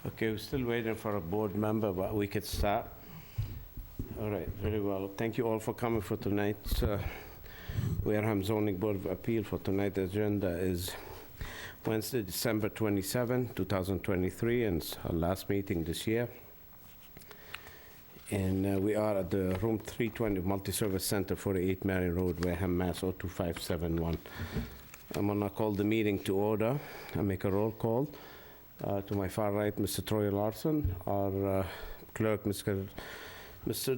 Okay, we're still waiting for a board member, but we could start. All right, very well. Thank you all for coming for tonight's Wareham Zoning Board of Appeal. For tonight's agenda is Wednesday, December 27, 2023, and it's our last meeting this year. And we are at the room 320 Multi-Service Center, 48 Marion Road, Wareham, Mass. 02571. I'm gonna call the meeting to order. I make a roll call. To my far right, Mr. Troy Larson, our clerk, Mr.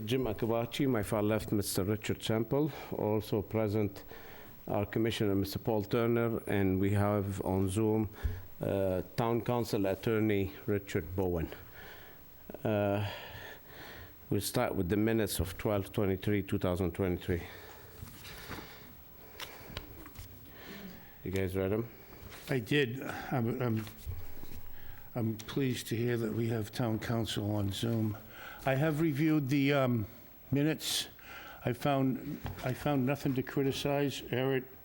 Jim Akabachi, my far left, Mr. Richard Semple, also present our Commissioner, Mr. Paul Turner, and we have on Zoom Town Council Attorney Richard Bowen. We'll start with the minutes of 12/23/2023. You guys read them? I did. I'm pleased to hear that we have town council on Zoom. I have reviewed the minutes. I found nothing to criticize,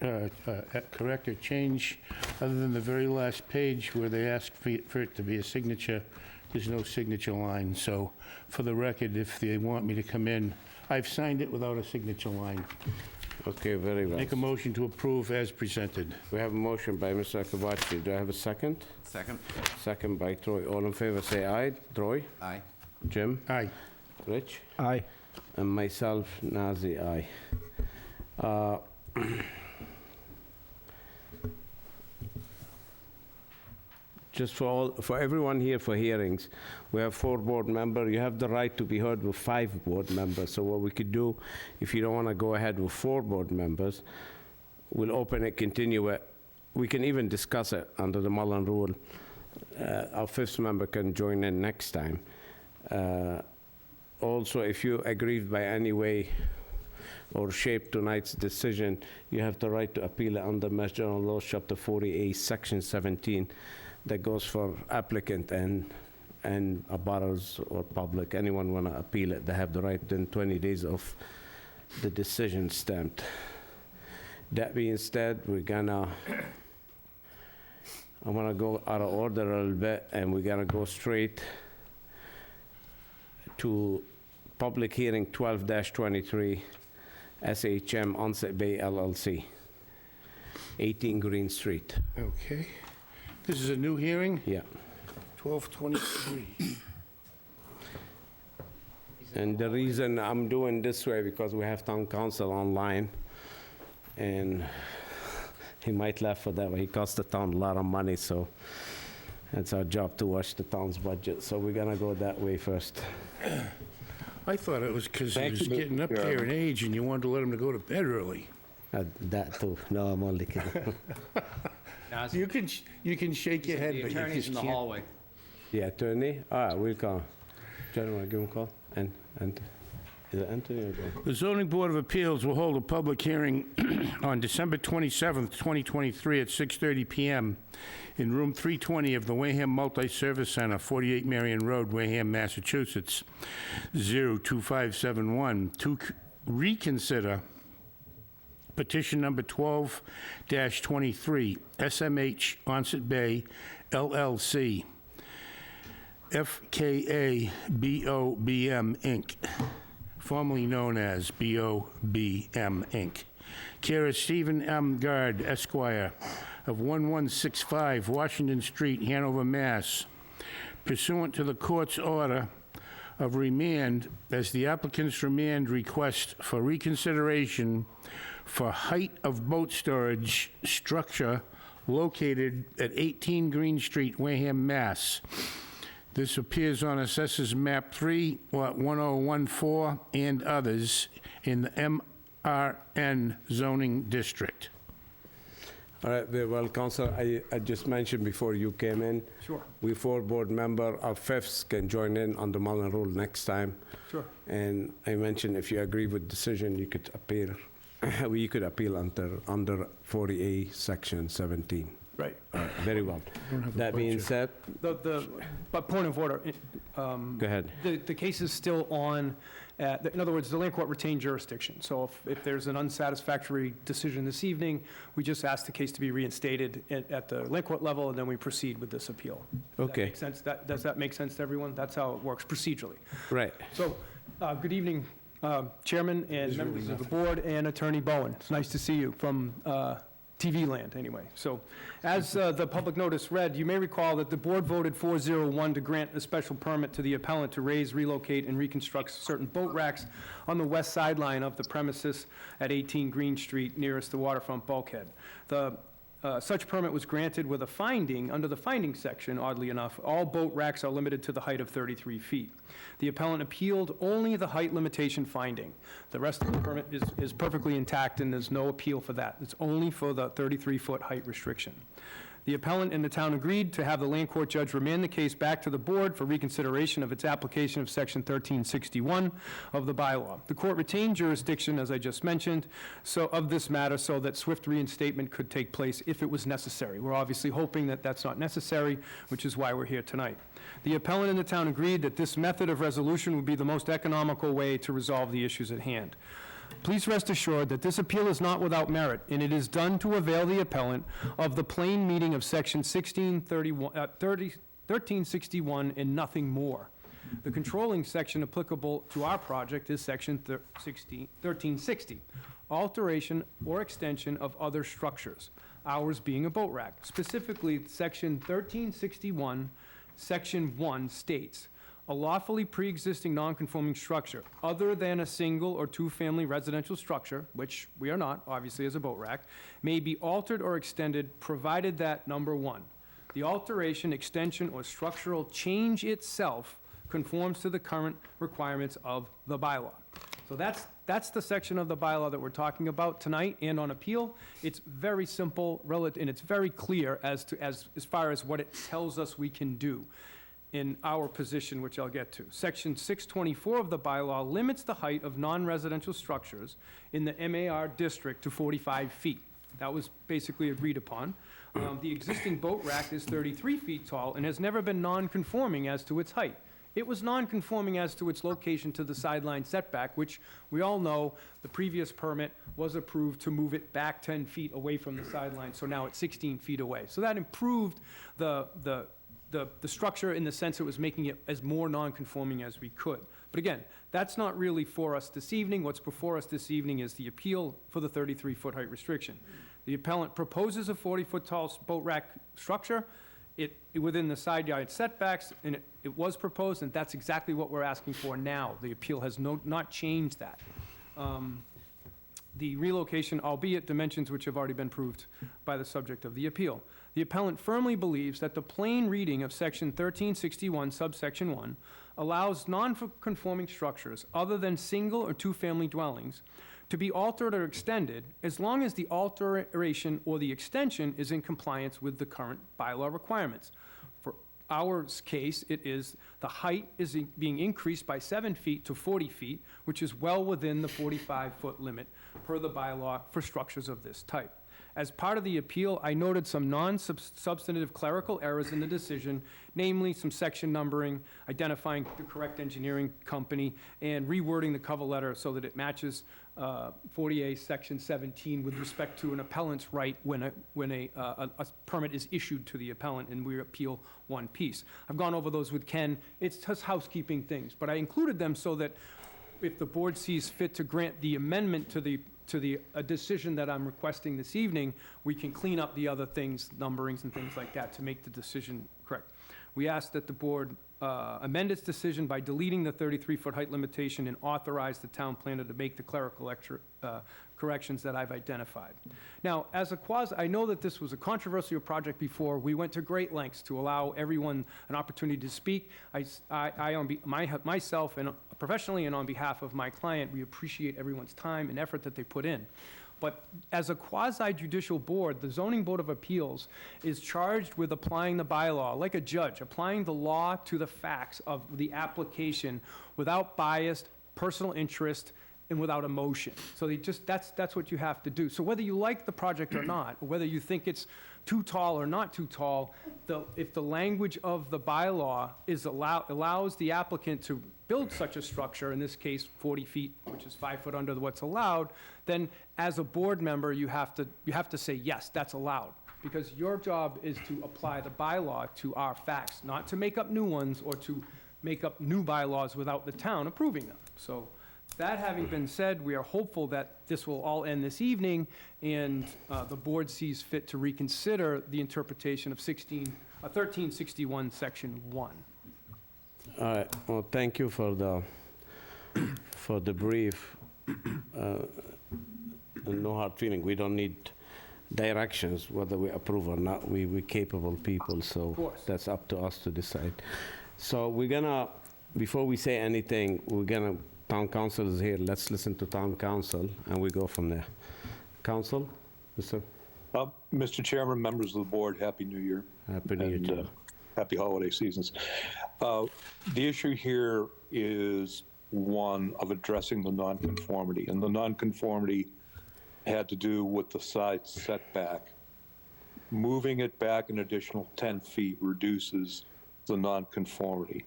correct or change, other than the very last page where they asked for it to be a signature. There's no signature line, so for the record, if they want me to come in, I've signed it without a signature line. Okay, very well. Make a motion to approve as presented. We have a motion by Mr. Akabachi. Do I have a second? Second. Second by Troy. All in favor, say aye. Troy? Aye. Jim? Aye. Rich? Aye. And myself, Nazi, aye. Just for everyone here for hearings, we have 4 board members. You have the right to be heard with 5 board members. So what we could do, if you don't want to go ahead with 4 board members, we'll open it, continue it. We can even discuss it under the Mullen rule. Our 5th member can join in next time. Also, if you aggrieved by any way or shape tonight's decision, you have the right to appeal it under Mass General Law, Chapter 40A, Section 17. That goes for applicant and abutters or public. Anyone want to appeal it, they have the right within 20 days of the decision stamped. That being said, I'm gonna go out of order a little bit, and we're gonna go straight to public hearing 12-23, SHM Onset Bay LLC, 18 Green Street. Okay. This is a new hearing, Yeah. 12/23. And the reason I'm doing this way, because we have town council online, and he might laugh for that, but he cost the town a lot of money, so it's our job to watch the town's budget, so we're gonna go that way first. I thought it was because he Thank was you. getting up there in age and you wanted to let him to go to bed early. That too. No, I'm only kidding. You can shake your head, The but you attorney's just in the can't. hallway. The attorney? All right, we'll call. Gentlemen, give him a call. And is it Anthony or Joe? The zoning board of appeals will hold a public hearing on December 27th, 2023 at 6:30 PM in room 320 of the Wareham Multi-Service Center, 48 Marion Road, Wareham, Massachusetts, 02571, to reconsider petition number 12-23, SMH Onset Bay LLC, FKA BOBM Inc., formerly known as BOBM Inc., care of Stephen M. Guard, Esquire, of 1165 Washington Street, Hanover, Mass., pursuant to the court's order of remand as the applicant's remand request for reconsideration for height of boat storage structure located at 18 Green Street, Wareham, Mass. This appears on Assessors Map 3, Lot 1014, and others in the MRN zoning district. All right, very well, Council, I just mentioned before you came in. Sure. We 4 board member, our 5ths can join in on the Mullen rule next time. Sure. And I mentioned if you agree with decision, you could appeal. You could appeal under 40A, Section 17. Right. Very well. That being said, But point of order, go ahead. the case is still on, in other words, the land court retained jurisdiction. So if there's an unsatisfactory decision this evening, we just ask the case to be reinstated at the land court level, and then we proceed with this appeal. Okay. Does that make sense? Does that make sense to everyone? That's how it works procedurally. Right. So, good evening, Chairman and members of the board, and Attorney Bowen. It's nice to see you from TV land, anyway. So, as the public notice read, you may recall that the board voted 401 to grant a special permit to the appellant to raise, relocate, and reconstruct certain boat racks on the west sideline of the premises at 18 Green Street, nearest the waterfront bulkhead. Such permit was granted with a finding, under the finding section, oddly enough, all boat racks are limited to the height of 33 feet. The appellant appealed only the height limitation finding. The rest of the permit is perfectly intact, and there's no appeal for that. It's only for the 33-foot height restriction. The appellant and the town agreed to have the land court judge remand the case back to the board for reconsideration of its application of section 1361 of the bylaw. The court retained jurisdiction, as I just mentioned, of this matter, so that swift reinstatement could take place if it was necessary. We're obviously hoping that that's not necessary, which is why we're here tonight. The appellant and the town agreed that this method of resolution would be the most economical way to resolve the issues at hand. Please rest assured that this appeal is not without merit, and it is done to avail the appellant of the plain meaning of section 1361 and nothing more. The controlling section applicable to our project is section 1360, alteration or extension of other structures, ours being a boat rack. Specifically, section 1361, section 1 states, a lawfully pre-existing non-conforming structure other than a single or two-family residential structure, which we are not, obviously, as a boat rack, may be altered or extended, provided that, number one, the alteration, extension, or structural change itself conforms to the current requirements of the bylaw. So that's the section of the bylaw that we're talking about tonight and on appeal. It's very simple, and it's very clear as far as what it tells us we can do in our position, which I'll get to. Section 624 of the bylaw limits the height of non-residential structures in the MAR district to 45 feet. That was basically agreed upon. The existing boat rack is 33 feet tall and has never been non-conforming as to its height. It was non-conforming as to its location to the sideline setback, which we all know the previous permit was approved to move it back 10 feet away from the sideline, so now it's 16 feet away. So that improved the structure in the sense it was making it as more non-conforming as we could. But again, that's not really for us this evening. What's before us this evening is the appeal for the 33-foot height restriction. The appellant proposes a 40-foot tall boat rack structure within the side yard setbacks, and it was proposed, and that's exactly what we're asking for now. The appeal has not changed that. The relocation, albeit dimensions which have already been proved by the subject of the appeal. The appellant firmly believes that the plain reading of section 1361, subsection 1, allows non-conforming structures other than single or two-family dwellings to be altered or extended as long as the alteration or the extension is in compliance with the current bylaw requirements. For our case, it is the height is being increased by 7 feet to 40 feet, which is well within the 45-foot limit per the bylaw for structures of this type. As part of the appeal, I noted some non-substantive clerical errors in the decision, namely some section numbering, identifying the correct engineering company, and rewording the cover letter so that it matches 40A section 17 with respect to an appellant's right when a permit is issued to the appellant and we appeal one piece. I've gone over those with Ken. It's just housekeeping things, but I included them so that if the board sees fit to grant the amendment to a decision that I'm requesting this evening, we can clean up the other things, numberings and things like that, to make the decision correct. We ask that the board amend its decision by deleting the 33-foot height limitation and authorize the town planner to make the clerical corrections that I've identified. Now, as a I know that this was a controversial project before. We went to great lengths to allow everyone an opportunity to speak. Myself and professionally and on behalf of my client, we appreciate everyone's time and effort that they put in. But as a quasi-judicial board, the Zoning Board of Appeals is charged with applying the bylaw, like a judge, applying the law to the facts of the application without bias, personal interest, and without emotion. So that's what you have to do. So whether you like the project or not, or whether you think it's too tall or not too tall, if the language of the bylaw allows the applicant to build such a structure, in this case 40 feet, which is 5 foot under what's allowed, then as a board member, you have to say, yes, that's allowed. Because your job is to apply the bylaw to our facts, not to make up new ones or to make up new bylaws without the town approving them. So that having been said, we are hopeful that this will all end this evening and the board sees fit to reconsider the interpretation of 1361, Section 1. All right, well, thank you for the brief. No hard feeling, we don't need directions, whether we approve or not. We're capable people, so course. that's up to us to decide. So we're gonna, before we say anything, town council is here, let's listen to town council, and we go from there. Council, Mr. Mr. Chairman, members of the board, Happy New Year. Happy New Year and, to you. Happy holiday seasons. The issue here is one of addressing the nonconformity, and the nonconformity had to do with the side setback. Moving it back an additional 10 feet reduces the nonconformity.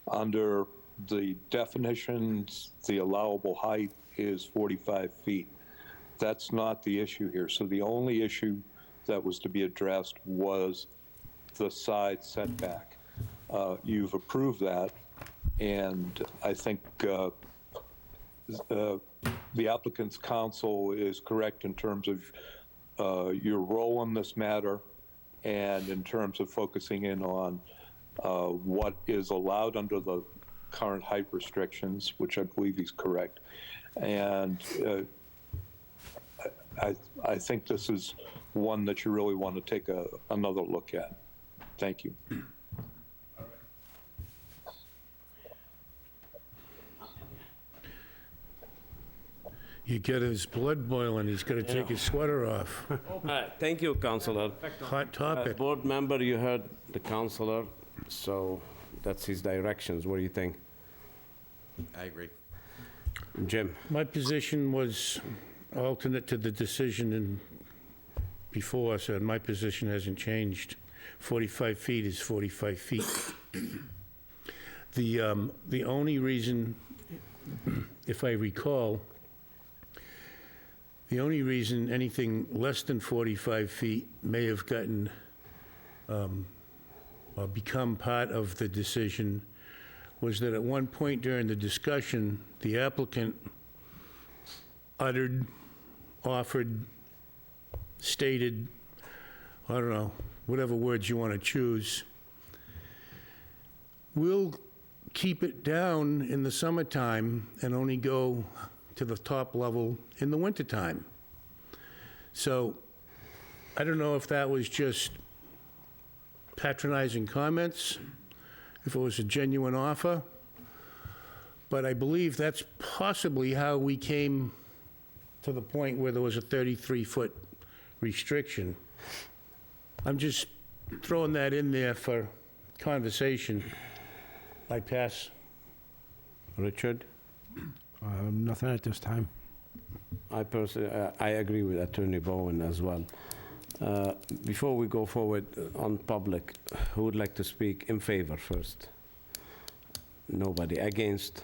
Under the definitions, the allowable height is 45 feet. That's not the issue here. So the only issue that was to be addressed was the side setback. You've approved that, and I think the applicant's counsel is correct in terms of your role in this matter and in terms of focusing in on what is allowed under the current height restrictions, which I believe he's correct. And I think this is one that you really want to take another look at. Thank you. You get his blood boiling, he's gonna take his sweater off. All right, thank you, Councilor. Hot topic. Board member, you heard the councilor, so that's his directions. What do you think? I agree. Jim? My position was alternate to the decision before, so my position hasn't changed. 45 feet is 45 feet. The only reason, if I recall, the only reason anything less than 45 feet may have gotten, or become part of the decision was that at one point during the discussion, the applicant uttered, offered, stated, I don't know, whatever words you want to choose, we'll keep it down in the summertime and only go to the top level in the wintertime. So I don't know if that was just patronizing comments, if it was a genuine offer, but I believe that's possibly how we came to the point where there was a 33-foot restriction. I'm just throwing that in there for conversation. I pass. Richard? Nothing at this time. I personally, I agree with Attorney Bowen as well. Before we go forward on public, who would like to speak in favor first? Nobody. Against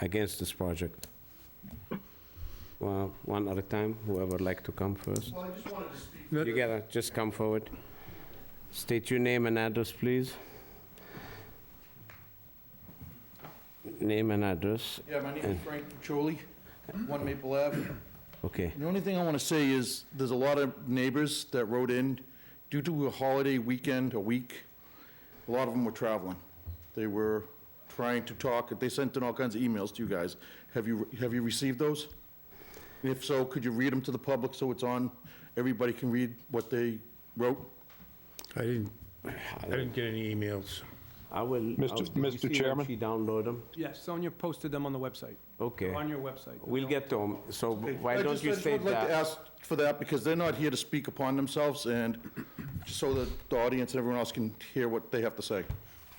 this project? Well, one at a time, whoever like to come first. Well, I just wanted to speak. You gotta just come forward. State your name and address, please. Name and address. Yeah, my name is Frank Pacholi, 1 Maple Ave. Okay. The only thing I want to say is, there's a lot of neighbors that wrote in, due to a holiday weekend, a week, a lot of them were traveling. They were trying to talk, they sent in all kinds of emails to you guys. Have you received those? And if so, could you read them to the public so it's on, everybody can read what they wrote? I didn't get any emails. I will. Mr. Chairman? She download them? Yes, Sonia posted them on the website, Okay. on your website. We'll get to them. So why don't you I state just would like to that? ask for that, because they're not here to speak upon themselves, and just so that the audience and everyone else can hear what they have to say.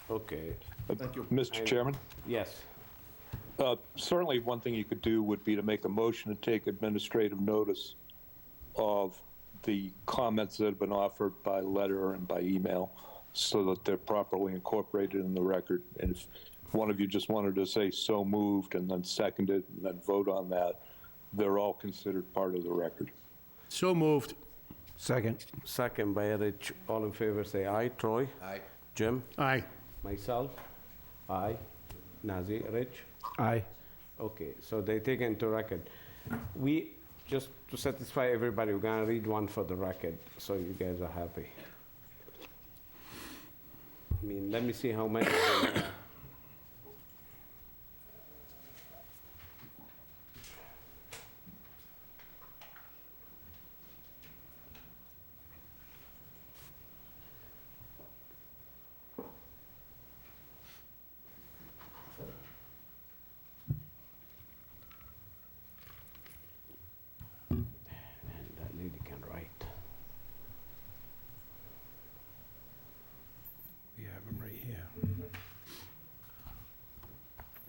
Okay. Thank you. Mr. Chairman? Yes. Certainly, one thing you could do would be to make a motion to take administrative notice of the comments that have been offered by letter and by email so that they're properly incorporated in the record. And if one of you just wanted to say so moved and then second it and then vote on that, they're all considered part of the record. So moved. Second. Second by Rich. All in favor, say aye. Troy? Aye. Jim? Aye. Myself? Aye. Nazir? Rich? Aye. Okay, so they take it into record. We, just to satisfy everybody, we're gonna read one for the record, so you guys are happy. I mean, let me see how many. That lady can write. We have them right here.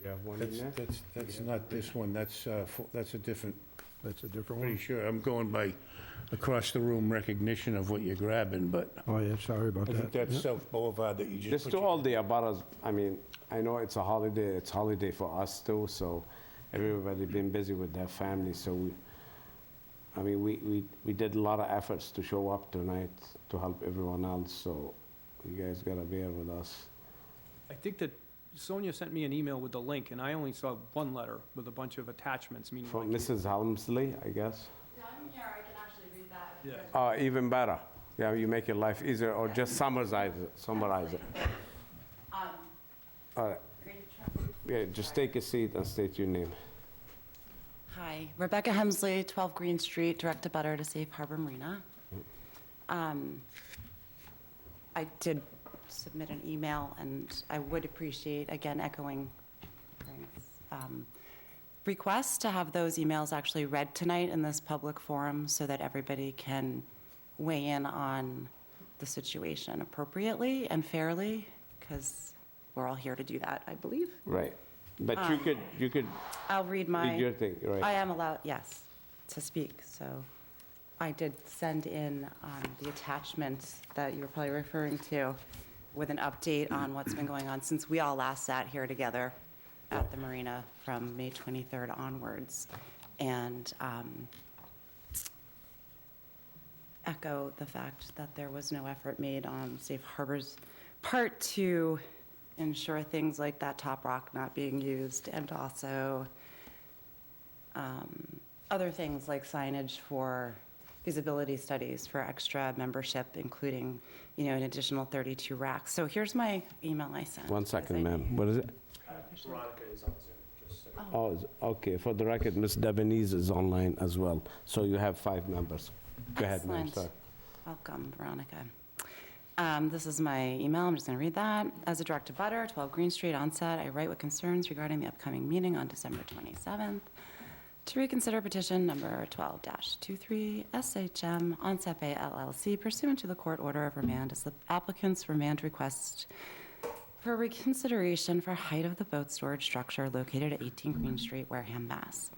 You have one in there? That's not this one, that's a different, That's a different pretty one? sure, I'm going by across the room recognition of what you're grabbing, but Oh, yeah, sorry about I think that. that's South Boulevard that you just Just put to your... all the abutters, I mean, I know it's a holiday for us too, so everybody been busy with their families, so we did a lot of efforts to show up tonight to help everyone else, so you guys gotta bear with us. I think that Sonia sent me an email with the link, and I only saw one letter with a bunch of attachments, meaning From like... Mrs. Helmsley, I guess? Yeah, I'm here, I can actually read that. if you Yeah. guys- Even better. Yeah, you make your life easier, or just summarize it. Um, All right, great. yeah, just take a seat and state your name. Hi, Rebecca Hemsley, 12 Green Street, direct abutter to Safe Harbor Marina. I did submit an email, and I would appreciate, again, echoing Frank's request to have those emails actually read tonight in this public forum so that everybody can weigh in on the situation appropriately and fairly, because we're all here to do that, I believe. Right, but you could I'll read my... read your thing, right? I am allowed, yes, to speak, so I did send in the attachments that you were probably referring to with an update on what's been going on since we all last sat here together at the marina from May 23rd onwards, and echo the fact that there was no effort made on Safe Harbor's part to ensure things like that top rock not being used, and also other things like signage for feasibility studies for extra membership, including, an additional 32 racks. So here's my email I sent. 1 second, ma'am. What is it? Oh, okay, for the record, Ms. Debonese is online as well, so you have 5 members. Go ahead, ma'am, Excellent. sorry. Welcome, Veronica. This is my email, I'm just going to read that. As a direct abutter, 12 Green Street, onset, I write with concerns regarding the upcoming meeting on December 27th to reconsider petition number 12-23 SHM Onset Bay LLC pursuant to the court order of remand as the applicant's remand request for reconsideration for height of the boat storage structure located at 18 Green Street, Wareham, Mass.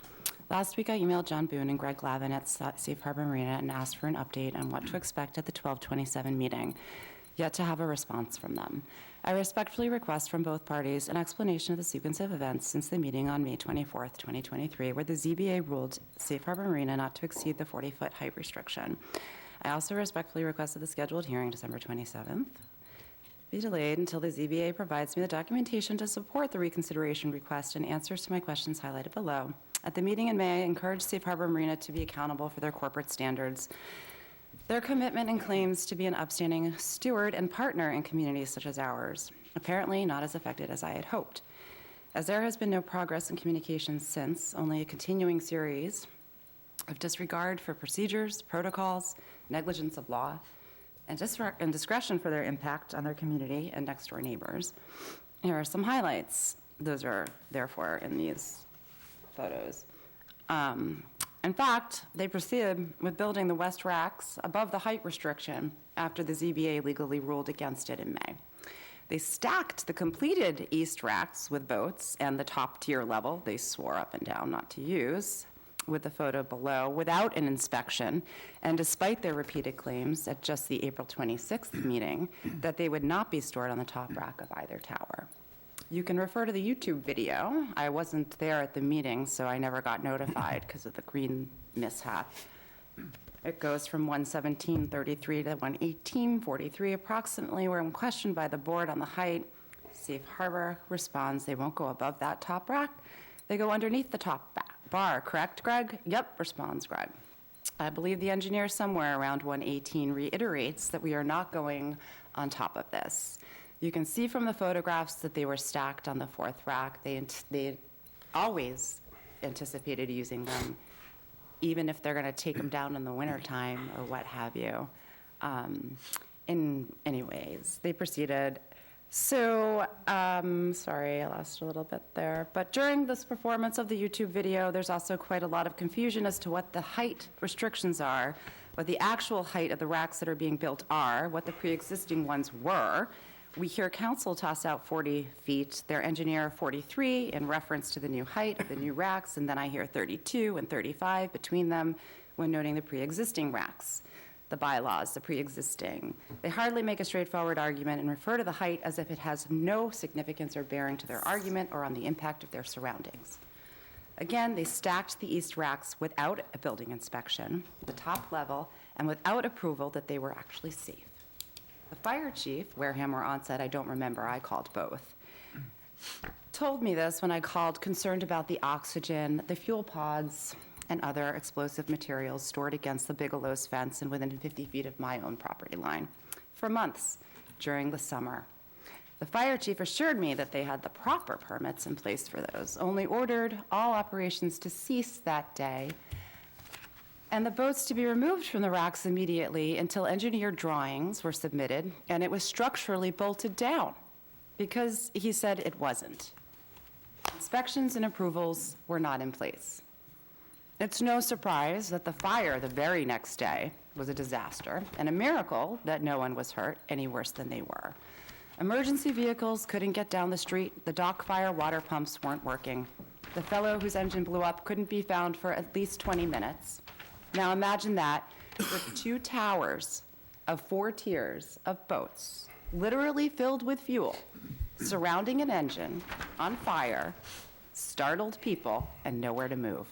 Last week, I emailed John Boone and Greg Lavin at Safe Harbor Marina and asked for an update on what to expect at the 12/27 meeting, yet to have a response from them. I respectfully request from both parties an explanation of the sequence of events since the meeting on May 24th, 2023, where the ZBA ruled Safe Harbor Marina not to exceed the 40-foot height restriction. I also respectfully request that the scheduled hearing, December 27th, be delayed until the ZBA provides me the documentation to support the reconsideration request and answers to my questions highlighted below. At the meeting in May, I encouraged Safe Harbor Marina to be accountable for their corporate standards, their commitment and claims to be an upstanding steward and partner in communities such as ours, apparently not as affected as I had hoped. As there has been no progress in communications since, only a continuing series of disregard for procedures, protocols, negligence of law, and discretion for their impact on their community and next-door neighbors. Here are some highlights. Those are therefore in these photos. In fact, they proceeded with building the west racks above the height restriction after the ZBA legally ruled against it in May. They stacked the completed east racks with boats and the top tier level they swore up and down not to use with the photo below without an inspection, and despite their repeated claims at just the April 26th meeting that they would not be stored on the top rack of either tower. You can refer to the YouTube video. I wasn't there at the meeting, so I never got notified because of the green mishap. It goes from 117.33 to 118.43 approximately, where I'm questioned by the board on the height. Safe Harbor responds they won't go above that top rack. They go underneath the top bar, correct, Greg? Yep, responds Greg. I believe the engineer somewhere around 118 reiterates that we are not going on top of this. You can see from the photographs that they were stacked on the fourth rack. They always anticipated using them, even if they're going to take them down in the wintertime or what have you. Anyways, they proceeded. So, sorry, I lost a little bit there. But during this performance of the YouTube video, there's also quite a lot of confusion as to what the height restrictions are, what the actual height of the racks that are being built are, what the pre-existing ones were. We hear council toss out 40 feet, their engineer 43 in reference to the new height of the new racks, and then I hear 32 and 35 between them when noting the pre-existing racks, the bylaws, the pre-existing. They hardly make a straightforward argument and refer to the height as if it has no significance or bearing to their argument or on the impact of their surroundings. Again, they stacked the east racks without a building inspection, the top level, and without approval that they were actually safe. The fire chief, Wareham or Onset, I don't remember, I called both, told me this when I called concerned about the oxygen, the fuel pods, and other explosive materials stored against the Bigelow's fence and within 50 feet of my own property line for months during the summer. The fire chief assured me that they had the proper permits in place for those, only ordered all operations to cease that day and the boats to be removed from the racks immediately until engineered drawings were submitted and it was structurally bolted down because he said it wasn't. Inspections and approvals were not in place. It's no surprise that the fire the very next day was a disaster and a miracle that no one was hurt any worse than they were. Emergency vehicles couldn't get down the street. The dock fire water pumps weren't working. The fellow whose engine blew up couldn't be found for at least 20 minutes. Now imagine that with 2 towers of 4 tiers of boats, literally filled with fuel, surrounding an engine, on fire, startled people, and nowhere to move.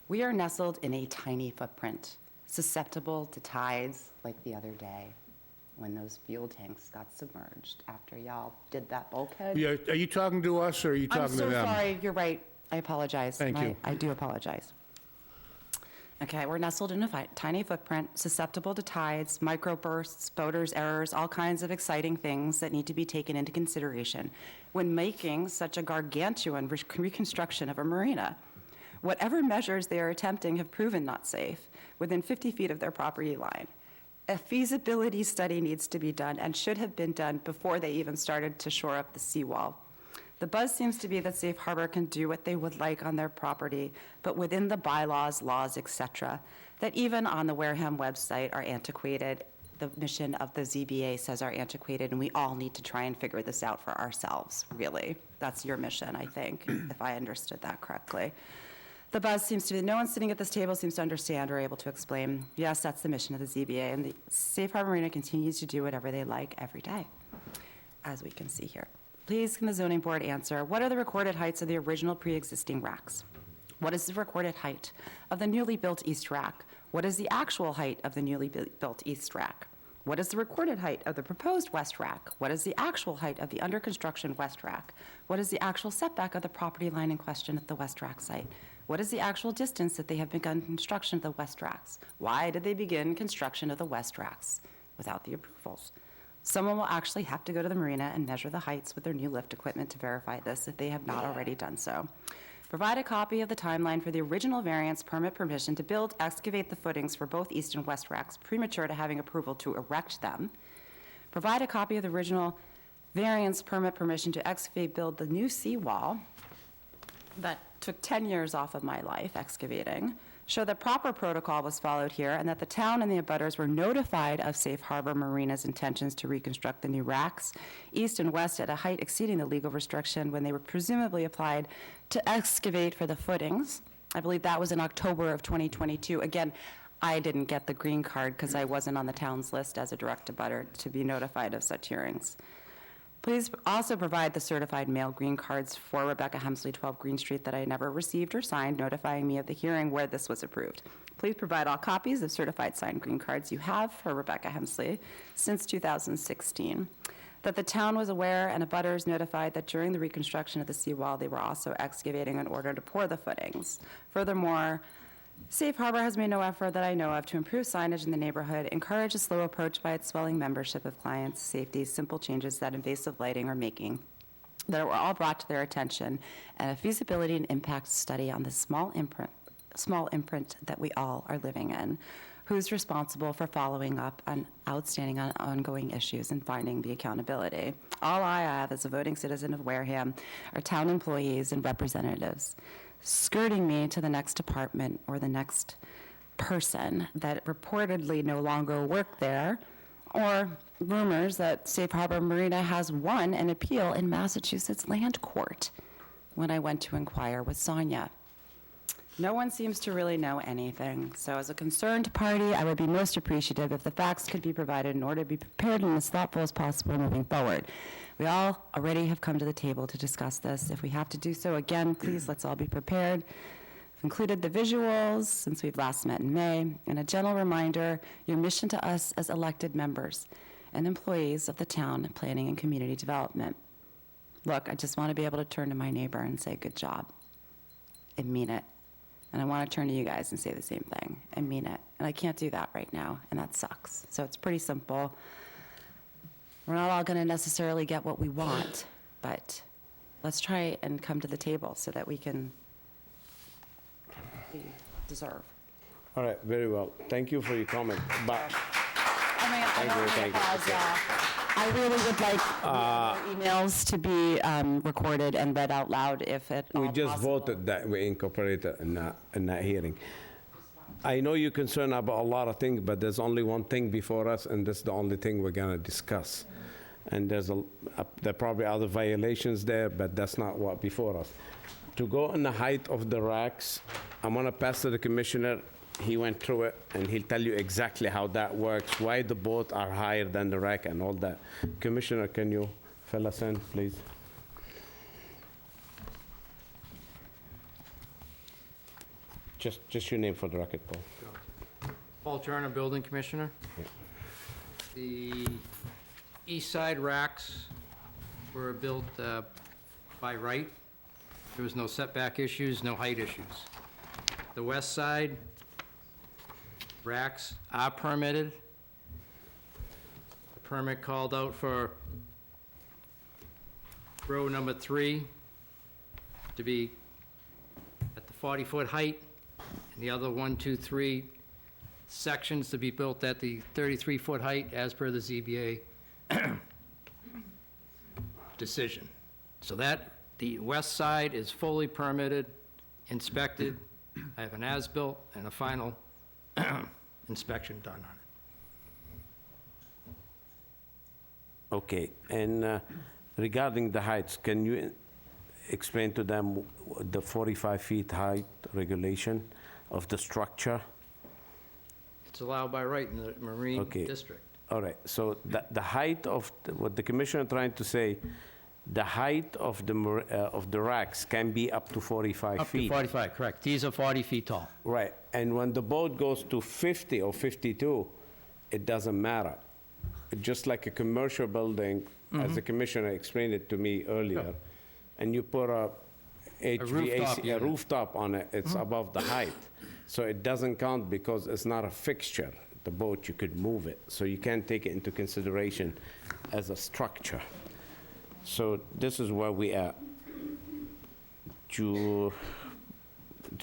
We are nestled in a tiny footprint, susceptible to tides like the other day when those fuel tanks got submerged after y'all did that bulkhead. Yeah, are you talking to us or are you talking to them? I'm so sorry, you're right. I apologize. Thank you. I do apologize. Okay, we're nestled in a tiny footprint, susceptible to tides, microbursts, boaters' errors, all kinds of exciting things that need to be taken into consideration when making such a gargantuan reconstruction of a marina. Whatever measures they are attempting have proven not safe within 50 feet of their property line. A feasibility study needs to be done and should have been done before they even started to shore up the seawall. The buzz seems to be that Safe Harbor can do what they would like on their property, but within the bylaws, laws, etc., that even on the Wareham website are antiquated. The mission of the ZBA says are antiquated, and we all need to try and figure this out for ourselves, really. That's your mission, I think, if I understood that correctly. The buzz seems to be, no one sitting at this table seems to understand or able to explain, yes, that's the mission of the ZBA, and the Safe Harbor Marina continues to do whatever they like every day, as we can see here. Please, can the zoning board answer, what are the recorded heights of the original pre-existing racks? What is the recorded height of the newly built east rack? What is the actual height of the newly built east rack? What is the recorded height of the proposed west rack? What is the actual height of the under construction west rack? What is the actual setback of the property line in question at the west rack site? What is the actual distance that they have begun construction of the west racks? Why did they begin construction of the west racks without the approvals? Someone will actually have to go to the marina and measure the heights with their new lift equipment to verify this if they have not already done so. Provide a copy of the timeline for the original variance permit permission to build, excavate the footings for both east and west racks, premature to having approval to erect them. Provide a copy of the original variance permit permission to excavate, build the new seawall that took 10 years off of my life excavating. Show that proper protocol was followed here and that the town and the abutters were notified of Safe Harbor Marina's intentions to reconstruct the new racks, east and west at a height exceeding the legal restriction when they were presumably applied to excavate for the footings. I believe that was in October of 2022. Again, I didn't get the green card because I wasn't on the town's list as a direct abutter to be notified of such hearings. Please also provide the certified mail green cards for Rebecca Hemsley, 12 Green Street, that I never received or signed, notifying me of the hearing where this was approved. Please provide all copies of certified signed green cards you have for Rebecca Hemsley since 2016. That the town was aware and abutters notified that during the reconstruction of the seawall, they were also excavating in order to pour the footings. Furthermore, Safe Harbor has made no effort that I know of to improve signage in the neighborhood, encourage a slow approach by its swelling membership of clients, safety, simple changes that invasive lighting are making, that were all brought to their attention, and a feasibility and impact study on the small imprint that we all are living in. Who's responsible for following up on outstanding ongoing issues and finding the accountability? All I have as a voting citizen of Wareham are town employees and representatives skirting me to the next department or the next person that reportedly no longer work there, or rumors that Safe Harbor Marina has won an appeal in Massachusetts Land Court when I went to inquire with Sonia. No one seems to really know anything, so as a concerned party, I would be most appreciative if the facts could be provided in order to be prepared and as thoughtful as possible moving forward. We all already have come to the table to discuss this. If we have to do so again, please, let's all be prepared. I've included the visuals since we've last met in May, and a gentle reminder, your mission to us as elected members and employees of the town planning and community development. Look, I just want to be able to turn to my neighbor and say, good job. I mean it. And I want to turn to you guys and say the same thing. I mean it. And I can't do that right now, and that sucks. So it's pretty simple. We're not all going to necessarily get what we want, but let's try and come to the table so that we can deserve. All right, very well. Thank you for your comment, but Thank you. I really would like the emails to be recorded and read out loud if at all we just possible. voted that we incorporate it in that hearing. I know you're concerned about a lot of things, but there's only one thing before us, and that's the only thing we're gonna discuss. And there are probably other violations there, but that's not what before us. To go in the height of the racks, I'm gonna pass to the commissioner. He went through it, and he'll tell you exactly how that works, why the boat are higher than the rack and all that. Commissioner, can you fill us in, please? Just your name for the record, Paul. Paul Turner, Building Commissioner. The east side racks were built by right. There was no setback issues, no height issues. The west side racks are permitted. The permit called out for row number 3 to be at the 40-foot height, and the other 1, 2, 3 sections to be built at the 33-foot height as per the ZBA decision. So that, the west side is fully permitted, inspected. I have an as-built and a final inspection done on it. Okay, and regarding the heights, can you explain to them the 45 feet height regulation of the structure? It's allowed by right in the Marine Okay. District. All right, so the height of, what the commissioner trying to say, the height of the racks can be up to 45 Up to feet. 45, correct. These are 40 feet tall. Right, and when the boat goes to 50 or 52, it doesn't matter. Just like a commercial building, as the commissioner explained it to me earlier, Sure. and you put a HVAC, a unit. rooftop on it, it's above the height. So it doesn't count because it's not a fixture, the boat, you could move it. So you can't take it into consideration as a structure. So this is where we are. Troy,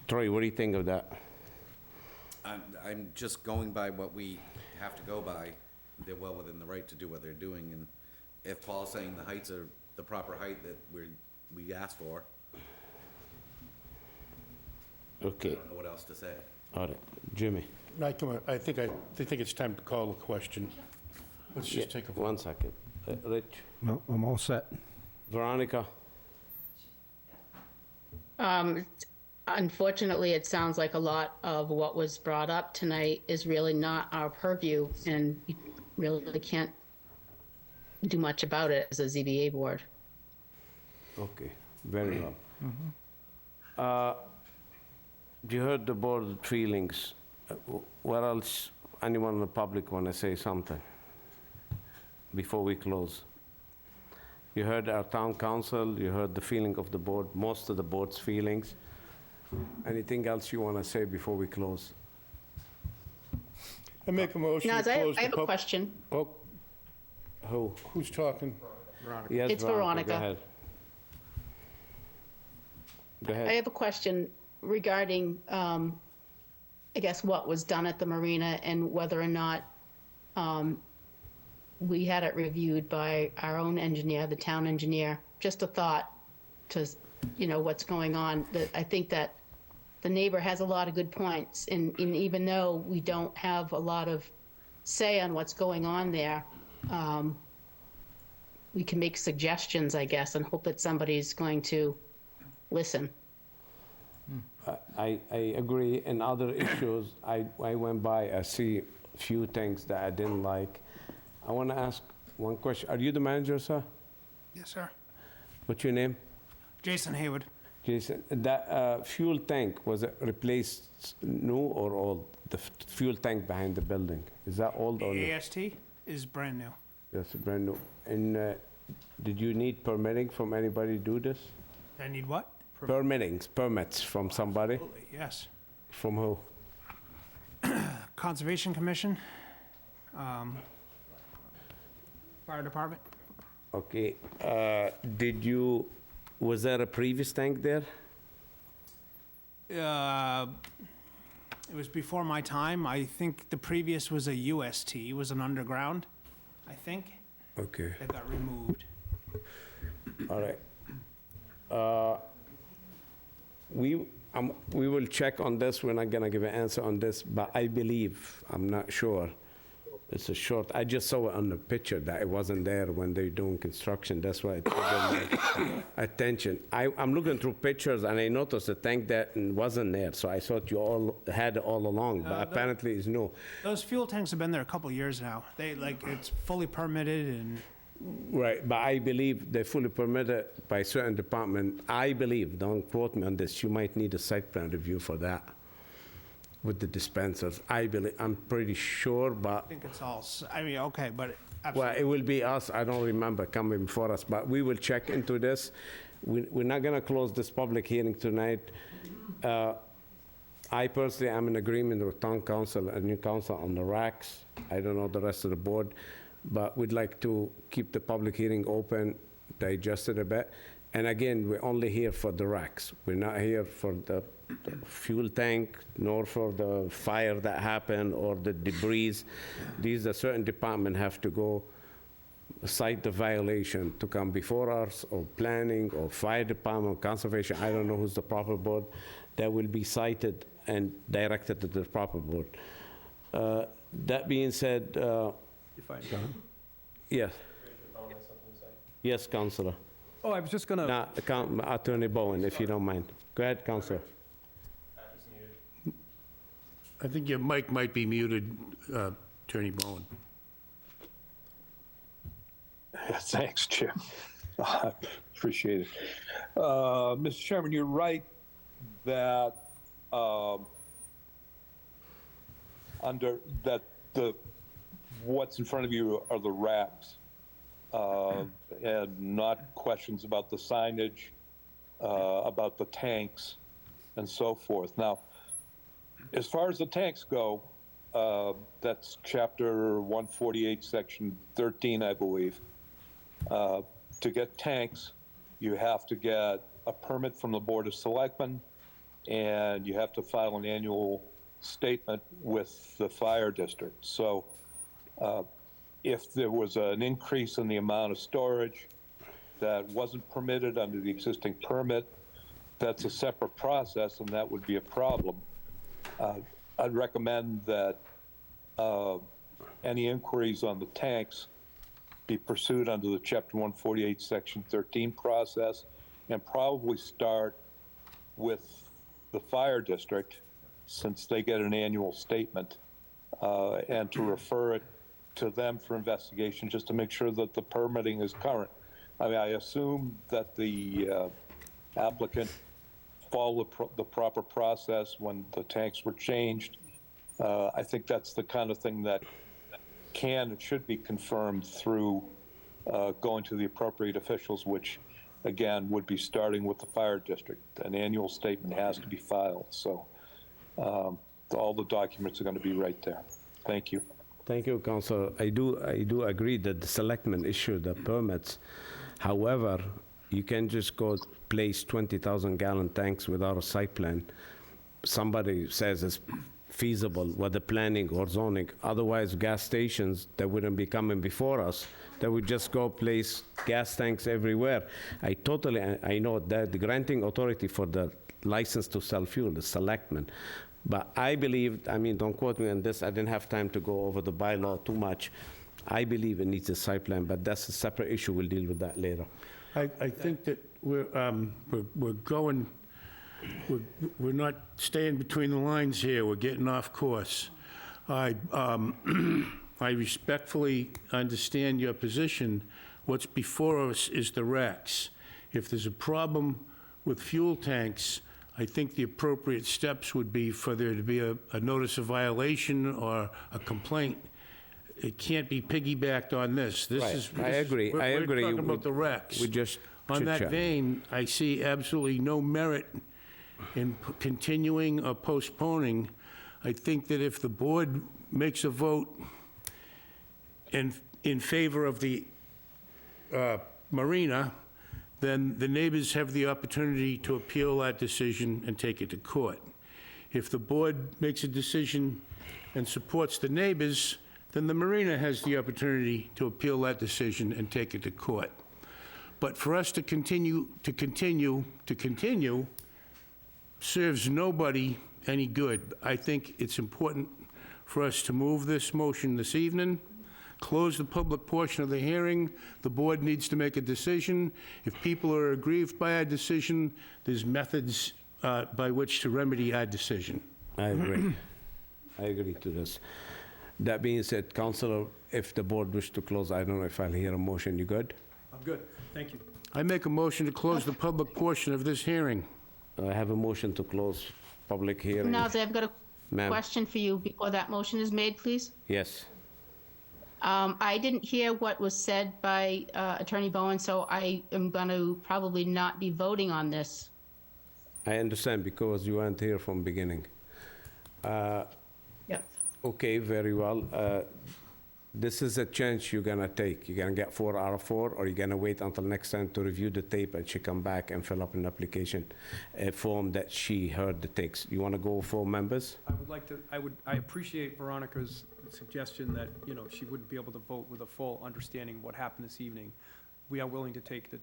what do you think of that? I'm just going by what we have to go by. They're well within the right to do what they're doing, and if Paul's saying the heights are the proper height that we asked for, I Okay, don't know what else to say. all right, Jimmy. I think it's time to call the question. Let's just take a vote. 1 second. Rich, No, I'm all set. Veronica, unfortunately, it sounds like a lot of what was brought up tonight is really not our purview, and we really can't do much about it as a ZBA board. Okay, very well. You heard the board feelings. What else, anyone in the public want to say something before we close? You heard our town council, you heard the feeling of the board, most of the board's feelings. Anything else you want to say before we close? I make a motion to Naz, close the I have a pub... question. Oh, Who? who's talking? Yes, It's Go Veronica. ahead. Go I ahead. have a question regarding, I guess, what was done at the marina and whether or not we had it reviewed by our own engineer, the town engineer. Just a thought to, what's going on. I think that the neighbor has a lot of good points, and even though we don't have a lot of say on what's going on there, we can make suggestions, I guess, and hope that somebody's going to listen. I agree. In other issues, I went by, I see a few things that I didn't like. I want to ask one question. Are you the manager, sir? Yes, sir. What's your name? Jason Haywood. Jason. That fuel tank, was it replaced new or old? The fuel tank behind the building, is that old or new? The AST is brand new. That's brand new. And did you need permitting from anybody to do this? I need what? Permits from somebody? Absolutely, yes. From who? Conservation Commission, Fire Department. Okay. Was there a previous tank there? It was before my time. I think the previous was a UST, was an underground, I think. Okay. That got removed. All right. We will check on this. We're not gonna give an answer on this, but I believe, I'm not sure. It's a short, I just saw it on the picture that it wasn't there when they're doing construction. That's why it triggered my attention. I'm looking through pictures and I noticed the tank that wasn't there, so I thought you all had it all along, but apparently it's new. Those fuel tanks have been there a couple years now. It's fully permitted and Right, but I believe they're fully permitted by certain department. I believe, don't quote me on this, you might need a site plan review for that with the dispensers. I believe, I'm pretty sure, I but, think it's all, okay, but well, absolutely. it will be us, I don't remember coming before us, but we will check into this. We're not gonna close this public hearing tonight. I personally am in agreement with town council and new council on the racks. I don't know the rest of the board, but we'd like to keep the public hearing open, digest it a bit. And again, we're only here for the racks. We're not here for the fuel tank, nor for the fire that happened or the debris. These are certain department have to go cite the violation to come before us, or planning, or fire department, or conservation. I don't know who's the proper board. That will be cited and directed to the proper board. That being said, If I yes. Yes, Councillor. Oh, I was just gonna. Now, Attorney Bowen, if you don't mind. Go ahead, Councillor. I think your mic might be muted, Attorney Bowen. Thanks, Jim. Appreciate it. Mr. Chairman, you're right that what's in front of you are the racks, and not questions about the signage, about the tanks, and so forth. Now, as far as the tanks go, that's chapter 148, section 13, I believe. To get tanks, you have to get a permit from the Board of Selectmen, and you have to file an annual statement with the fire district. So if there was an increase in the amount of storage that wasn't permitted under the existing permit, that's a separate process, and that would be a problem. I'd recommend that any inquiries on the tanks be pursued under the Chapter 148, Section 13 process, and probably start with the fire district, since they get an annual statement, and to refer it to them for investigation, just to make sure that the permitting is current. I mean, I assume that the applicant followed the proper process when the tanks were changed. I think that's the kind of thing that can and should be confirmed through going to the appropriate officials, which, again, would be starting with the fire district. An annual statement has to be filed, so all the documents are going to be right there. Thank you. Thank you, Councilor. I do agree that the selectmen issue the permits. However, you can just go place 20,000 gallon tanks without a site plan. Somebody says it's feasible, whether planning or zoning. Otherwise, gas stations that wouldn't be coming before us, they would just go place gas tanks everywhere. I know that the granting authority for the license to sell fuel, the selectmen. But I believe, I mean, don't quote me on this, I didn't have time to go over the bylaw too much. I believe it needs a site plan, but that's a separate issue. We'll deal with that later. I think that we're not staying between the lines here. We're getting off course. I respectfully understand your position. What's before us is the RECs. If there's a problem with fuel tanks, I think the appropriate steps would be for there to be a notice of violation or a complaint. It can't be piggybacked on this. This Right. is. I agree. I agree. We're talking about the RECs. We just On that chit-chat. vein, I see absolutely no merit in continuing or postponing. I think that if the board makes a vote in favor of the marina, then the neighbors have the opportunity to appeal that decision and take it to court. If the board makes a decision and supports the neighbors, then the marina has the opportunity to appeal that decision and take it to court. But for us to continue serves nobody any good. I think it's important for us to move this motion this evening, close the public portion of the hearing. The board needs to make a decision. If people are aggrieved by our decision, there's methods by which to remedy our decision. I agree. I agree to this. That being said, Councilor, if the board wish to close, I don't know if I'll hear a motion. You good? I'm good, thank you. I make a motion to close the public portion of this hearing. I have a motion to close public hearing. Nazir, I've got a Ma'am. question for you before that motion is made, please. Yes. I didn't hear what was said by Attorney Bowen, so I am going to probably not be voting on this. I understand because you weren't here from beginning. Yep. Okay, very well. This is a chance you're gonna take. You're gonna get 4 out of 4, or you're gonna wait until next time to review the tape and she come back and fill up an application, a form that she heard the takes. You wanna go 4 members? I would like to, I appreciate Veronica's suggestion that, you know, she wouldn't be able to vote with a full understanding of what happened this evening. We are willing to take the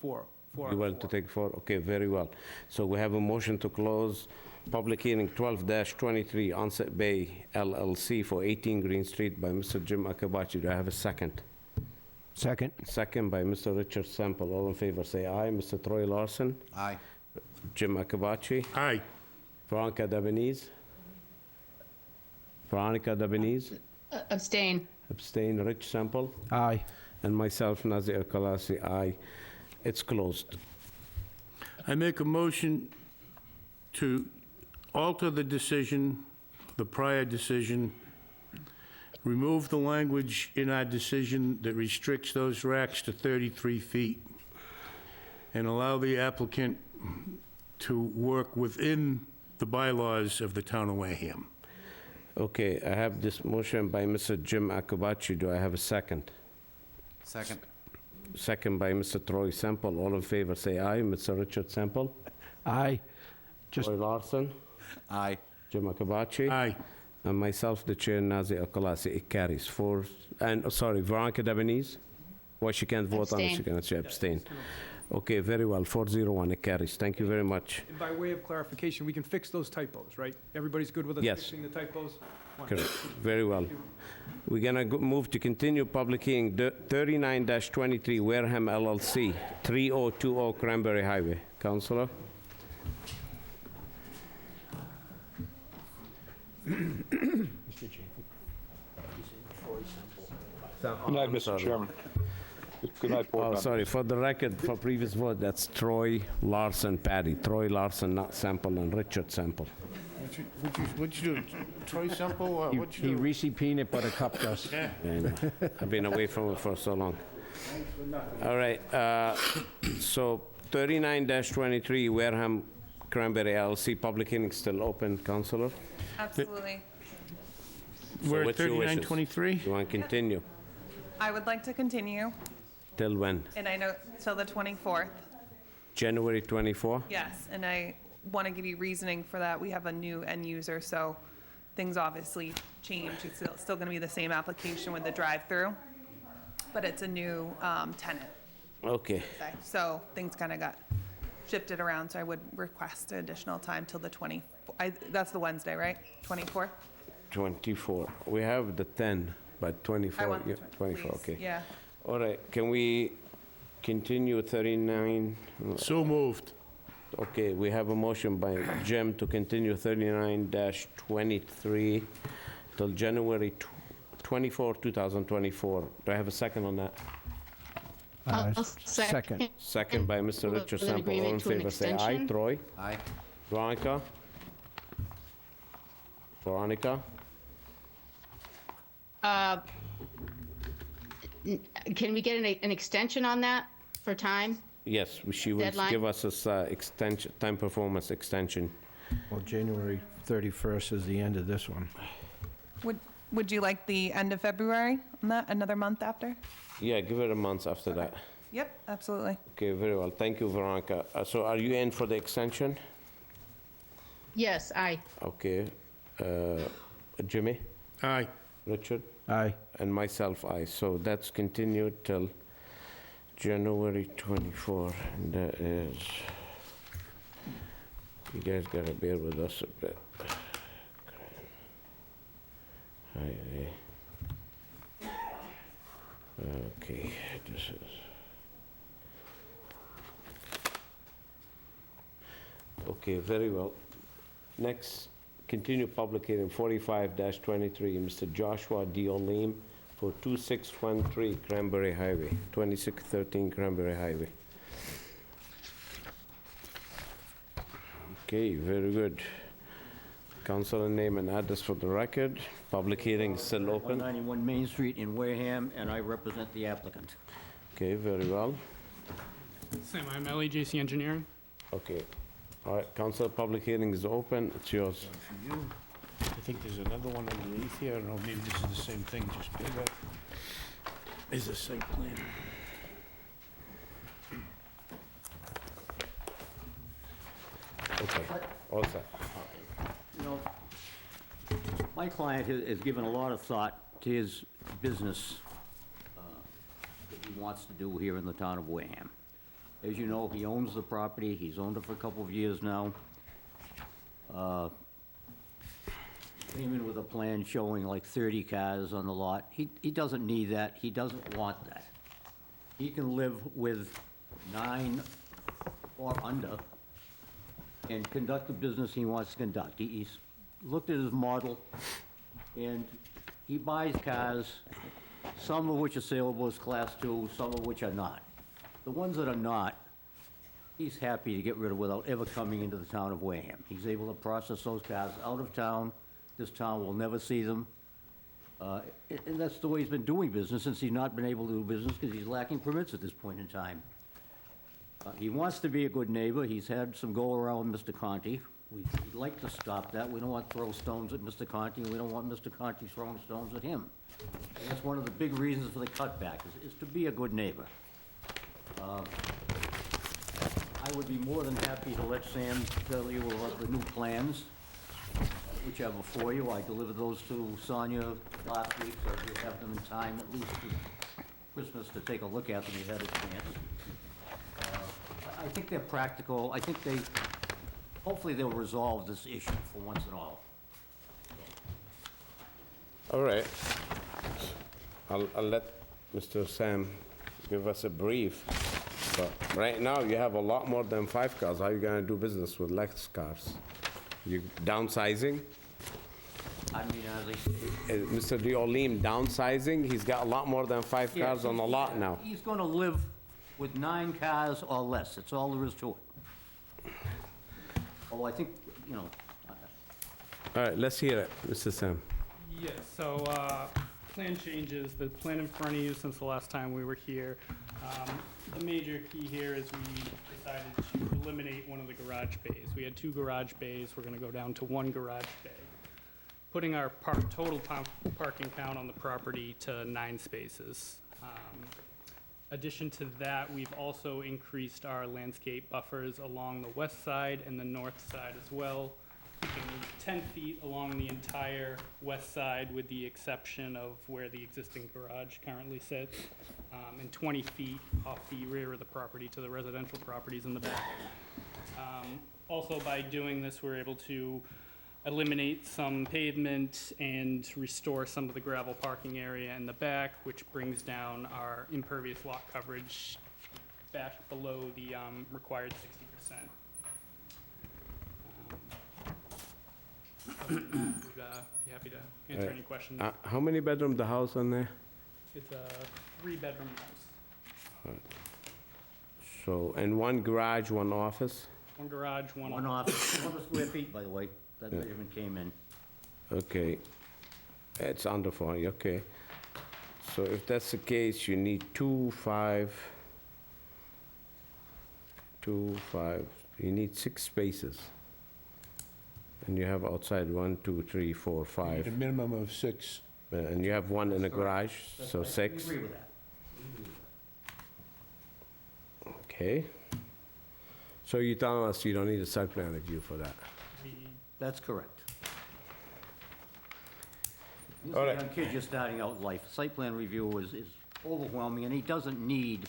4. You willing to take 4? Okay, very well. So we have a motion to close public hearing 12-23 Onset Bay LLC for 18 Green Street by Mr. Jim Akabachi. Do I have a second? Second. Second by Mr. Richard Sample. All in favor, say aye. Mr. Troy Larson? Aye. Jim Akabachi? Aye. Veronica Debonese? Veronica Debonese? Abstain. Abstain. Rich Sample? Aye. And myself, Nazir Kalasi, aye. It's closed. I make a motion to alter the decision, the prior decision, remove the language in our decision that restricts those racks to 33 feet, and allow the applicant to work within the bylaws of the town of Wareham. Okay, I have this motion by Mr. Jim Akabachi. Do I have a second? Second. Second by Mr. Troy Sample. All in favor, say aye. Mr. Richard Sample? Aye. Just, Troy Larson? Aye. Jim Akabachi? Aye. And myself, the chair, Nazir Akalasi. It carries 4, and, sorry, Veronica Debonese? Well, she can't vote on it, she Abstain. can abstain. Okay, very well, 401, it carries. Thank you very much. And by way of clarification, we can fix those typos, right? Everybody's good with us Yes. fixing the typos? Fine. Correct, very well. We're gonna move to continue public hearing 39-23 Wareham LLC, 3020 Cranberry Highway. Counselor? Good night, Mr. Chairman. Good night, Board Oh, members. sorry, for the record, for previous vote, that's Troy Larson Patty. Troy Larson, not Sample, and Richard Sample. What'd you do? Troy Semple, what'd He you do? Reese peanut butter cupped us. And I've been away from it for so long. All right, so 39-23 Wareham Cranberry LLC, public hearing still open, Counselor? Absolutely. We're at what's your wishes? 3923? You want to continue? I would like to continue, Till when? and I know, till the 24th. January 24? Yes, and I want to give you reasoning for that. We have a new end user, so things obviously change. It's still going to be the same application with the drive-through, but it's a new tenant. Okay, So things kind of got shifted around, so I would request additional time till the 20, that's the Wednesday, right? 24th? 24. We have the 10, but 24. I want the yeah, 24, please, okay. Yeah. All right, can we continue 39? So moved. Okay, we have a motion by Jim to continue 39-23 till January 24, 2024. Do I have a second on that? I'll Second. Second by Mr. With Richard an Sample. All in agreement to an favor, say aye. extension? Troy? Aye. Veronica? Veronica? Can we get an extension on that for time? Yes, she will Deadline? give us this extension, time performance extension. Well, January 31st is the end of this one. Would you like the end of February on that, another month after? Yeah, give it a month after that. Yep, absolutely. Okay, very well. Thank you, Veronica. So are you in for the extension? Yes, Okay. Jimmy? Aye. Richard? Aye. And myself, aye. So that's continued till January 24, and that is, you guys gotta bear with us a bit. Highway. Okay, this is. Okay, very well. Next, continue public hearing 45-23, Mr. Joshua D. O'Leam for 2613 Cranberry Highway, 2613 Cranberry Highway. Okay, very good. Councilor name and address for the record. Public hearing is still open. 191 Main Street in Wareham, and I represent the applicant. Okay, very well. Same, I'm LEJC Engineering. Okay. All right, Councilor, public hearing is open. It's yours. I think there's another one underneath here. I don't know, maybe this is the same thing, just bigger. Is a site plan. Okay, all set. You know, my client has given a lot of thought to his business that he wants to do here in the town of Wareham. As you know, he owns the property. He's owned it for a couple of years now. Came in with a plan showing like 30 cars on the lot. He doesn't need that. He doesn't want that. He can live with 9 or under and conduct the business he wants to conduct. He's looked at his model, and he buys cars, some of which are saleable as Class 2, some of which are not. The ones that are not, he's happy to get rid of without ever coming into the town of Wareham. He's able to process those cars out of town. This town will never see them. And that's the way he's been doing business since he's not been able to do business because he's lacking permits at this point in time. He wants to be a good neighbor. He's had some go-around with Mr. Conti. We'd like to stop that. We don't want to throw stones at Mr. Conti, and we don't want Mr. Conti throwing stones at him. And that's one of the big reasons for the cutback, is to be a good neighbor. I would be more than happy to let Sam tell you about the new plans, which are before you. I delivered those to Sonia last week, so you'll have them in time at least for Christmas to take a look at them. You had a chance. I think they're practical. I think hopefully they'll resolve this issue for once and all. All right. I'll let Mr. Sam give us a brief. But right now, you have a lot more than 5 cars. How are you gonna do business with less cars? You downsizing? Pardon me, Nazzy? Mr. Diolim downsizing, he's got a lot more than 5 Yes, cars on the lot now. He's gonna live with 9 cars or less, that's all there is to it. Oh, I think, you know, All right, let's hear it, Mr. Sam. Yes, so, plan changes, the plan in front of you since the last time we were here. The major key here is we decided to eliminate one of the garage bays. We had 2 garage bays, we're gonna go down to 1 garage bay, putting our total parking count on the property to 9 spaces. Addition to that, we've also increased our landscape buffers along the west side and the north side as well, keeping 10 feet along the entire west side with the exception of where the existing garage currently sits, and 20 feet off the rear of the property to the residential properties in the back. Also, by doing this, we're able to eliminate some pavement and restore some of the gravel parking area in the back, which brings down our impervious lot coverage back below the required 60%. Would be happy to answer any questions. How many bedroom the house on there? It's a 3-bedroom house. So, and 1 garage, 1 office? 1 garage, 1 1 office, 200 square feet, by the way, that measurement came in. Okay. It's under 40, okay. So if that's the case, you need 2, 5, you need 6 spaces. And you have outside 1, 2, 3, 4, 5. A minimum of 6. And you have 1 in the garage, so 6. We agree with that. Okay. So you're telling us you don't need a site plan review for that? That's correct. This All is a right. young kid just starting out life. Site plan review is overwhelming, and he doesn't need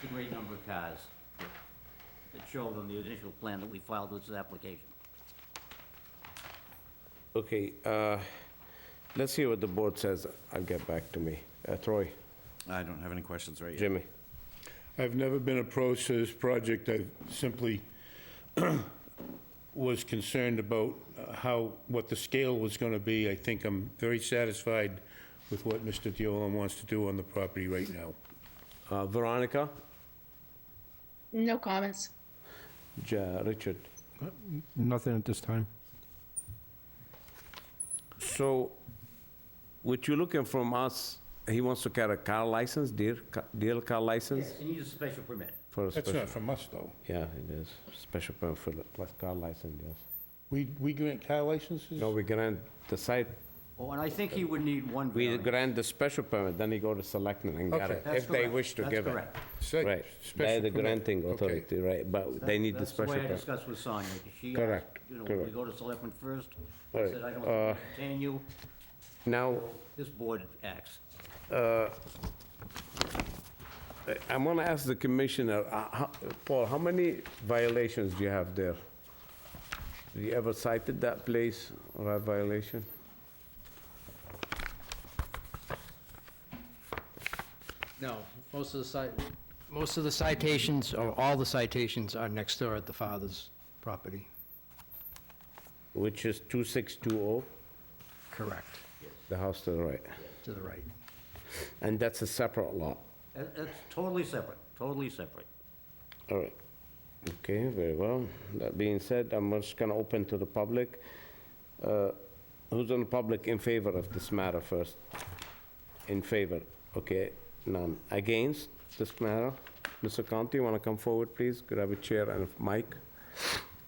the great number of cars that showed on the initial plan that we filed with his application. Okay, let's hear what the board says. I'll get back to me. Troy, I don't have any questions right yet. Jimmy. I've never been approached to this project. I simply was concerned about what the scale was going to be. I think I'm very satisfied with what Mr. Diolam wants to do on the property right now. Veronica? No comments. Richard? Nothing at this time. So, what you're looking from us, he wants to get a car license, dealer car license? Yes, he needs a special permit. For a That's special, not from us, though. yeah, it is. Special permit for the car license, yes. We grant car licenses? No, we grant the site, Oh, and I think he would need 1 we variance. grant the special permit, then he go to selectmen and get Okay. it, That's if they correct. wish to That's give it. correct. Right, they're the granting authority, right, but they need the That's the special way I permit. discussed with Sonia. She asked, Correct, you know, correct. we go to selectmen first. I Right, said, I don't think I detain you. Now, This board acts. I'm gonna ask the commissioner, Paul, how many violations do you have there? Have you ever cited that place or a violation? No, most of the citations, or all the citations, are next door at the father's property. Which is 2620, Correct, the house to the right. to the right. And that's a separate lot. That's totally separate, totally separate. All right. Okay, very well. That being said, I'm just gonna open to the public. Who's on the public in favor of this matter first? In favor, okay, none. Against this matter? Mr. Conti, you wanna come forward, please? Could I have a chair and a mic?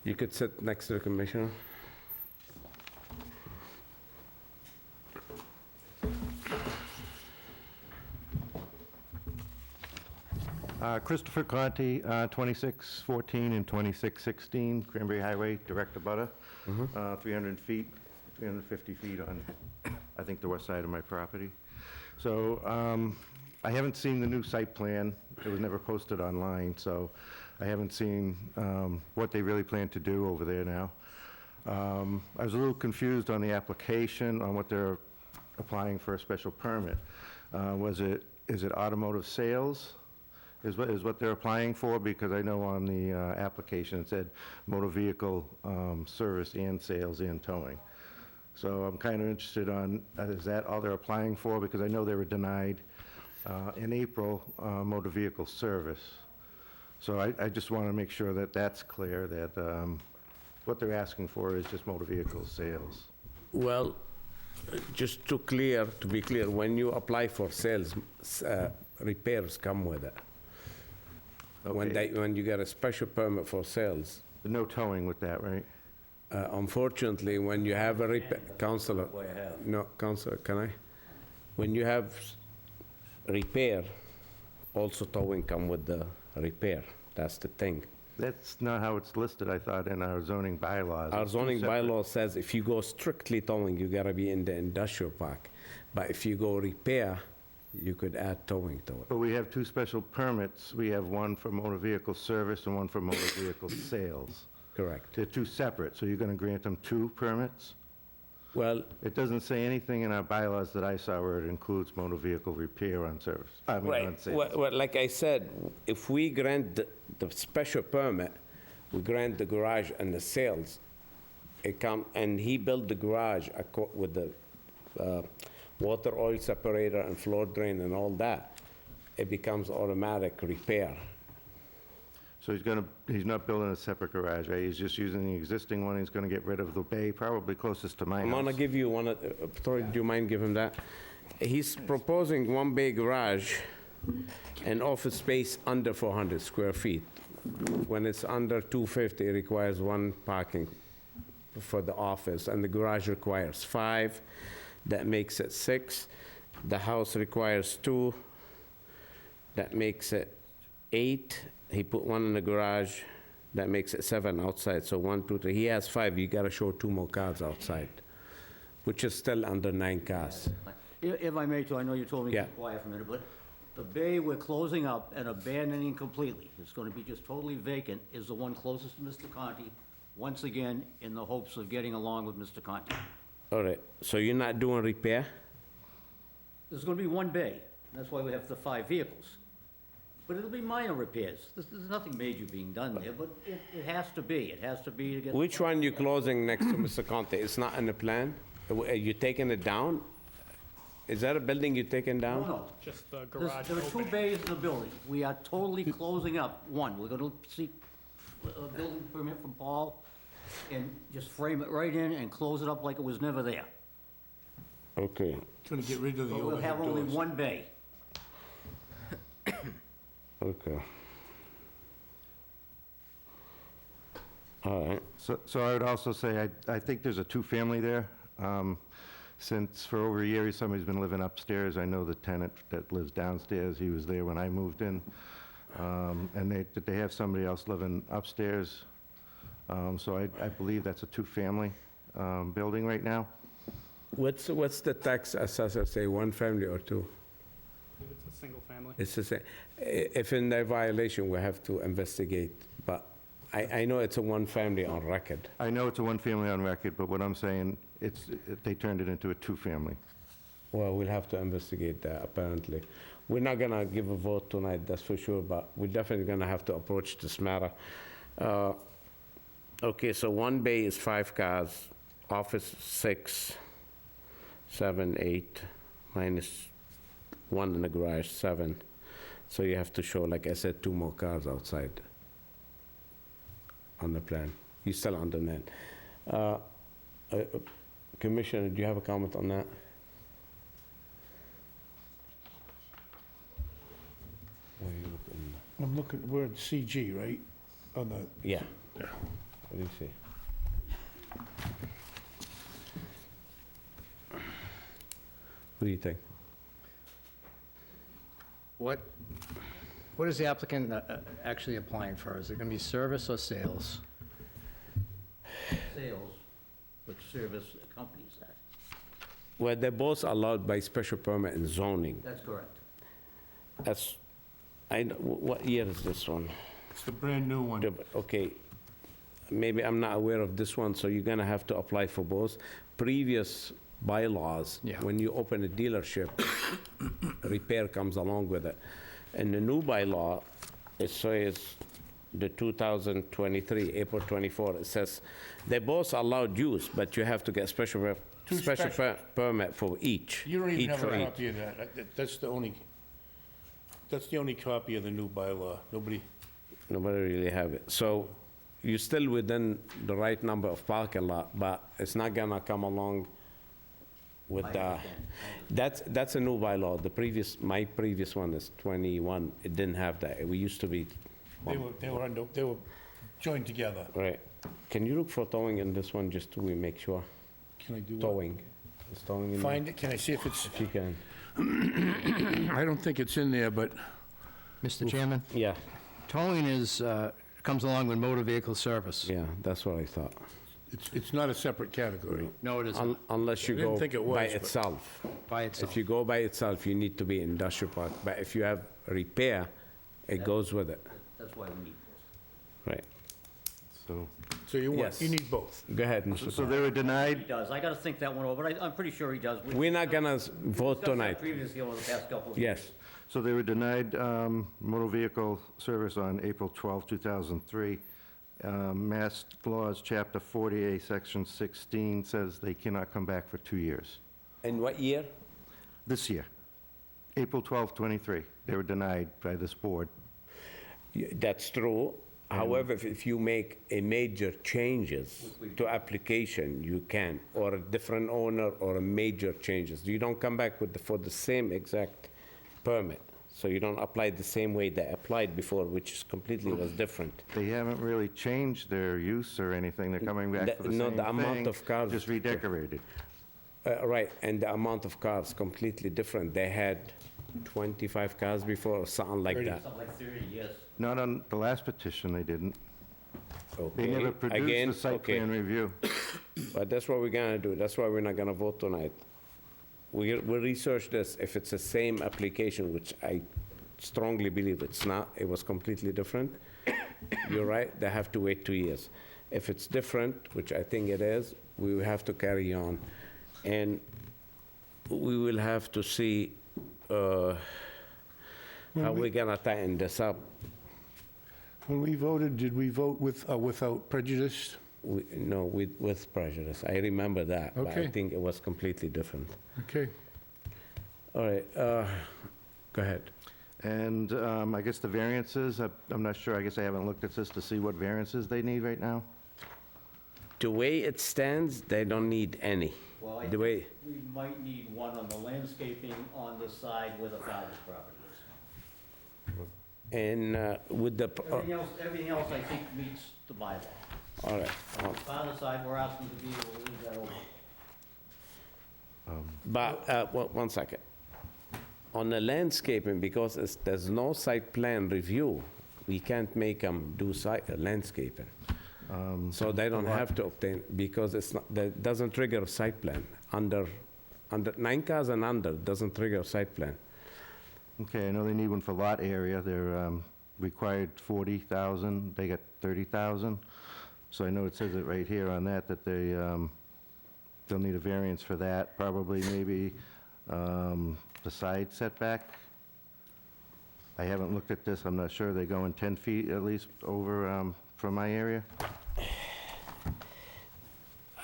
You could sit next to the commissioner. Christopher Conti, 2614 and 2616 Cranberry Highway, direct abutter. 300 feet, 350 feet on, I think, the west side of my property. So I haven't seen the new site plan. It was never posted online, so I haven't seen what they really plan to do over there now. I was a little confused on the application, on what they're applying for a special permit. Is it automotive sales? Is what they're applying for? Because I know on the application it said motor vehicle service and sales and towing. So I'm kind of interested on, is that all they're applying for? Because I know they were denied in April, motor vehicle service. So I just want to make sure that that's clear, that what they're asking for is just motor vehicle sales. Well, just to be clear, when you apply for sales, repairs come with it. Okay. When you get a special permit for sales, No towing with that, right? unfortunately, when you have a repair, Counselor, no, Counselor, can I? When you have repair, also towing come with the repair. That's the thing. That's not how it's listed, I thought, in our zoning bylaws. Our It's two zoning separate- bylaw says if you go strictly towing, you gotta be in the industrial park. But if you go repair, you could add towing to it. But we have two special permits. We have one for motor vehicle service and one for motor vehicle sales. Correct. They're two separate, so you're going to grant them two permits? Well, It doesn't say anything in our bylaws that I saw where it includes motor vehicle repair on service, I mean, on right, sales. well, like I said, if we grant the special permit, we grant the garage and the sales, and he built the garage with the water oil separator and floor drain and all that, it becomes automatic repair. So he's not building a separate garage, right? He's just using the existing one, he's gonna get rid of the bay, probably closest to my I'm house. gonna give you one, Troy, do you mind giving that? He's proposing one big garage and office space under 400 square feet. When it's under 250, it requires one parking for the office, and the garage requires 5. That makes it 6. The house requires 2. That makes it 8. He put one in the garage. That makes it 7 outside. So 1, 2, 3. He has 5. You gotta show 2 more cars outside, which is still under 9 cars. If I may, too, I know you told me to Yeah. be quiet for a minute, but the bay we're closing up and abandoning completely, it's gonna be just totally vacant, is the one closest to Mr. Conti, once again, in the hopes of getting along with Mr. Conti. All right, so you're not doing repair? There's gonna be one bay, that's why we have the 5 vehicles. But it'll be minor repairs. There's nothing major being done there, but it has to be. It has to be to get... Which one you closing next to Mr. Conte? It's not in the plan? Are you taking it down? Is that a building you're taking No, down? no. Just the There's- garage There are 2 opening. bays in the building. We are totally closing up one. We're gonna seek a building permit from Paul and just frame it right in and close it up like it was never there. Okay, Trying to get rid of the But we'll have overhead only doors. one bay. okay. All right, So I would also say, I think there's a two-family there. Since for over a year, somebody's been living upstairs. I know the tenant that lives downstairs, he was there when I moved in. And they have somebody else living upstairs. So I believe that's a two-family building right now. what's the tax assessor say, 1 family or 2? It's a single family. It's the same. If in their violation, we have to investigate, but I know it's a 1 family on record. I know it's a one-family on record, but what I'm saying, they turned it into a two-family. Well, we'll have to investigate that, apparently. We're not gonna give a vote tonight, that's for sure, but we're definitely gonna have to approach this matter. Okay, so 1 bay is 5 cars, office 6, 7, 8, minus 1 in the garage, 7. So you have to show, like I said, 2 more cars outside on the plan. You're still under that. Commissioner, do you have a comment on that? I'm looking, we're at CG, right? On the, Yeah. What do you see? What do you think? What is the applicant actually applying for? Is it going to be service or sales? Sales, but service accompanies that. Well, they're both allowed by special permit and zoning. That's correct. That's, what year is this one? it's the brand-new one. Okay, maybe I'm not aware of this one, so you're gonna have to apply for both. Previous bylaws, Yeah. when you open a dealership, repair comes along with it. In the new bylaw, it says, the 2023, April 24, it says, they both allowed use, but you have to get special Two special special- permit for each. You don't even each have for a each. copy of that. That's the only copy of the new bylaw. Nobody, Nobody really have it. So you're still within the right number of parking lot, but it's not gonna come along with the, that's a new bylaw. My previous one is 21. It didn't have that. We used to be, they were joined together. right. Can you look for towing in this one, just to make sure? Can I do what? Towing. Is towing in there? Find it, can I see if it's, If you can. I don't think it's in there, but Mr. Chairman, Yeah, towing comes along with motor vehicle service. yeah, that's what I thought. it's not a separate category. No, it isn't, Unless you I didn't go think it by was, but- itself. by itself. If you go by itself, you need to be industrial park, but if you have repair, it goes with it, That's why we need this. right? So, So you Yes. you need both. Go ahead, Mr. so they were He denied, does, I gotta think that one over, but I'm pretty sure he does. We're not gonna vote discussed that tonight. previously over the past couple of Yes, so they were denied motor vehicle service on April 12, 2003. Mass Laws, Chapter 40A, Section 16 says they cannot come back for 2 years. in what year? This year, April 12, 23, they were denied by this board. That's true. However, if you make a major changes to application, you can, or a different owner, or a major changes. You don't come back for the same exact permit. So you don't apply the same way they applied before, which is completely was different. They haven't really changed their use or anything, they're coming back for the No, same the amount thing, of cars- just redecorated. Right, and the amount of cars completely different. They had 25 cars before, or something like that. Something like 30, yes. Not on the last petition, they didn't. They Okay, never produced again, the site okay. plan review. But that's what we're gonna do. That's why we're not gonna vote tonight. We'll research this. If it's the same application, which I strongly believe it's not, it was completely different, you're right, they have to wait 2 years. If it's different, which I think it is, we will have to carry on. And we will have to see how we're gonna tighten this up. When we voted, did we vote with or without prejudice? No, with prejudice. I remember that, but I Okay. think it was completely different. Okay. All right, go ahead. And I guess the variances, I'm not sure, I guess I haven't looked at this to see what variances they need right now. The way it stands, they don't need any. Well, I The think way, we might need one on the landscaping on the side where the father's property is. and with the, Everything else I think meets the bylaw. all right. On the father's side, we're asking to be able to leave that open. But, one second. On the landscaping, because there's no site plan review, we can't make them do landscaping. So they don't have to obtain, because it's not, that doesn't trigger a site plan. Under 9 cars and under, doesn't trigger a site plan. Okay, I know they need one for lot area, they're required 40,000, they got 30,000. So I know it says it right here on that they'll need a variance for that, probably maybe the side setback. I haven't looked at this, I'm not sure, they going 10 feet at least over from my area?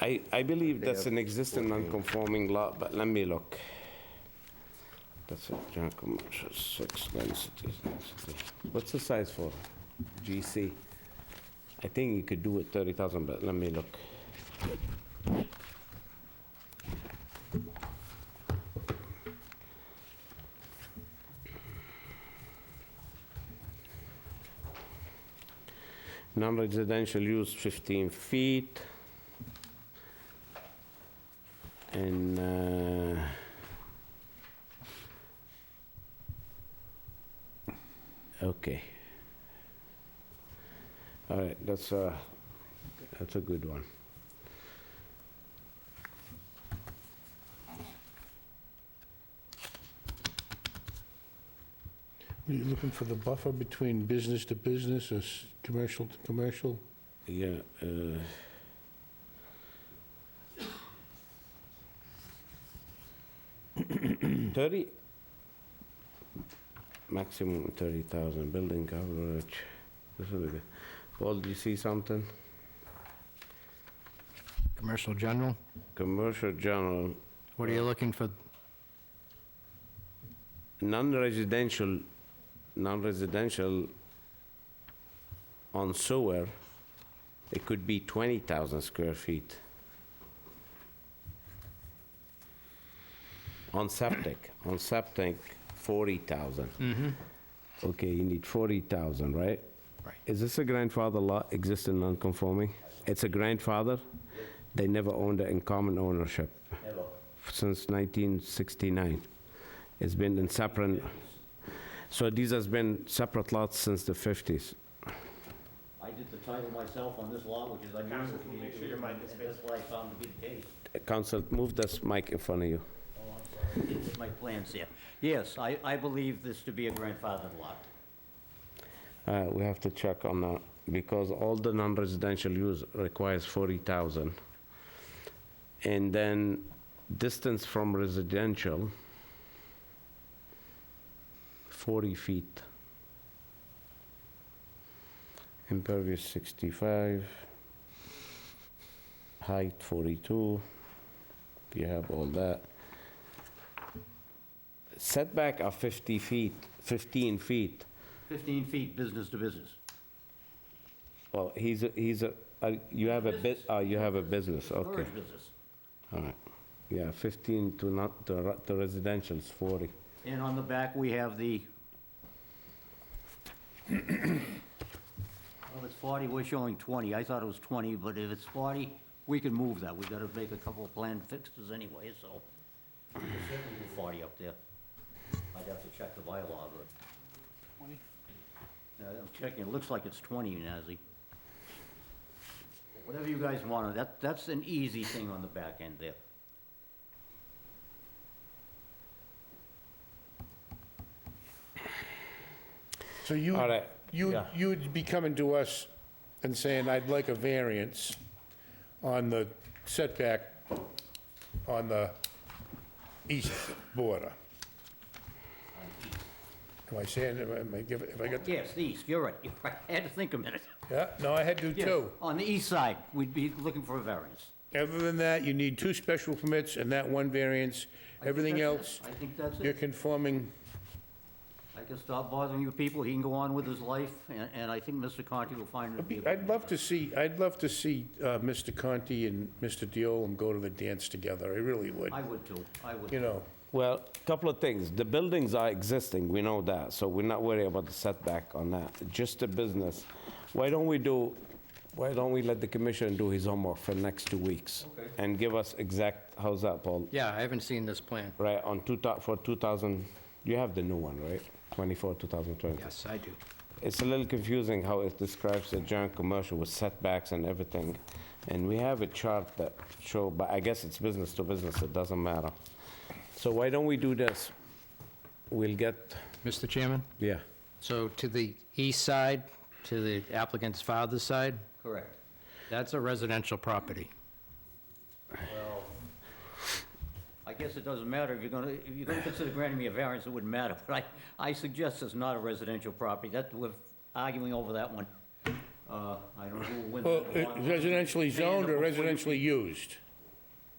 I believe that's have an existing 14. non-conforming lot, but let me look. That's it, general commercial, 6 density. What's the size for GC? I think you could do it 30,000, but let me look. Non-residential use 15 feet. And okay. All right, that's a good one. Are you looking for the buffer between business to business or commercial to commercial? Yeah, 30, maximum 30,000, building coverage. This is good. Paul, do you see something? Commercial general? Commercial general, What are you looking for? non-residential on sewer, it could be 20,000 square feet. On septic, 40,000. Okay, you need 40,000, right? Right. Is this a grandfather lot, existing non-conforming? It's a grandfather? They never owned it in common ownership? Never. Since 1969. It's been in separate, so these has been separate lots since the 50s. I did the title myself on this lot, which is unusual for me to do, and that's what I found to be the case. Council, move this mic in front of you. Oh, I'm sorry. It's my plans here. Yes, I believe this to be a grandfathered lot. We have to check on that, because all the non-residential use requires 40,000. And then distance from residential, 40 feet. Impervious 65, height 42, you have all that. Setback of 15 feet. 15 feet, business to business. Well, you have a you have a business, okay. Storage business. All right, yeah, 15 to not, the residential is 40. And on the back, we have the, well, it's 40, we're showing 20. I thought it was 20, but if it's 40, we can move that. We've got to make a couple of planned fixes anyway, so we can certainly do 40 up there. I'd have to check the bylaw, but. 20? I'm checking, it looks like it's 20, Nazzy. Whatever you guys want, that's an easy thing on the back end there. So All right, yeah. you would be coming to us and saying, I'd like a variance on the setback on the east border. Am I saying, if I got, Yes, the east, you're right. I had to think a minute. yeah, no, I had to Yes, too. on the east side, we'd be looking for a variance. Other than that, you need 2 special permits and that 1 variance. Everything that's it. else, I think that's you're it. conforming. I can stop bothering you people, he can go on with his life, and I think Mr. Conti will find it to be a I'd love to see Mr. Conti and Mr. Diolam go to the dance together. I really would. I would too, I would. You know, Well, couple of things. The buildings are existing, we know that, so we're not worried about the setback on that. Just the business. Why don't we let the commissioner do his homework for the next 2 weeks? Okay. And give us exact, how's that, Paul? Yeah, I haven't seen this plan. Right, on for 2000, you have the new one, right? 24, 2020. Yes, I do. It's a little confusing how it describes the giant commercial with setbacks and everything. And we have a chart that show, but I guess it's business to business, it doesn't matter. So why don't we do this? We'll get, Mr. Chairman? yeah, So to the east side, to the applicant's father's side, Correct. that's a residential property. Well, I guess it doesn't matter, if you're gonna consider granting me a variance, it wouldn't matter, but I suggest it's not a residential property, that, we're arguing over that one. I don't know who will win. well, that one. residentially zoned or Before you- residentially used?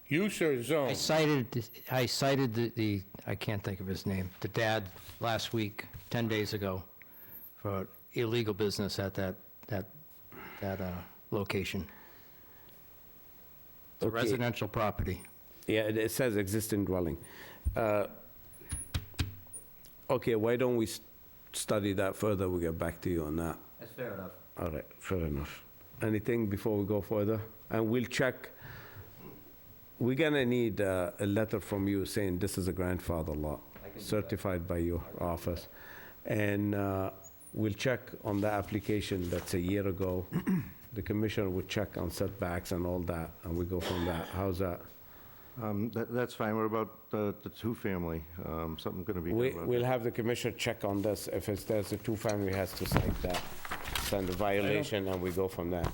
Use or zone? I cited the, I can't think of his name, the dad last week, 10 days ago, for illegal business at that location. It's a Okay. residential property. yeah, it says existing dwelling. Okay, why don't we study that further, we'll get back to you on that. That's fair enough. All right, fair enough. Anything before we go further? And we'll check, we're gonna need a letter from you saying this is a grandfather lot, certified by your office. And we'll check on the application that's a year ago. The commissioner would check on setbacks and all that, and we go from that. How's that? That's fine. What about the two-family? Something going to be done about We'll that? have the commissioner check on this. If there's a two-family, has to cite that, send a violation, and we go from there.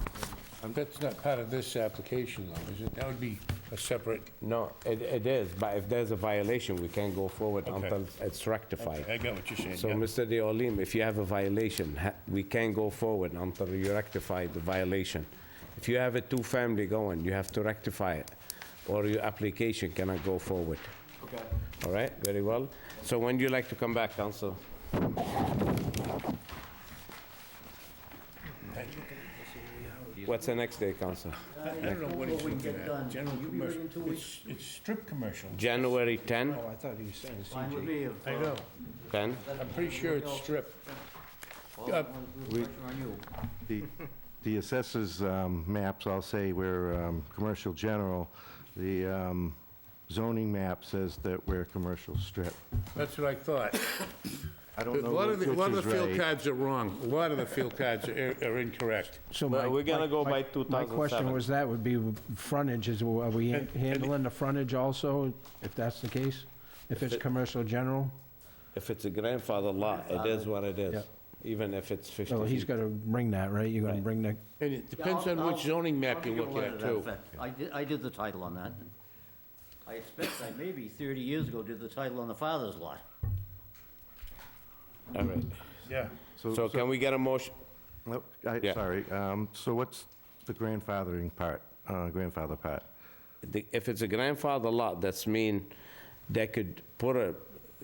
That's not part of this application, though, is it? That would be a separate, No, it is, but if there's a violation, we can't go forward Okay. until it's rectified. I got what you're saying, So, yeah. Mr. Deolim, if you have a violation, we can't go forward until you rectify the violation. If you have a two-family going, you have to rectify it, or your application cannot go forward. Okay. All right, very well. So when do you like to come back, Council? What's the next day, Council? I don't know what he's Before we looking get at. done, General will you be ready commercial. in 2 weeks? It's strip commercial. January 10? Oh, I thought he was saying Fine with CJ. me if... I know. 10? I'm pretty sure it's strip. Well, I wanna do the pressure on you. The assessors maps, I'll say we're commercial general. The zoning map says that we're commercial strip. That's what I thought. I A don't know lot of the which is field right. cards are wrong. A lot of the field cards are incorrect. So Well, we're gonna go by My 2007. question was that would be frontage, are we And- handling the frontage also, if that's the case? If it's commercial general? If it's a grandfather lot, it is what it is, Yeah. even if it's 50 So he's feet. got to bring that, right? You're going to bring that, And it depends Yeah, on which zoning map I'll you're give a looking letter at, to that too. effect. I did the title on that. I expect I maybe 30 years ago did the title on the father's lot. All right. Yeah. So can we get a motion? Nope, Yeah. sorry. So what's the grandfathering part, grandfather part? If it's a grandfather lot, that's mean they could put a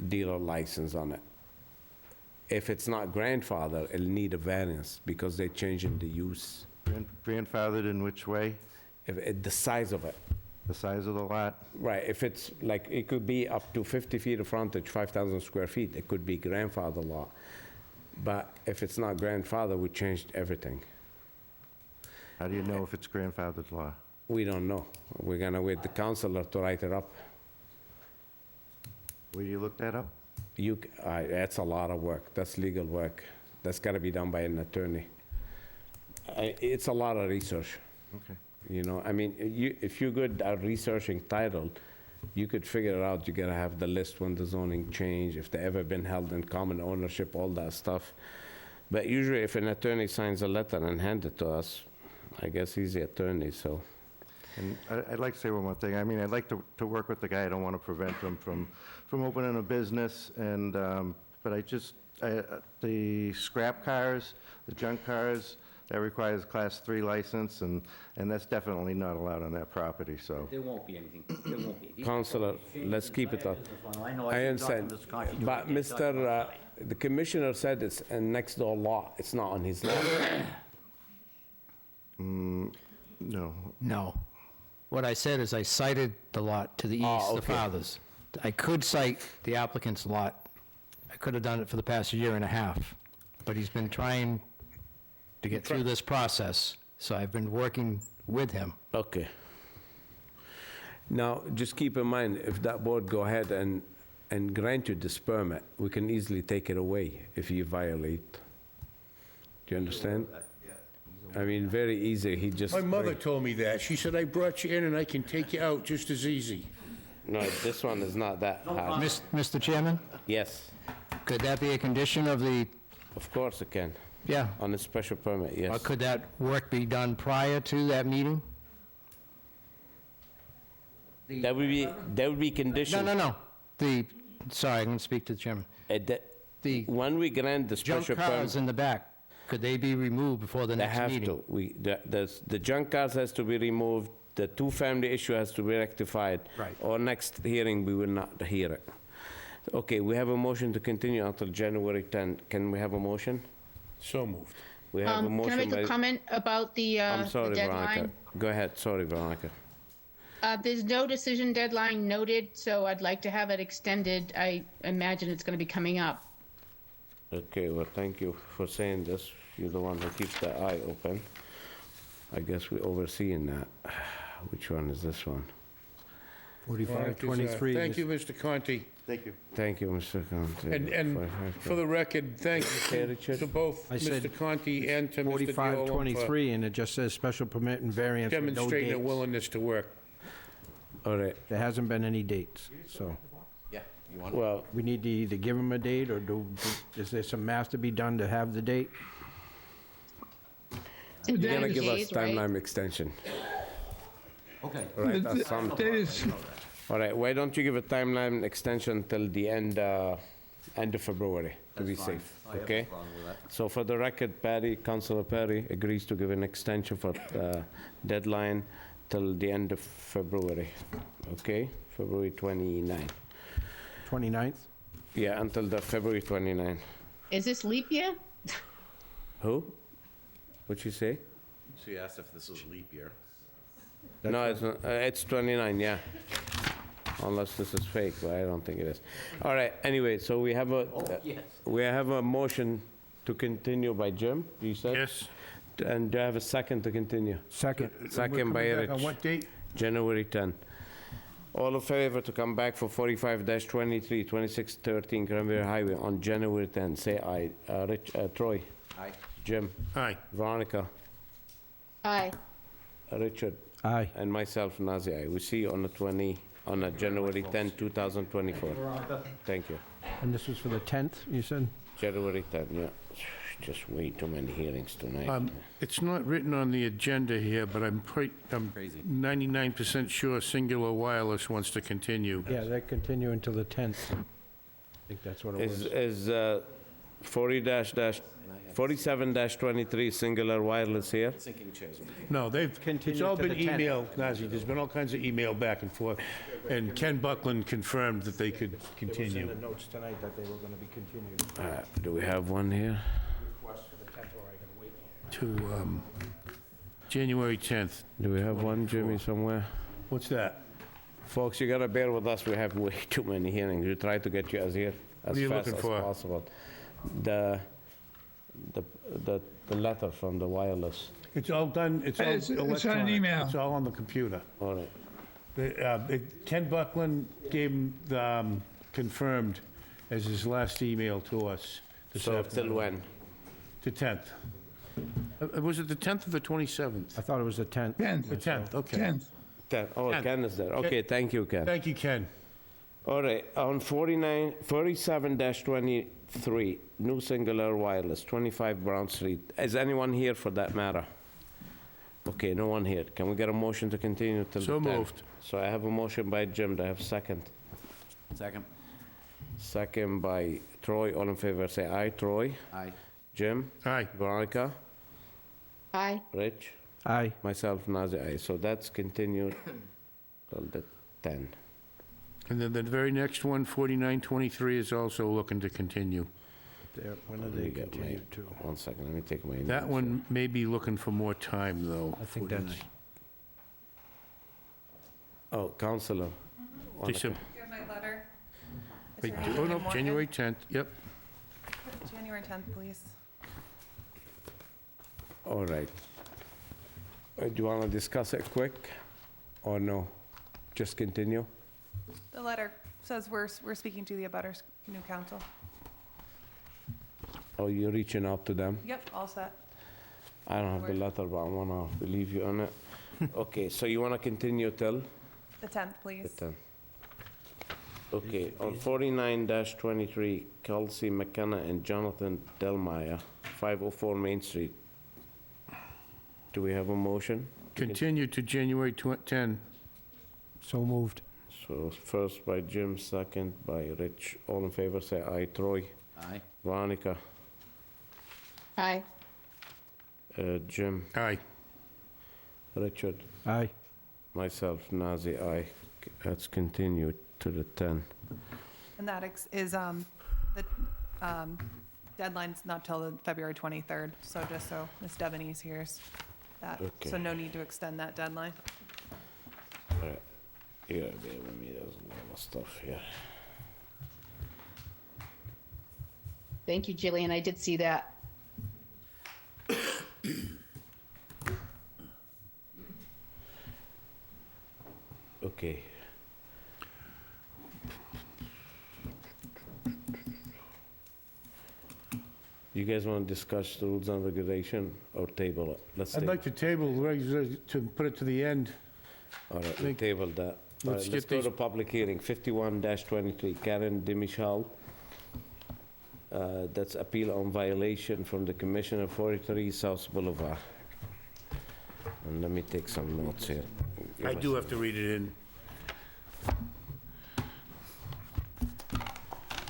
dealer license on it. If it's not grandfather, it'll need a variance because they're changing the use, Grandfathered in which way? the size of it. The size of the lot? Right, if it's like, it could be up to 50 feet of frontage, 5,000 square feet, it could be grandfather lot. But if it's not grandfather, we changed everything. How do you know if it's grandfathered law? We don't know. We're gonna wait the counselor to write it up. Where do you look that up? That's a lot of work. That's legal work. That's gotta be done by an attorney. It's a lot of research, Okay. you know? I mean, if you're good at researching title, you could figure it out. You gotta have the list when the zoning change, if they ever been held in common ownership, all that stuff. But usually if an attorney signs a letter and hand it to us, I guess he's the attorney, so. And I'd like to say one more thing. I mean, I'd like to work with the guy. I don't want to prevent him from opening a business, and, but the scrap cars, the junk cars, that requires Class 3 license, and that's definitely not allowed on that property, so. There won't be anything, there won't be. These Counselor, changes, let's keep it up. I know I I've been talking understand, to Mr. Conti, but I can't talk about Mr., it. the commissioner said it's a next door lot, it's not on his lot. No. No. What I said is I cited the lot to the east, the okay. father's. I could cite the applicant's lot. I could have done it for the past year and a half, but he's been trying to get through this process, so I've been working with him. Okay. Now, just keep in mind, if that board go ahead and grant you this permit, we can easily take it away if you violate. Do you understand? I mean, very easy, he just. My mother told me that. She said, I brought you in and I can take you out just as easy. No, this one is not that hard. Mr. Chairman, Yes, could that be a condition of the, of course it can, yeah, on a special permit, or yes. could that work be done prior to that meeting? That would be conditioned. No. Sorry, I'm going to speak to the chairman. The When we grant the junk special cars permit, in the back, could they be removed before the they next have meeting? to. The junk cars has to be removed, the two-family issue has to be rectified. Right. Or next hearing, we will not hear it. Okay, we have a motion to continue until January 10. Can we have a motion? So moved. We have a Can I motion make a by. comment about the I'm sorry, Veronica. deadline? Go ahead, sorry, Veronica. There's no decision deadline noted, so I'd like to have it extended. I imagine it's going to be coming up. Okay, well, thank you for saying this. You're the one who keeps the eye open. I guess we're overseeing that. Which one is this one? 4523. Thank you, Mr. Conti. Thank you. Thank you, Mr. Conte. And for the record, thank Okay, you Richard. to both I said Mr. Conti and to Mr. Diolo for 4523, and it just says special permit and variance with no demonstrating their dates. willingness to work. All right, There hasn't been any dates, so Yeah, you want well, we need to either give them a date, or is there some math to be done to have the date? you're gonna 90 give us days, right? timeline extension. Okay. All right, that sounds. All right, why don't you give a timeline extension till the end, end of February, to be That's fine. safe, I have no okay? problem with that. So for the record, Councillor Perry agrees to give an extension for deadline till the end of February, okay? February 29. 29th? Yeah, until the February 29. Is this leap year? Who? What'd you say? She asked if this was leap year. No, it's not, it's 29, yeah. Unless this is fake, but I don't think it is. All right, anyway, so we have a, we have a motion to continue by Jim, you said? Yes. And do I have a second to continue? Second. Second by We're coming Rich. back on what date? January 10. All in favor to come back for 45-23, 2613 Cranberry Highway on January 10, say aye. Troy? Aye. Jim? Aye. Veronica? Aye. Richard? Aye. And myself, Nazir, aye. We see you on the January 10, 2024. Thank you. And this was for the 10th, you said? January 10, yeah. Just way too many hearings tonight. It's not written on the agenda here, but I'm Crazy. 99% sure Singular Wireless wants to continue. Yeah, they continue until the 10th. I think that's what it was. Is 47-23 Singular Wireless here? Sinking chairs. No, it's Continue all to been the 10th. email, Nazi, there's been all kinds of email back and forth, and Ken Buckland confirmed that they could It was continue. in the notes tonight that they were going to be continued. Do we have one here? Request for the 10th, or I can wait. To January 10th. Do we have one, Jimmy, somewhere? What's that? Folks, you gotta bear with us, we have way too many hearings. We try to get you as here What as are you fast looking as for? possible. The letter from the wireless. It's all done, it's all electronic. It's on an email. It's all on the computer. All right. Ken Buckland gave him, confirmed as his last email to us this So afternoon. till when? The 10th. Was it the 10th or the 27th? I thought it was the 10th. The 10th, okay. 10. Oh, 10. Ken is there. Okay, thank you, Ken. Thank you, Ken. All right, on 47-23, New Singular Wireless, 25 Brown Street. Is anyone here for that matter? Okay, no one here. Can we get a motion to continue till the So 10th? moved. So I have a motion by Jim. Do I have a second? Second. Second by Troy. All in favor, say aye. Troy? Aye. Jim? Aye. Veronica? Aye. Rich? Aye. Myself, Nazir, aye. So that's continued till the 10. And then the very next one, 4923, is also looking to continue. There, when are Let me they get my- continued to? One second, let me take my... That notes one may be looking for more time, though. I think that's, here. Oh, Counselor. They said- You have my letter. Is Wait, there oh, anything no, more? January 10th, yep. January 10th, please. All right. Do you want to discuss it quick, or no? Just continue? The letter says we're speaking to the abutters new council. Or you're reaching out to them? Yep, all set. I don't have the letter, but I want to believe you on it. Okay, so you want to continue till The 10th, the please. 10th? Okay, on 49-23, Kelsey McKenna and Jonathan Delmeyer, 504 Main Street. Do we have a motion? Continue to January 10. so moved. So first by Jim, second by Rich. All in favor, say aye. Troy? Aye. Veronica? Aye. Jim? Aye. Richard? Aye. Myself, Nazir, aye. That's continued to the 10. And that is, the deadline's not till the February 23rd, so just so Ms. Devenese hears that. Okay. So no need to extend that deadline. All right. You gotta bear with me, there's a lot of stuff here. Thank you, Jillian. I did see that. Okay. You guys want to discuss the rules and regulation or table it? Let's I'd table. like to table, to put it to the end. All right, we table that. All Let's right, let's get go these- to public hearing, 51-23, Karen Demichal. That's appeal on violation from the Commissioner 43 South Boulevard. And let me take some notes here. Give I us do a have to read it in.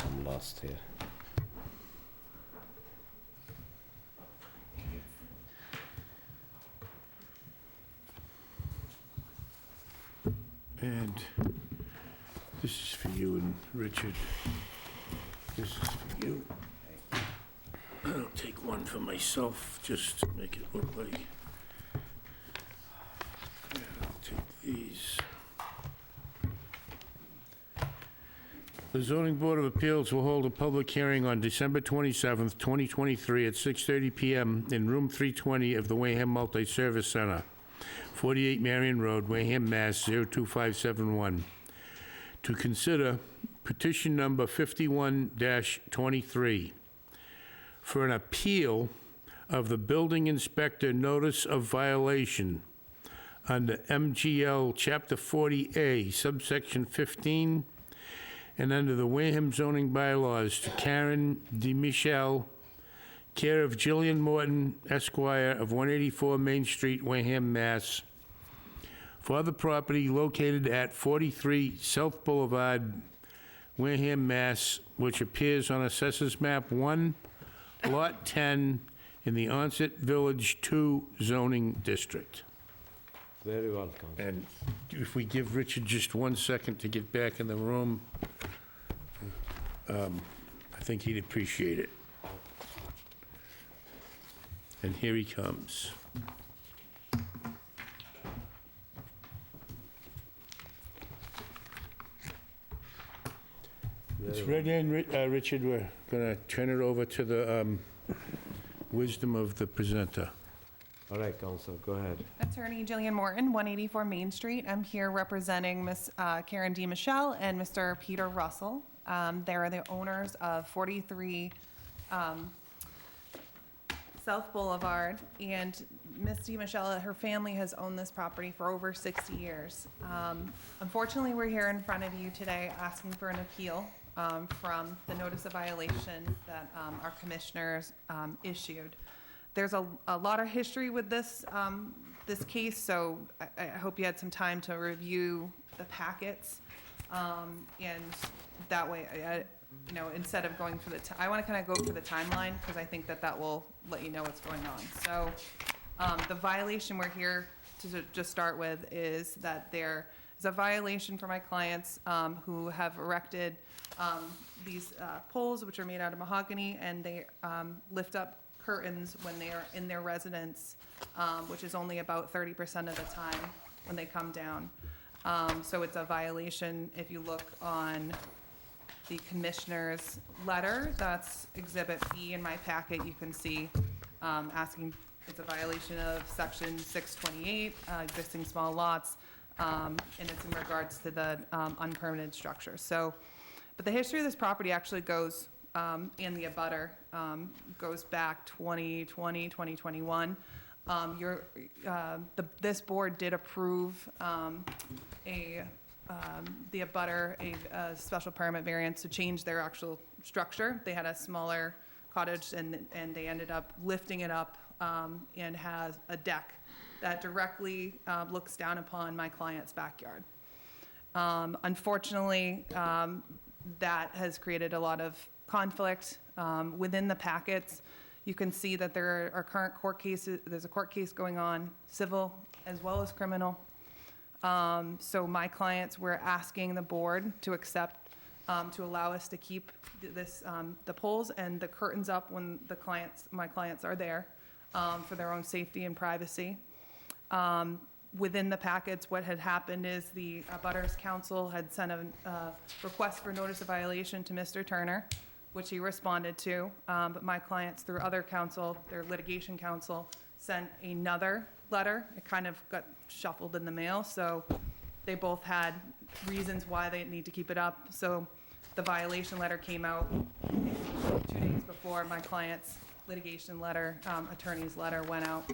I'm lost fast here. And this is for you and Richard. This is for you. I'll take one for myself, just to make it look like. And I'll take these. The Zoning Board of Appeals will hold a public hearing on December 27th, 2023 at 6:30 PM in room 320 of the Wareham Multi-Service Center, 48 Marion Road, Wareham, Mass. 02571, to consider petition number 51-23 for an appeal of the building inspector notice of violation under MGL Chapter 40A, subsection 15, and under the Wareham zoning bylaws to Karen DeMichelle, care of Jillian Morton, Esquire, of 184 Main Street, Wareham, Mass., for the property located at 43 South Boulevard, Wareham, Mass., which appears on Assessors Map 1, Lot 10, in the Onset Village 2 zoning district. Very welcome. And if we give Richard just 1 second to get back in the room, I think he'd appreciate it. And here he comes. It's read in, Richard. We're going to turn it over to the wisdom of the presenter. All right, Counsel, go ahead. Attorney Jillian Morton, 184 Main Street. I'm here representing Ms. Karen DeMichelle and Mr. Peter Russell. They are the owners of 43 South Boulevard, and Ms. DeMichelle, her family has owned this property for over 60 years. Unfortunately, we're here in front of you today asking for an appeal from the notice of violation that our commissioners issued. There's a lot of history with this this case, so I hope you had some time to review the packets, and that way, you know, instead of going for the, I want to kind of go for the timeline because I think that will let you know what's going on. So, the violation we're here to just start with is that there is a violation for my clients who have erected these poles, which are made out of mahogany, and they lift up curtains when they are in their residence, which is only about 30% of the time when they come down. So it's a violation. If you look on the commissioner's letter, that's Exhibit B in my packet, you can see asking, it's a violation of Section 628, existing small lots, and it's in regards to the unpermitted structure. So, but the history of this property actually goes, and the abutter goes back 2020, 2021. This board did approve the abutter a special permit variance to change their actual structure. They had a smaller cottage, and they ended up lifting it up and has a deck that directly looks down upon my client's backyard. Unfortunately, that has created a lot of conflict within the packets. You can see that there are current court cases. There's a court case going on, civil as well as criminal. So my clients were asking the board to accept, to allow us to keep this, the poles and the curtains up when my clients are there, for their own safety and privacy. Within the packets, what had happened is the abutters council had sent a request for notice of violation to Mr. Turner, which he responded to, but my clients, through other counsel, their litigation counsel, sent another letter. It kind of got shuffled in the mail, so they both had reasons why they need to keep it up. So the violation letter came out 2 days before my client's litigation letter, attorney's letter went out.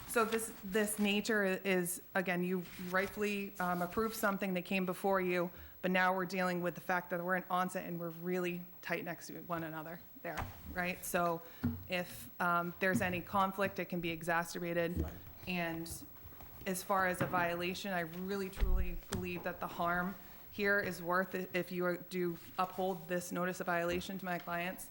So this nature is, again, you rightfully approved something that came before you, but now we're dealing with the fact that we're in onset and we're really tight next to one another there, right? So if there's any conflict, it can be exacerbated. And as far as a violation, I really truly believe that the harm here is worth, if you do uphold this notice of violation to my clients,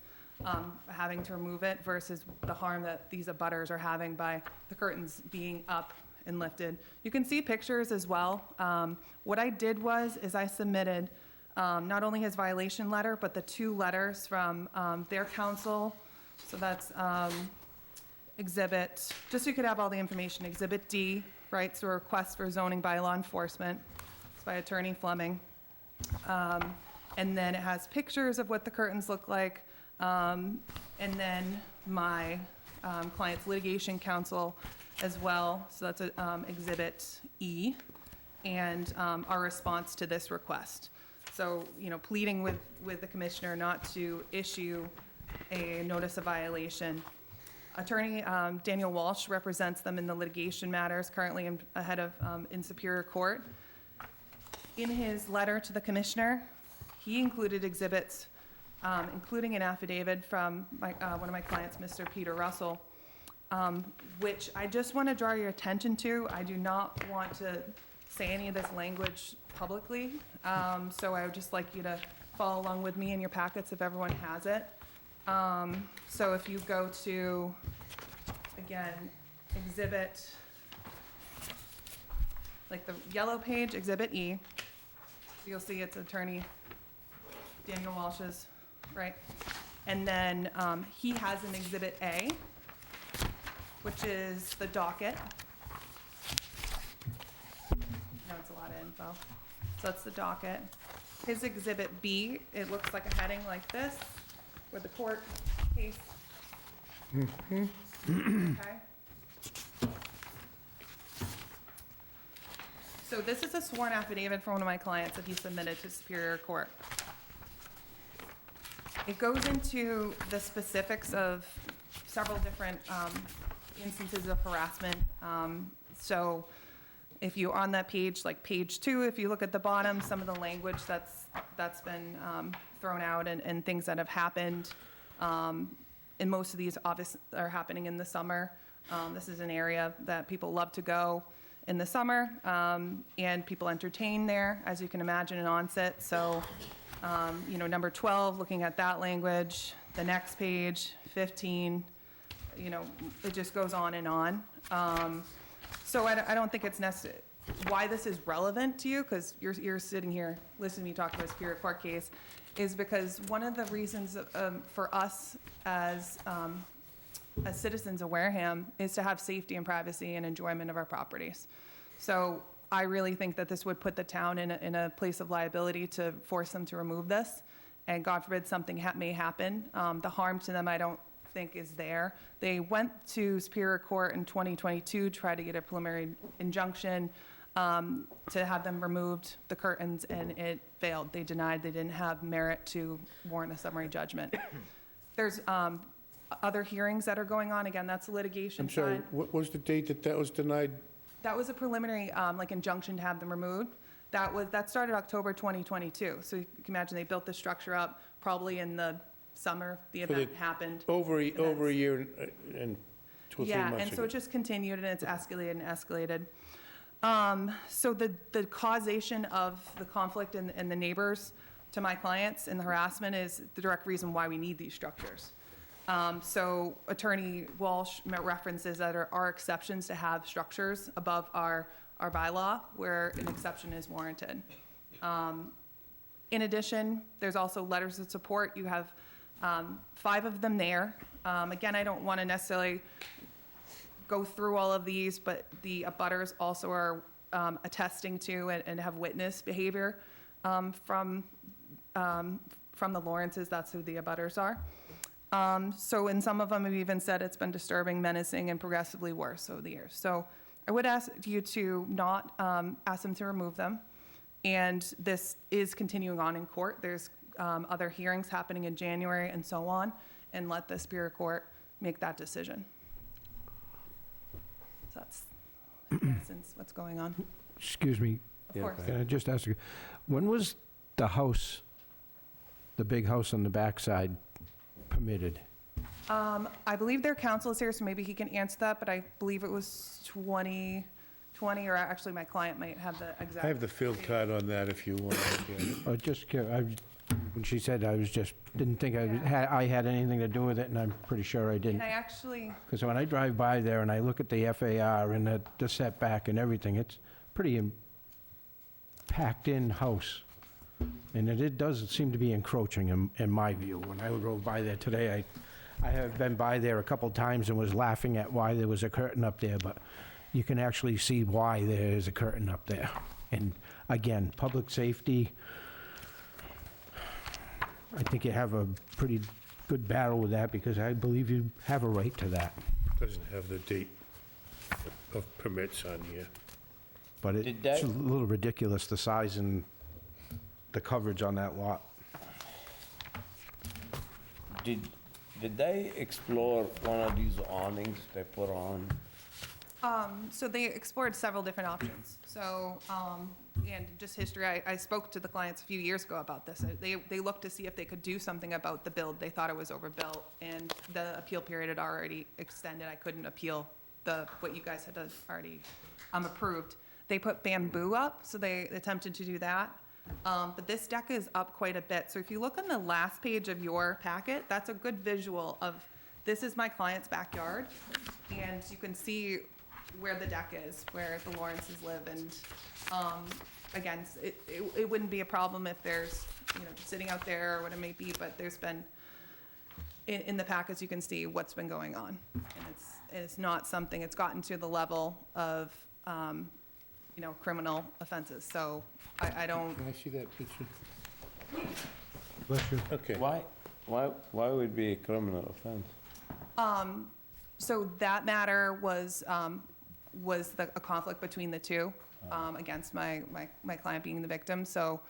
having to remove it versus the harm that these abutters are having by the curtains being up and lifted. You can see pictures as well. What I did is I submitted not only his violation letter, but the 2 letters from their counsel. So that's exhibit, just so you could have all the information, Exhibit D, right, so a request for zoning by law enforcement. It's by Attorney Fleming. And then it has pictures of what the curtains look like. And then my client's litigation counsel as well. So that's Exhibit E, and our response to this request. So, pleading with the commissioner not to issue a notice of violation. Attorney Daniel Walsh represents them in the litigation matters currently in Superior Court. In his letter to the commissioner, he included exhibits, including an affidavit from one of my clients, Mr. Peter Russell, which I just want to draw your attention to. I do not want to say any of this language publicly, so I would just like you to follow along with me in your packets if everyone has it. So if you go to, again, exhibit, like the yellow page, Exhibit E, you'll see it's Attorney Daniel Walsh's, right? And then he has an Exhibit A, which is the docket. No, it's a lot of info. So that's the docket. His Exhibit B, it looks like a heading like this, with the court case. Okay. So this is a sworn affidavit from one of my clients that he submitted to Superior Court. It goes into the specifics of several different instances of harassment. So if you're on that page, like page 2, if you look at the bottom, some of the language that's been thrown out and things that have happened. And most of these obviously are happening in the summer. This is an area that people love to go in the summer, and people entertain there, as you can imagine, in Onset. So, number 12, looking at that language, the next page, 15, it just goes on and on. So I don't think it's necessary. Why this is relevant to you, because you're sitting here listening to me talk about a Superior Court case, is because one of the reasons for us as citizens of Wareham is to have safety and privacy and enjoyment of our properties. So I really think that this would put the town in a place of liability to force them to remove this, and God forbid something may happen. The harm to them I don't think is there. They went to Superior Court in 2022, tried to get a preliminary injunction to have them removed, the curtains, and it failed. They denied they didn't have merit to warrant a summary judgment. There's other hearings that are going on. Again, that's a litigation I'm sorry, side. what was the date that was denied? That was a preliminary injunction to have them removed. That started October 2022. So you can imagine they built the structure up probably in the summer. The event happened. Over a year and 2 or 3 months Yeah, and so ago. it just continued and it's escalated and escalated. So the causation of the conflict and the neighbors to my clients and the harassment is the direct reason why we need these structures. So Attorney Walsh references that there are exceptions to have structures above our bylaw where an exception is warranted. In addition, there's also letters of support. You have 5 of them there. Again, I don't want to necessarily go through all of these, but the abutters also are attesting to and have witnessed behavior from the Lawrences. That's who the abutters are. So in some of them have even said it's been disturbing, menacing, and progressively worse over the years. So I would ask you to not ask them to remove them. And this is continuing on in court. There's other hearings happening in January and so on, and let the Superior Court make that decision. So that's, in essence, what's going on. Excuse me, Of course. can I just ask you, when was the house, the big house on the backside, permitted? I believe their counsel is here, so maybe he can answer that, but I believe it was 2012, 20, or actually my client might have the exact. I have the field card on that if you want to look at it. I just, when she said, I was just, didn't think I had anything to do with it, and I'm pretty sure I And didn't. I actually, Because when I drive by there and I look at the FAR and the setback and everything, it's pretty packed-in house. And it does seem to be encroaching in my view. When I drove by there today, I have been by there a couple times and was laughing at why there was a curtain up there, but you can actually see why there is a curtain up there. And again, public safety, I think you have a pretty good battle with that because I believe you have a right to that. Doesn't have the date of permits on here. But Did it's that- a little ridiculous, the size and the coverage on that lot. Did they explore one of these awnings they put on? so they explored several different options. So, and just history, I spoke to the clients a few years ago about this. They looked to see if they could do something about the build. They thought it was overbuilt, and the appeal period had already extended. I couldn't appeal what you guys had already approved. They put bamboo up, so they attempted to do that. But this deck is up quite a bit. So if you look on the last page of your packet, that's a good visual of, this is my client's backyard. And you can see where the deck is, where the Lawrences live. And again, it wouldn't be a problem if there's, sitting out there or what it may be, but there's been, in the packets, you can see what's been going on. And it's not something, it's gotten to the level of, criminal offenses. So I don't. Can I see that picture? Bless you. Okay. Why would it be a criminal offense? So that matter was a conflict between the two, against my client being the victim. So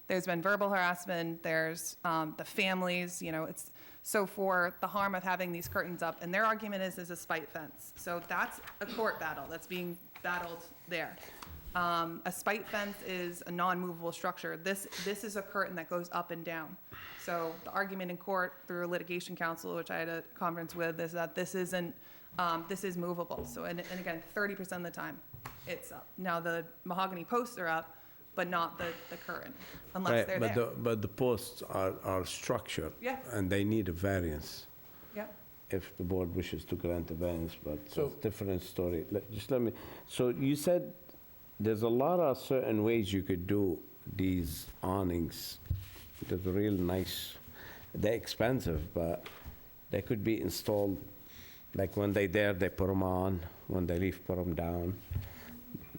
there's been verbal harassment, there's the families, it's, so for the harm of having these curtains up, and their argument is a spite fence. So that's a court battle that's being battled there. A spite fence is a non-movable structure. This is a curtain that goes up and down. So the argument in court through a litigation counsel, which I had a conference with, is that this isn't, this is movable. So, and again, 30% of the time, it's up. Now, the mahogany posts are up, but not the curtain, unless they're there. But the posts are structured. Yeah. And they need a variance Yep. if the board wishes to grant a variance, but So- it's a different story. So you said there's a lot of certain ways you could do these awnings. They're real nice. They're expensive, but they could be installed, like when they're there, they put them on. When they leave, put them down.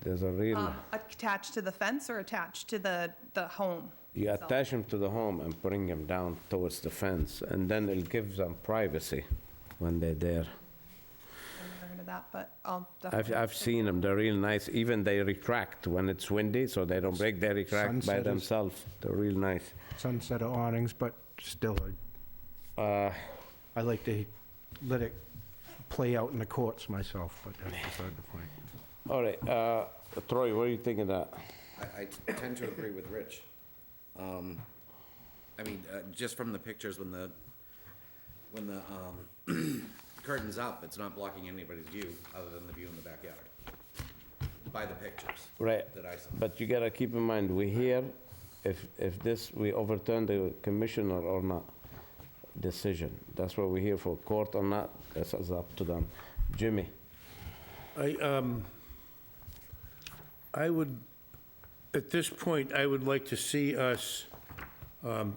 There's a real, Attached to the fence or attached to the home? you itself? attach them to the home and bring them down towards the fence, and then it gives them privacy when they're there. I've never heard of that, but I'll definitely. I've seen them, they're real nice. Even they retract when it's windy, so they don't break, they retract by Sunsetters. themselves. They're real nice. Sunset awnings, but still, I like to let it play out in the courts myself, but that's beside the point. All right, Troy, what do you think of that? I tend to agree with Rich. I mean, just from the pictures, when the curtain's up, it's not blocking anybody's view other than the view in the backyard. By the pictures. Right, That I saw. but you gotta keep in mind, we're here, if this, we overturn the commissioner or not decision. That's what we're here for, court or not, that's up to them. Jimmy? I would, at this point, I would like to see us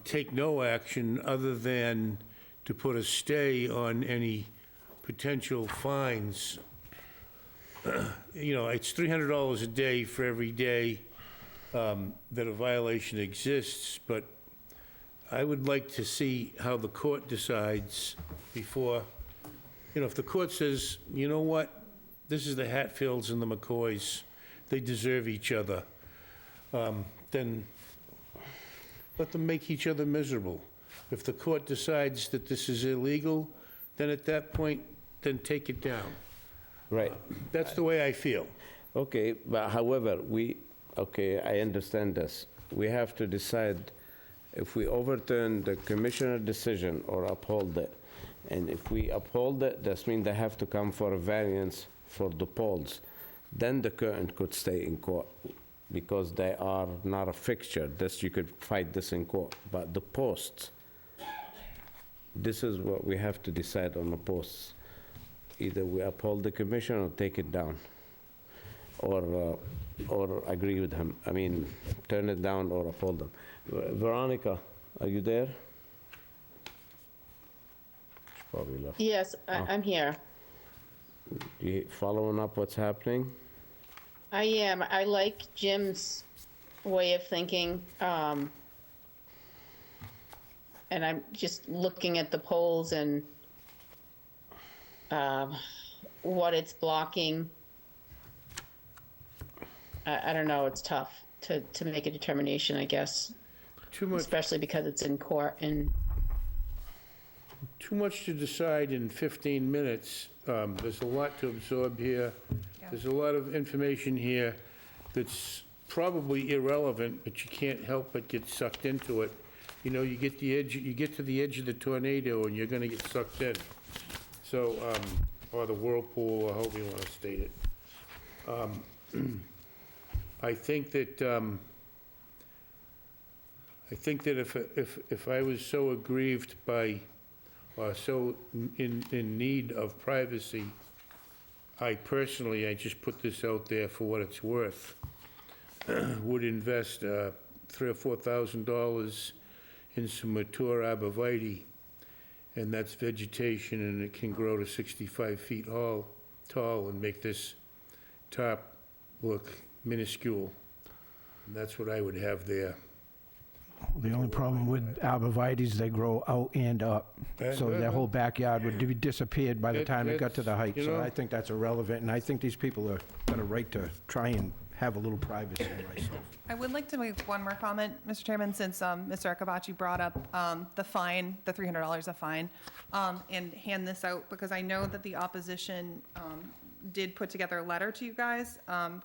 take no action other than to put a stay on any potential fines. It's $300 a day for every day that a violation exists, but I would like to see how the court decides before, if the court says, you know what, this is the Hatfields and the McCoys, they deserve each other, then let them make each other miserable. If the court decides that this is illegal, then at that point, then take it down. Right. That's the way I feel. Okay, but however, I understand this. We have to decide if we overturn the commissioner decision or uphold it. And if we uphold it, that means they have to come for a variance for the poles. then the curtain could stay in court, because they are not a fixture. This, you could fight this in court. But the posts, this is what we have to decide on the posts. Either we uphold the commission or take it down, or agree with him. I mean, turn it down or uphold them. Veronica, are you there? She's probably left. Yes, I'm here. You following up what's happening? I am. I like Jim's way of thinking. And I'm just looking at the polls and what it's blocking. I don't know, it's tough to make a determination, I guess. Too much, Especially because it's in court and too much to decide in 15 minutes. There's a lot to absorb here. There's a lot of information here that's probably irrelevant, but you can't help but get sucked into it. You know, you get to the edge of the tornado and you're gonna get sucked in. So, or the whirlpool, or however you wanna state it. I think that if I was so aggrieved by, or so in need of privacy, I personally, I just put this out there for what it's worth, would invest $3,000 or $4,000 in some mature arborvitae, and that's vegetation, and it can grow to 65 feet tall and make this top look minuscule. And that's what I would have there. The only problem with arborvitae's, they grow out and up. So their whole backyard would be disappeared by the time it got to the height. you So know- I think that's irrelevant, and I think these people are got a right to try and have a little privacy myself. I would like to make one more comment, Mr. Chairman, since Mr. Akabachi brought up the fine, the $300 a fine, and hand this out, because I know that the opposition did put together a letter to you guys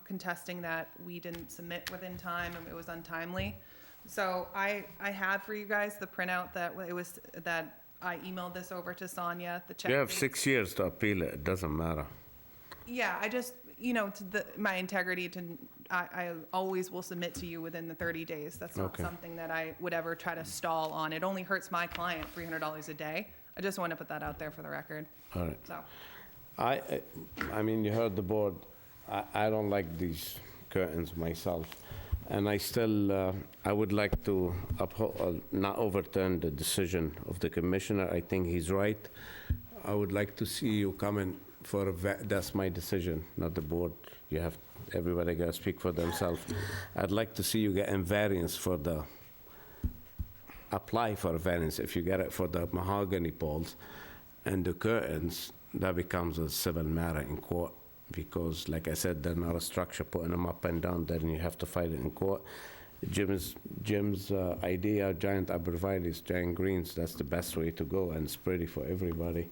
contesting that we didn't submit within time and it was untimely. So I have for you guys the printout that I emailed this over to Sonia, the check. You have date. 6 years to appeal it, it doesn't matter. Yeah, I just, my integrity I always will submit to you within the 30 days. That's not Okay. something that I would ever try to stall on. It only hurts my client $300 a day. I just want to put that out there for the record. All right. So, I mean, you heard the board. I don't like these curtains myself. And I still, I would like to not overturn the decision of the commissioner. I think he's right. I would like to see you come in for that's my decision, not the board. You have, everybody got to speak for themselves. I'd like to see you get a variance for apply for a variance if you get it for the mahogany poles and the curtains. That becomes a civil matter in court, because like I said, they're not a structure, putting them up and down, then you have to fight it in court. Jim's idea, giant arborvitaes, giant greens, that's the best way to go, and it's pretty for everybody.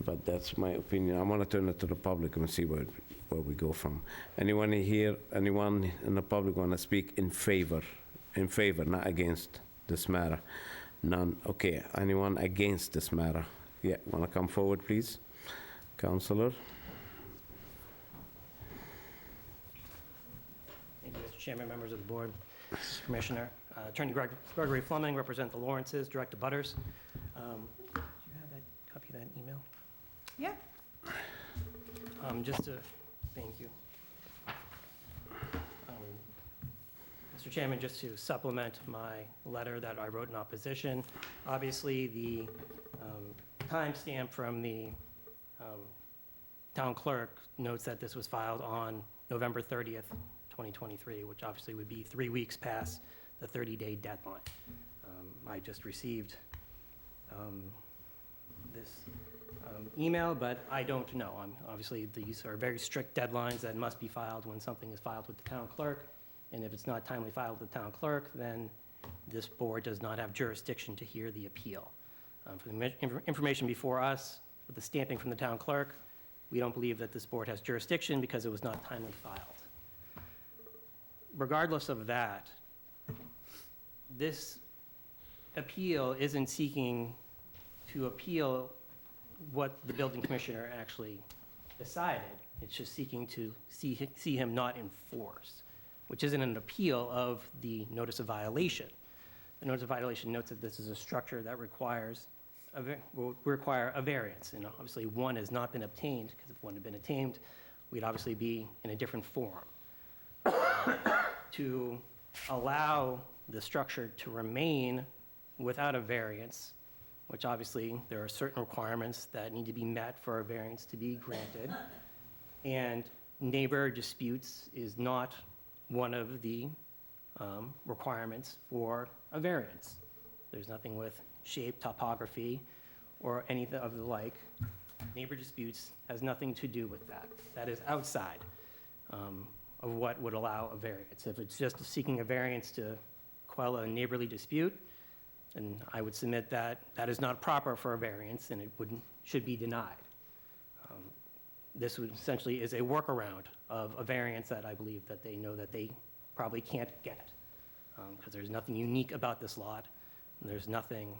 But that's my opinion. I want to turn it to the public and see where we go from. Anyone here, anyone in the public want to speak in favor, not against this matter? None. Okay, anyone against this matter? Yeah, want to come forward, please? Councillor? Thank you, Mr. Chairman, members of the board, Commissioner. Attorney Gregory Fleming, represent the Lawrences, direct abutters. Do you have that copy of that email? yeah. Just to, thank you. Mr. Chairman, just to supplement my letter that I wrote in opposition, obviously the timestamp from the town clerk notes that this was filed on November 30th, 2023, which obviously would be 3 weeks past the 30-day deadline. I just received this email, but I don't know. Obviously, these are very strict deadlines that must be filed when something is filed with the town clerk, and if it's not timely filed with the town clerk, then this board does not have jurisdiction to hear the appeal. For the information before us, with the stamping from the town clerk, we don't believe that this board has jurisdiction because it was not timely filed. Regardless of that, this appeal isn't seeking to appeal what the building commissioner actually decided. It's just seeking to see him not enforced, which isn't an appeal of the notice of violation. The notice of violation notes that this is a structure that will require a variance, and obviously one has not been obtained, because if one had been obtained, we'd obviously be in a different form. To allow the structure to remain without a variance, which obviously there are certain requirements that need to be met for a variance to be granted, and neighbor disputes is not one of the requirements for a variance. There's nothing with shape, topography, or anything of the like. Neighbor disputes has nothing to do with that. That is outside of what would allow a variance. If it's just seeking a variance to quell a neighborly dispute, then I would submit that that is not proper for a variance and it should be denied. This would essentially is a workaround of a variance that I believe that they know that they probably can't get, because there's nothing unique about this lot, and there's nothing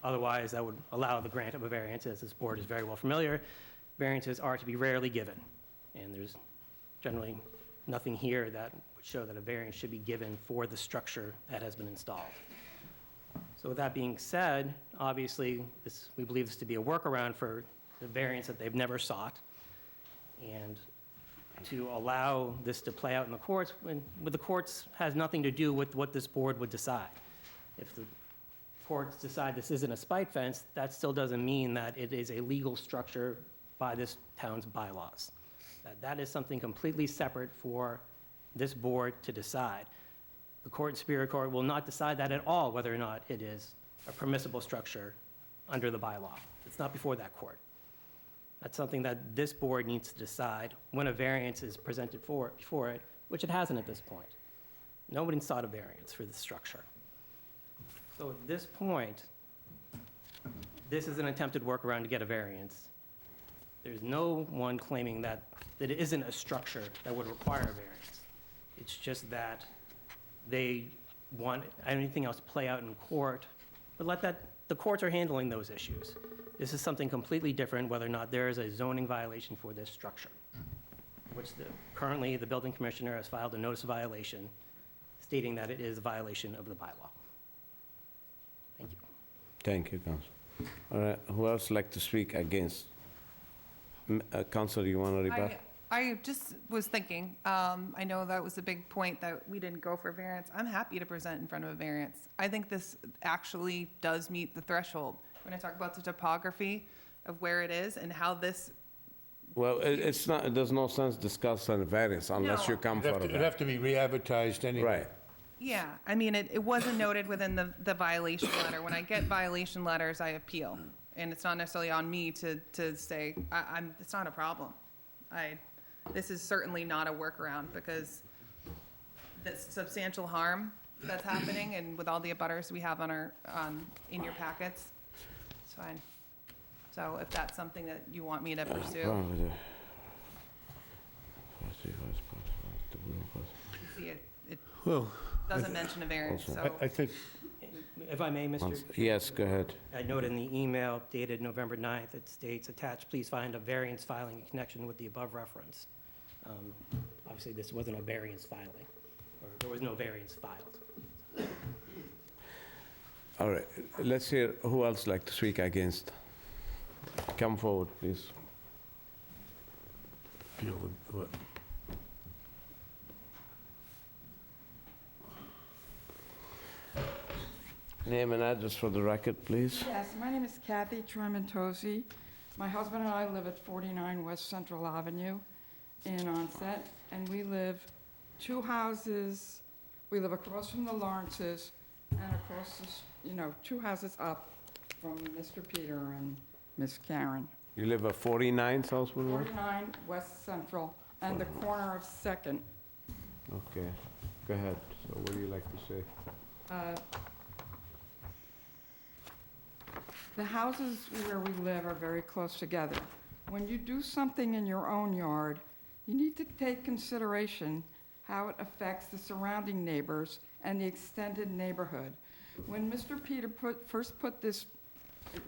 otherwise that would allow the grant of a variance. As this board is very well familiar, variances are to be rarely given, and there's generally nothing here that would show that a variance should be given for the structure that has been installed. So with that being said, obviously, we believe this to be a workaround for the variance that they've never sought, and to allow this to play out in the courts, with the courts has nothing to do with what this board would decide. If the courts decide this isn't a spike fence, that still doesn't mean that it is a legal structure by this town's bylaws. That is something completely separate for this board to decide. The court in Superior Court will not decide that at all, whether or not it is a permissible structure under the bylaw. It's not before that court. That's something that this board needs to decide when a variance is presented before it, which it hasn't at this point. Nobody sought a variance for this structure. So at this point, this is an attempted workaround to get a variance. There's no one claiming that it isn't a structure that would require a variance. It's just that they want anything else to play out in court, but the courts are handling those issues. This is something completely different, whether or not there is a zoning violation for this structure, which currently the building commissioner has filed a notice of violation stating that it is a violation of the bylaw. Thank you. Thank you, Council. All right, who else like to speak against? Council, you want to rebut? I just was thinking, I know that was a big point that we didn't go for variance. I'm happy to present in front of a variance. I think this actually does meet the threshold. When I talk about the topography of where it is and how this. Well, it's not, there's no sense discussing a variance unless you come for a It'd variance. have to be re-advertised anyway. Right. Yeah, I mean, it wasn't noted within the violation letter. When I get violation letters, I appeal. And it's not necessarily on me to say, it's not a problem. This is certainly not a workaround because this substantial harm that's happening and with all the abutters we have in your packets, it's fine. So if that's something that you want me to pursue. See, it doesn't mention a variance, so. I think, If I may, Mr. Yes, go ahead. I noted in the email dated November 9th, it states, attached, please find a variance filing in connection with the above reference. Obviously, this wasn't a variance filing, or there was no variance filed. All right, let's hear who else like to speak against. Come forward, please. Name and address for the record, please. Yes, my name is Kathy Trementosi. My husband and I live at 49 West Central Avenue in Onset, and we live 2 houses. We live across from the Lawrences and across, 2 houses up from Mr. Peter and Miss Karen. You live at 49 Southwood Road? 49 West Central and the corner of 2nd. Okay, go ahead. So what do you like to say? The houses where we live are very close together. When you do something in your own yard, you need to take consideration how it affects the surrounding neighbors and the extended neighborhood. When Mr. Peter first put this,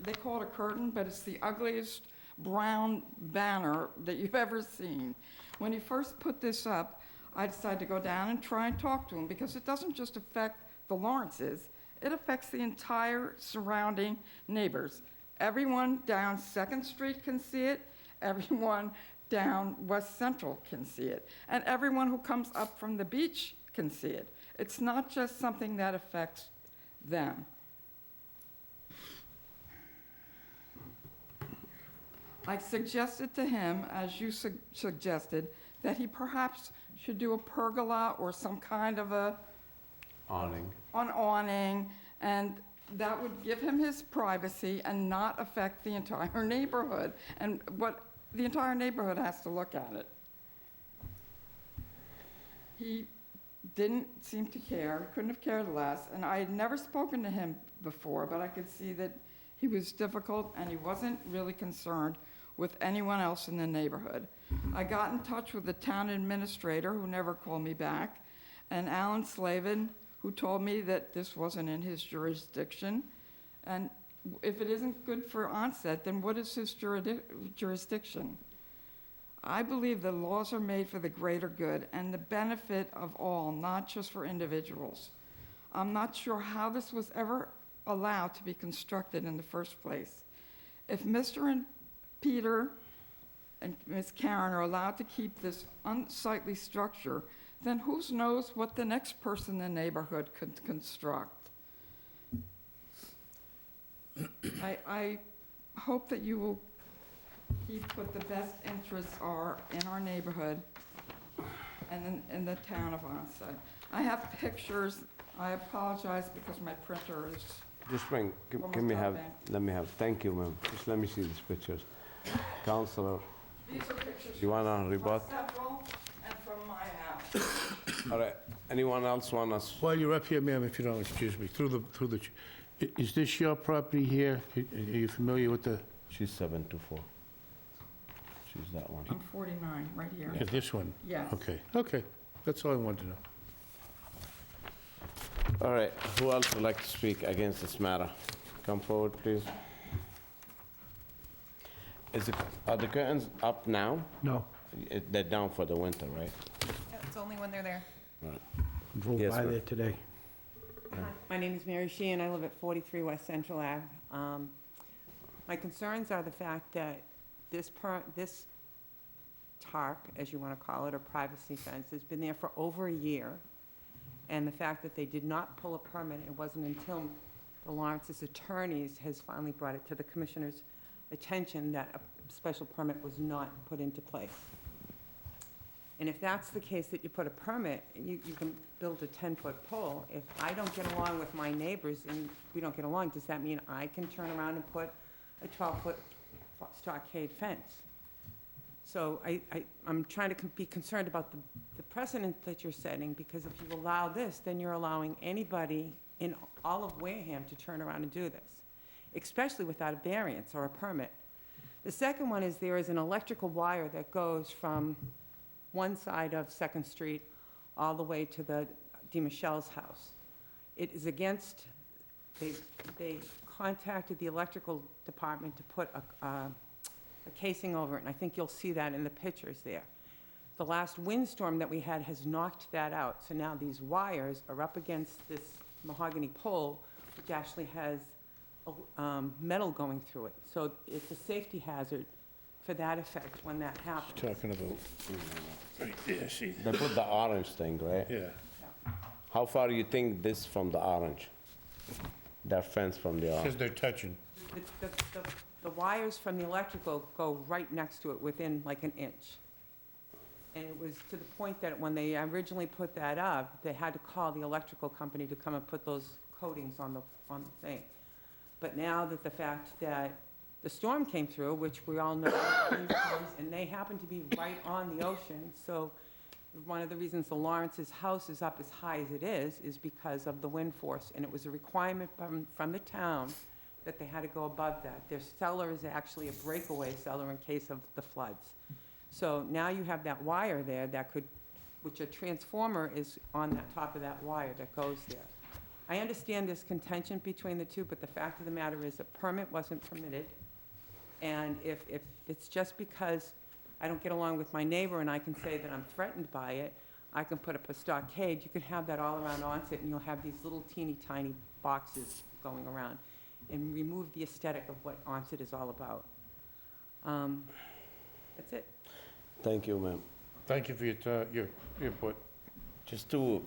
they call it a curtain, but it's the ugliest, brown banner that you've ever seen. When he first put this up, I decided to go down and try and talk to him, because it doesn't just affect the Lawrences, it affects the entire surrounding neighbors. Everyone down Second Street can see it, everyone down West Central can see it, and everyone who comes up from the beach can see it. It's not just something that affects them. I suggested to him, as you suggested, that he perhaps should do a pergola or some kind of an awning, and that would give him his privacy and not affect the entire neighborhood, and what the entire neighborhood has to look at it. He didn't seem to care, couldn't have cared less, and I had never spoken to him before, but I could see that he was difficult and he wasn't really concerned with anyone else in the neighborhood. I got in touch with the town administrator, who never called me back, and Alan Slavin, who told me that this wasn't in his jurisdiction. And if it isn't good for Onset, then what is his jurisdiction? I believe the laws are made for the greater good and the benefit of all, not just for individuals. I'm not sure how this was ever allowed to be constructed in the first place. If Mr. and Peter and Ms. Karen are allowed to keep this unsightly structure, then who knows what the next person in the neighborhood could construct. I hope that you will keep what the best interests are in our neighborhood and in the town of Onset. I have pictures. I apologize because my printer is Just bring, almost give me out have, there. let me have, thank you, ma'am. Just let me see these pictures. Counselor, These are pictures you wanna from rebut? Central and from my house. All right, anyone else want us? While you're up here, ma'am, if you don't, excuse me, is this your property here? Are you familiar with the, She's 724. She's that one. I'm 49, right here. yeah, this one? Yes. Okay, that's all I wanted to know. All right, who else would like to speak against this matter? Come forward, please. Are the curtains up now? No. They're down for the winter, right? Yeah, it's only when they're there. Right. Drove Yes, by ma'am. there today. My name is Mary Sheehan. I live at 43 West Central Ave. My concerns are the fact that this tarp, as you want to call it, or privacy fence, has been there for over a year. And the fact that they did not pull a permit, it wasn't until the Lawrence's attorneys has finally brought it to the commissioner's attention that a special permit was not put into place. And if that's the case, that you put a permit, you can build a 10-foot pole. If I don't get along with my neighbors and we don't get along, does that mean I can turn around and put a 12-foot stockade fence? So I'm trying to be concerned about the precedent that you're setting, because if you allow this, then you're allowing anybody in all of Wareham to turn around and do this, especially without a variance or a permit. The second one is there is an electrical wire that goes from one side of Second Street all the way to the DeMichelle's house. It is against, they contacted the electrical department to put a casing over it, and I think you'll see that in the pictures there. The last windstorm that we had has knocked that out, so now these wires are up against this mahogany pole, which actually has metal going through it. So it's a safety hazard for that effect when that happens. Talking about, right there, see? They put the orange thing, right? Yeah, How far do you think this from the orange? That fence from the because orange? they're touching. The wires from the electrical go right next to it within like an inch. And it was to the point that when they originally put that up, they had to call the electrical company to come and put those coatings on the thing. But now that the fact that the storm came through, which we all know, and they happen to be right on the ocean, so one of the reasons the Lawrence's house is up as high as it is because of the wind force, and it was a requirement from the town that they had to go above that. Their cellar is actually a breakaway cellar in case of the floods. So now you have that wire there that could, which a transformer is on that top of that wire that goes there. I understand this contention between the two, but the fact of the matter is a permit wasn't permitted. And if it's just because I don't get along with my neighbor and I can say that I'm threatened by it, I can put up a stockade. You can have that all around Onset, and you'll have these little teeny tiny boxes going around, and remove the aesthetic of what Onset is all about. That's it. Thank you, ma'am. Thank you for your input. Just to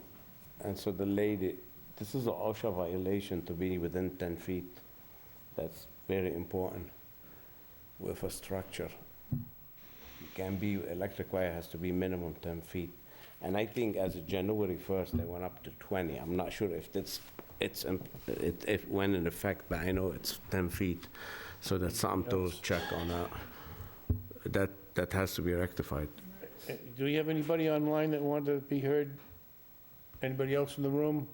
answer the lady, this is an OSHA violation to be within 10 feet. That's very important with a structure. It can be, electric wire has to be minimum 10 feet. And I think as of January 1st, they went up to 20. I'm not sure if it went in effect, but I know it's 10 feet. So that's something to check on that. That has to be rectified. Do we have anybody online that wanted to be heard? Anybody else in the room?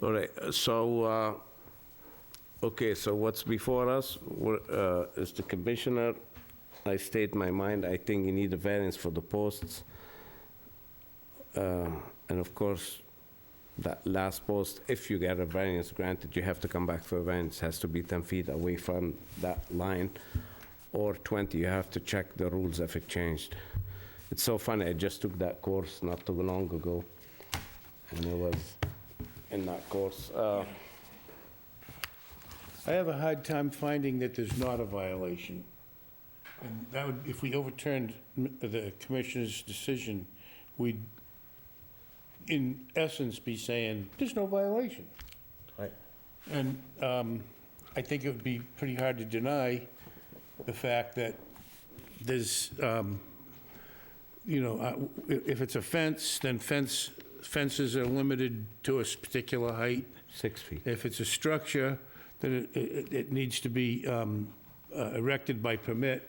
All right, so, okay, so what's before us is the commissioner. I state my mind, I think you need a variance for the posts. And of course, that last post, if you get a variance granted, you have to come back for a variance. It has to be 10 feet away from that line, or 20, you have to check the rules if it changed. It's so funny, I just took that course not too long ago, and it was in that course. I have a hard time finding that there's not a violation. And that would, if we overturned the commissioner's decision, we'd, in essence, be saying, there's no violation. Right. And I think it would be pretty hard to deny the fact that there's, if it's a fence, then fences are limited to a particular height. 6 feet. If it's a structure, then it needs to be erected by permit,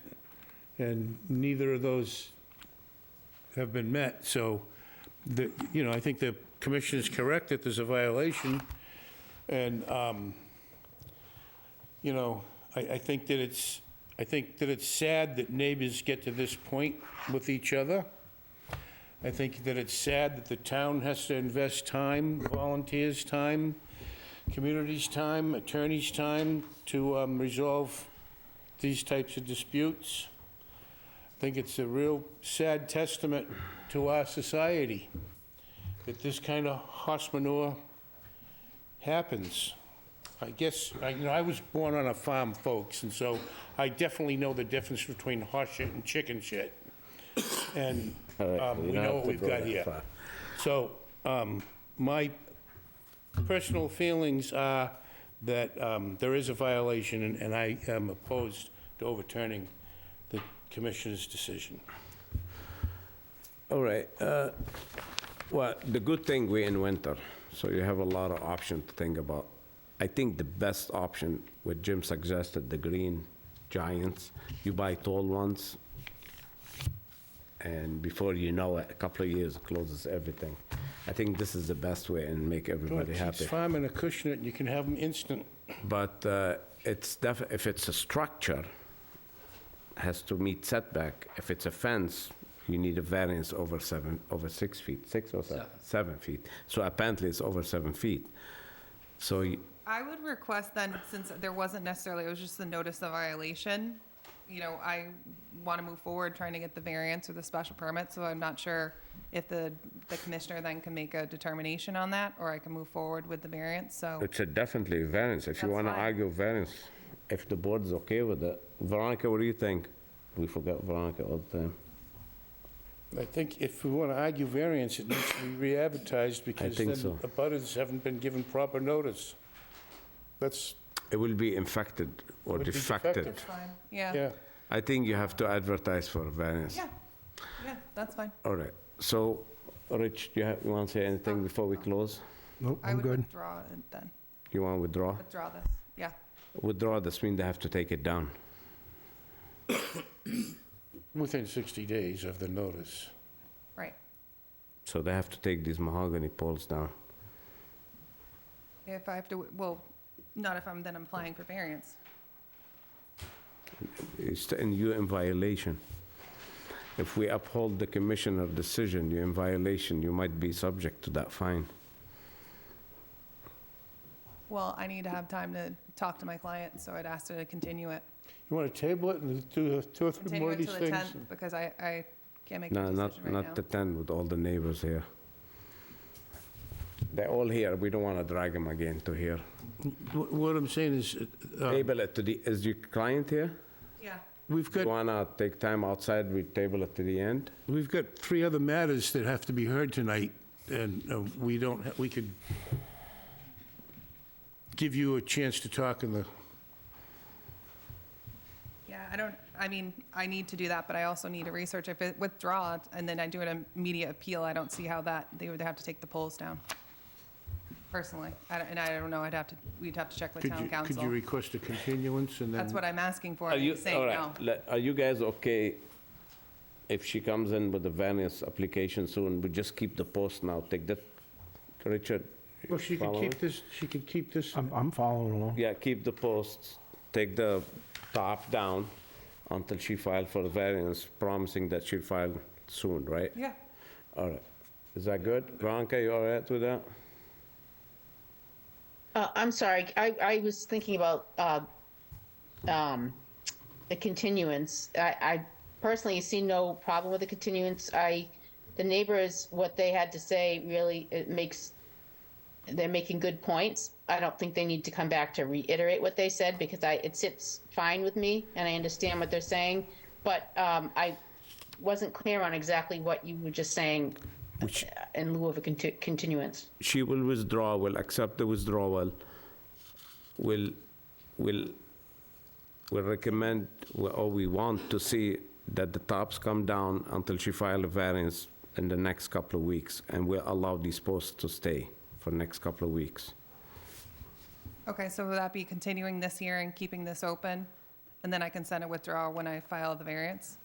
and neither of those have been met. So, I think the commission is correct that there's a violation, and, I think that it's sad that neighbors get to this point with each other. I think that it's sad that the town has to invest time, volunteers' time, community's time, attorneys' time to resolve these types of disputes. I think it's a real sad testament to our society that this kind of horse manure happens. I guess, I was born on a farm, folks, and so I definitely know the difference between horse shit and chicken shit. And we know what we've got here. So, my personal feelings are that there is a violation, and I am opposed to overturning the commissioner's decision. All right, well, the good thing we're in winter, so you have a lot of options to think about. I think the best option, what Jim suggested, the green giants, you buy tall ones, and before you know it, a couple of years, it closes everything. I think this is the best way and make everybody happy. It's farm and a cushion it, and you can have them instant. But if it's a structure, has to meet setback. If it's a fence, you need a variance over 6 feet, 6 or 7? 7 feet. So apparently it's over 7 feet. So I would request then, since there wasn't necessarily, it was just the notice of violation, I want to move forward trying to get the variance or the special permit, so I'm not sure if the commissioner then can make a determination on that, or I can move forward with the variance, so. it's definitely a variance. If you That's want to fine. argue variance, if the board's okay with it. Veronica, what do you think? We forget Veronica all the time. I think if we want to argue variance, it needs to be re-advertised, because think then so. the butters haven't been given proper notice. That's, It will be infected or Would be defected. defective. That's fine, yeah. yeah. I think you have to advertise for a variance. Yeah, that's fine. All right, so, Rich, you want to say anything before we close? Nope, I I'm would good. withdraw it then, You want to withdraw? withdraw this, yeah. Withdraw, this means they have to take it down. Within 60 days of the notice. Right. So they have to take these mahogany poles down. If I have to, well, not if I'm then applying for variance. And you're in violation. If we uphold the commissioner decision, you're in violation, you might be subject to that fine. Well, I need to have time to talk to my client, so I'd ask her to continue it. You want to table it and do two or three Continue more it of to these the things? 10th, because I can't make a No, decision not, right now. not the 10 with all the neighbors here. They're all here, we don't want to drag them again to here. What I'm saying is, Table it to the, is your client here? Yeah. we've You got, wanna take time outside, we table it to the end? we've got 3 other matters that have to be heard tonight, and we don't, we could give you a chance to talk in the, Yeah, I mean, I need to do that, but I also need to research. If it withdraw and then I do an immediate appeal, I don't see how that, they would have to take the polls down. Personally, and I don't know, we'd have to check with could town you council. request a continuance and then? That's what I'm asking for, Are and you, he's saying all no. right, are you guys okay if she comes in with the variance application soon, we just keep the post now, take that, Richard? Well, she could following? keep this, I'm following along. Yeah, keep the posts, take the top down until she filed for the variance, promising that she'll file soon, right? Yeah. All right. Is that good? Veronica, you all right with that? I'm sorry, I was thinking about the continuance. I personally see no problem with the continuance. The neighbors, what they had to say, really, they're making good points. I don't think they need to come back to reiterate what they said, because it sits fine with me, and I understand what they're saying, but I wasn't clear on exactly what you were just saying in lieu of a continuance. She will withdraw, will accept the withdrawal, will recommend, or we want to see that the tops come down until she file a variance in the next couple of weeks, and we'll allow these posts to stay for the next couple of weeks. Okay, so will that be continuing this year and keeping this open? And then I can send a withdrawal when I file the variance?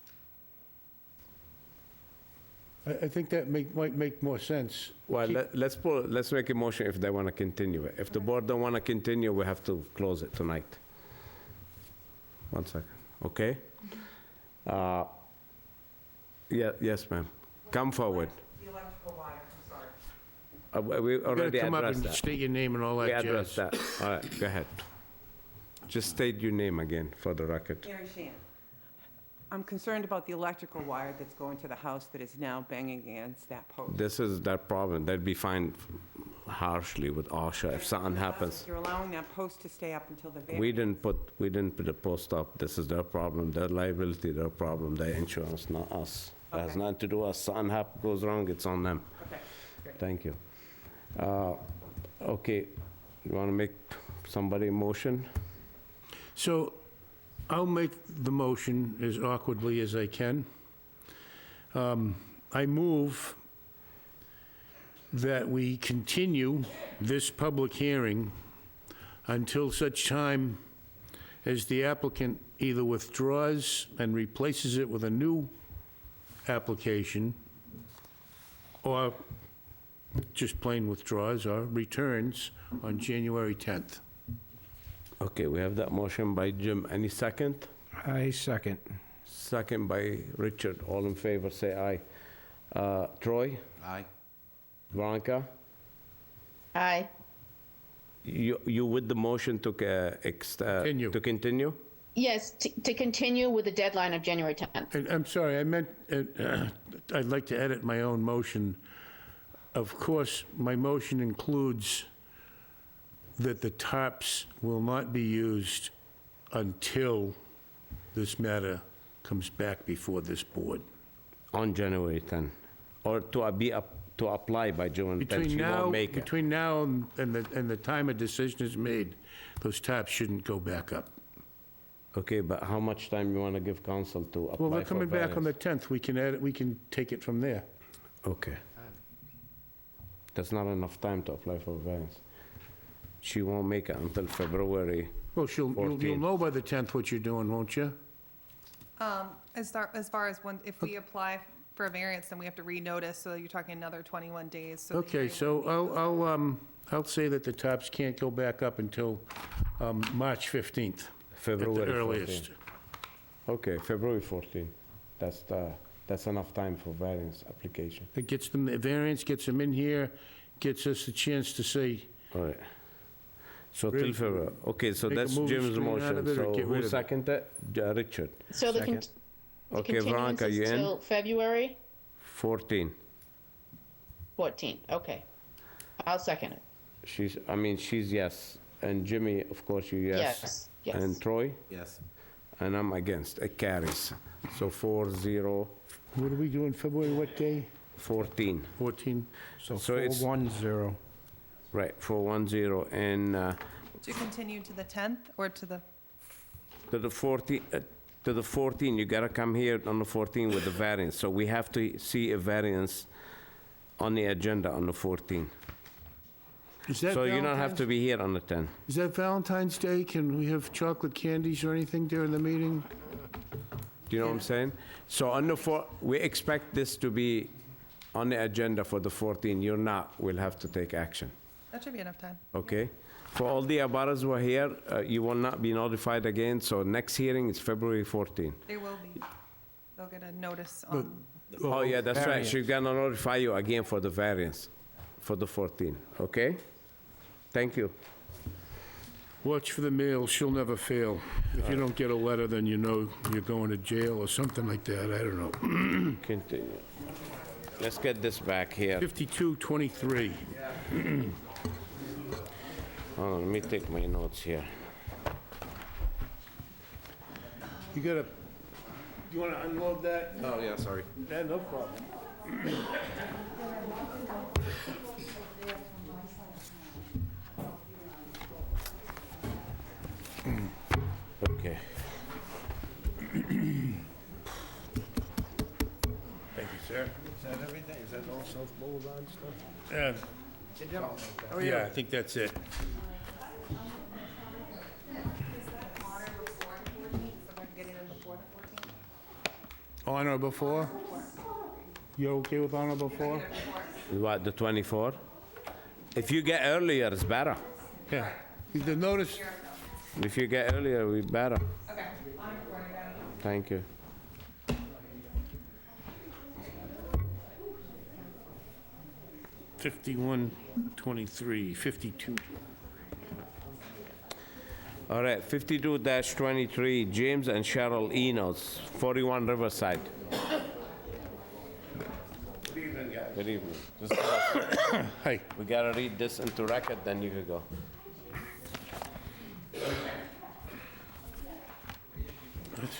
I think that might make more sense. Well, let's make a motion if they want to continue it. If the board don't want to continue, we have to close it tonight. 1 second, okay? Yeah, yes, ma'am. Come forward. The electrical wire, I'm sorry. We You gotta already come up addressed and that. state your name and all We that addressed jazz. that. All right, go ahead. Just state your name again for the record. Mary Shan. I'm concerned about the electrical wire that's going to the house that is now banging against that post. This is their problem. They'll be fined harshly with OSHA if something happens. You're allowing that post to stay up until the variance. We didn't put the post up. This is their problem, their liability, their problem, their insurance, not us. It has Okay. nothing to do with us. Something goes wrong, it's on them. Okay, great. Thank you. Okay, you want to make somebody a motion? So I'll make the motion as awkwardly as I can. I move that we continue this public hearing until such time as the applicant either withdraws and replaces it with a new application, or just plain withdraws or returns on January 10th. Okay, we have that motion by Jim. Any second? I second. Second by Richard. All in favor, say aye. Troy? Aye. Veronica? Aye. You with the motion to Continue. to continue? Yes, to continue with the deadline of January 10th. And I'm sorry, I meant, I'd like to edit my own motion. Of course, my motion includes that the tarps will not be used until this matter comes back before this board. On January 10, or to apply by June 10, Between she now, won't make it. between now and the time a decision is made, those tarps shouldn't go back up. Okay, but how much time you want to give council to apply for Well, they're coming back on the variance? 10th, we can edit, we can take it from there. Okay. That's not enough time to apply for variance. She won't make it until February. Well, you'll 14th. know by the 10th what you're doing, won't you? As far as when, if we apply for a variance, then we have to renotice, so you're talking another 21 days. So the Okay, hearing so would be- I'll say that the tops can't go back up until March 15th, at February the 14th. earliest. Okay, February 14th. That's enough time for variance application. It gets them, the variance gets them in here, gets us a chance to say, All right. So till February, okay, so Make a that's movie Jim's screen out motion, of it or so get rid who of it? seconded? Richard. So the Second. the Okay, continuance Veronica, is you in? till February 14. 14th, okay. I'll second it. She's yes, and Jimmy, of course, you yes. Yes, yes. And Troy? Yes. And I'm against, it carries. So 4-0, What are we doing, February, what day? 14. 14? So it's- 410. Right, 4-1-0, and To continue to the 10th or to the, to the 14, you gotta come here on the 14 with the variance. So we have to see a variance on the agenda on the 14. Is that So you don't have Valentine's- to be here on the 10. Is that Valentine's Day? Can we have chocolate candies or anything during the meeting? Do you know what I'm saying? So on the we expect this to be on the agenda for the 14. You're not, we'll have to take action, that should be enough time. okay? For all the abutters who are here, you will not be notified again, so next hearing is February 14. They will be. They'll get a notice on, Oh, yeah, that's right. She's gonna notify you again for the variance, for the 14, okay? Thank you. Watch for the mail, she'll never fail. If you don't get a letter, then you know you're going to jail or something like that, I don't know. Continue. Let's get this back here. 5223. Hold on, let me take my notes here. You gotta, you wanna unload that? Oh, yeah, sorry. Yeah, no problem. Okay. Thank you, sir. Is that everything? Is that all South Boulevard stuff? Yeah, I think that's it. On or before? You okay with on or before? What, the 24? If you get earlier, it's better. Yeah. The notice, If you get earlier, we better. okay. Thank you. fifty-one, 23, 52. All right, 52-23, James and Cheryl Enos, 41 Riverside. Good evening, guys. Good evening. Just, Hey, we gotta read this into record, then you can go.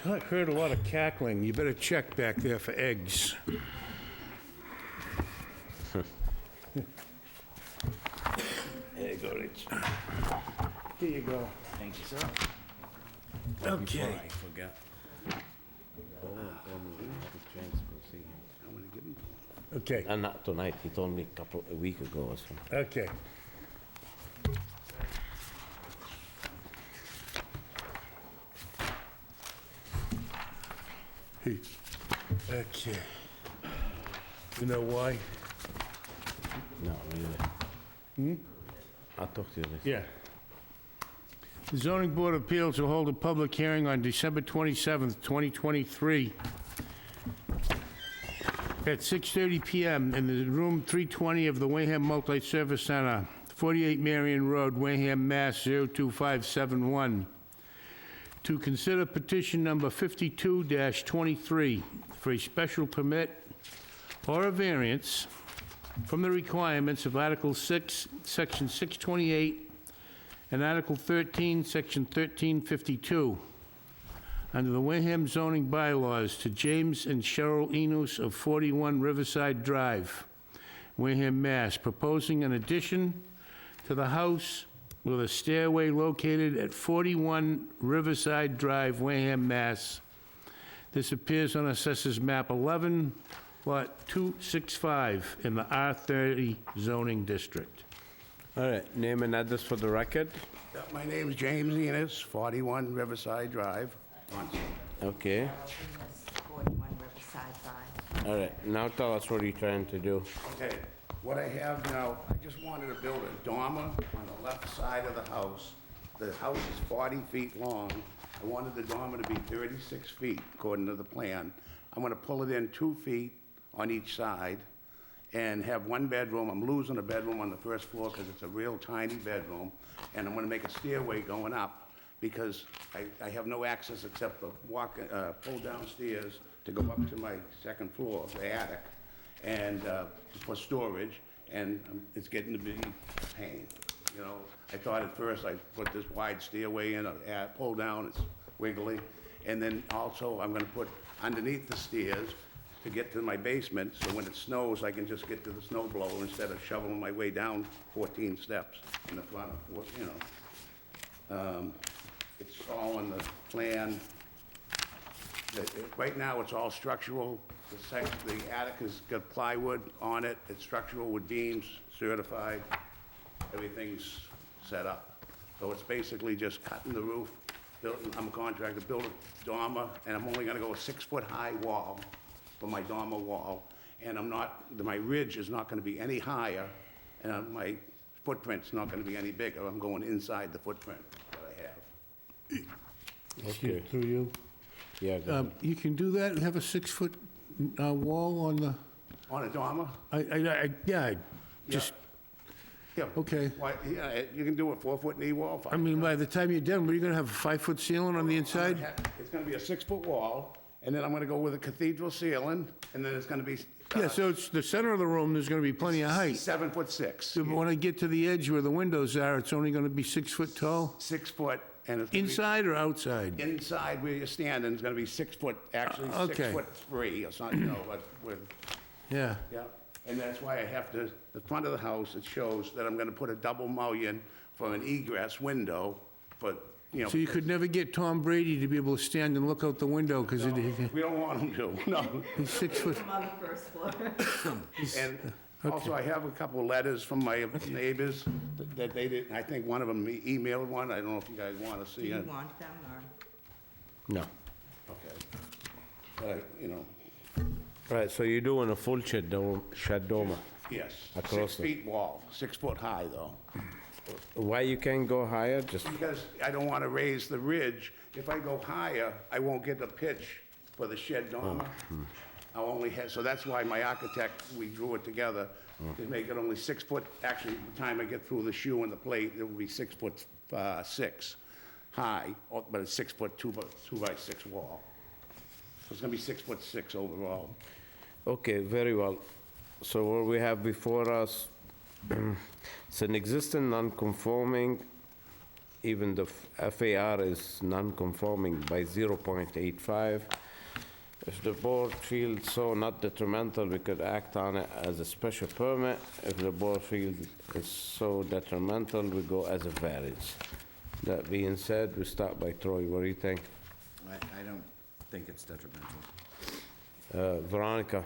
I heard a lot of cackling. You better check back there for eggs. There you go, Rich. Here you go. Thank you, sir. Okay. I forgot. Okay, And not tonight, he told me a week ago or so. okay. Hey, okay. You know why? No, really. I'll talk to you later. Yeah. The zoning board of appeals will hold a public hearing on December 27th, 2023 at 6:30 PM in the room 320 of the Wareham Multi-Service Center, 48 Marion Road, Wareham, Mass. 02571, to consider petition number 52-23 for a special permit or a variance from the requirements of Article 6, Section 628, and Article 13, Section 1352, under the Wareham zoning bylaws to James and Cheryl Enos of 41 Riverside Drive, Wareham, Mass., proposing an addition to the house with a stairway located at 41 Riverside Drive, Wareham, Mass. This appears on Assessors Map 11, Lot 265, in the R30 zoning district. All right, name and address for the record. My name's James Enos, 41 Riverside Drive. Okay. 41 Riverside Drive. All right, now tell us what you're trying to do. Okay, what I have now, I just wanted to build a dormer on the left side of the house. The house is 40 feet long. I wanted the dormer to be 36 feet, according to the plan. I'm gonna pull it in 2 feet on each side, and have one bedroom. I'm losing a bedroom on the first floor because it's a real tiny bedroom, and I'm gonna make a stairway going up because I have no access except to pull downstairs to go up to my second floor, the attic, and for storage, and it's getting to be a pain. You know, I thought at first I'd put this wide stairway in, pull down, it's wiggly, and then also I'm gonna put underneath the stairs to get to my basement, so when it snows, I can just get to the snow blower instead of shoveling my way down 14 steps in the front of, you know. It's all in the plan. Right now, it's all structural. The attic has got plywood on it. It's structural with beams, certified. Everything's set up. So it's basically just cutting the roof. I'm a contractor, build a dormer, and I'm only gonna go a 6-foot-high wall for my dormer wall. And my ridge is not gonna be any higher, and my footprint's not gonna be any bigger. I'm going inside the footprint that I have. Okay. Through you. Yeah, go ahead. You can do that and have a 6-foot wall on the, On a dormer? just, Yeah. okay. Why, yeah, you can do a 4-foot knee wall. I mean, by the time you're done, what, are you gonna have a 5-foot ceiling on the inside? It's gonna be a 6-foot wall, and then I'm gonna go with a cathedral ceiling, and then it's gonna be Yeah, so it's the center of the room, there's gonna be plenty of height. 7'6". But when I get to the edge where the windows are, it's only gonna be 6 foot tall? 6 foot, and it's gonna be- Inside or outside? Inside where you're standing is gonna be 6 foot, actually Okay. 6'3" or something, you know, but with, Yeah. yeah. And that's why I have to, the front of the house, it shows that I'm gonna put a double mullion for an egress window, but, you know. So you could never get Tom Brady to be able to stand and look out the window, because We don't want him to, no. he's 6 foot. I'm on the first floor. And also, I have a couple of letters from my neighbors that they didn't, I think one of them emailed one, I don't know if you guys want to Do see you it. want them, or? No. Okay. But, you know, Right, so you're doing a full shed dormer. yes, Across 6 feet wall, 6 foot high, though. Why you can't go higher? Just, Because I don't want to raise the ridge. If I go higher, I won't get the pitch for the shed dormer. I'll only have, so that's why my architect, we drew it together, to make it only 6 foot, actually, by the time I get through the shoe and the plate, it will be 6'6" high, but it's 6 foot, 2 by 6 wall. So it's gonna be 6'6" overall. okay, very well. So what we have before us, it's an existing non-conforming, even the FAR is non-conforming by 0.85. If the board feels so not detrimental, we could act on it as a special permit. If the board feels it's so detrimental, we go as a variance. That being said, we start by Troy, what do you think? I don't think it's detrimental. Veronica,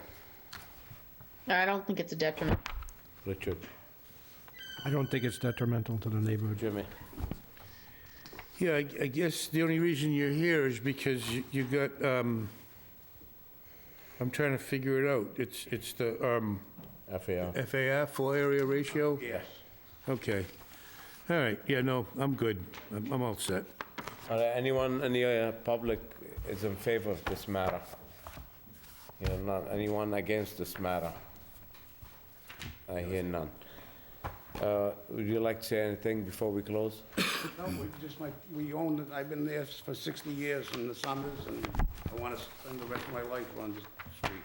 I don't think it's a detriment. Richard, I don't think it's detrimental to the neighborhood. Jimmy? Yeah, I guess the only reason you're here is because you got, I'm trying to figure it out. It's the, FAR. FAR, full area ratio? Yes. Okay. All right, yeah, no, I'm good. I'm all set. Are there anyone in the public is in favor of this matter? You know, not anyone against this matter? I hear none. Would you like to say anything before we close? No, we own it, I've been there for 60 years in the summers, and I want to spend the rest of my life on the street,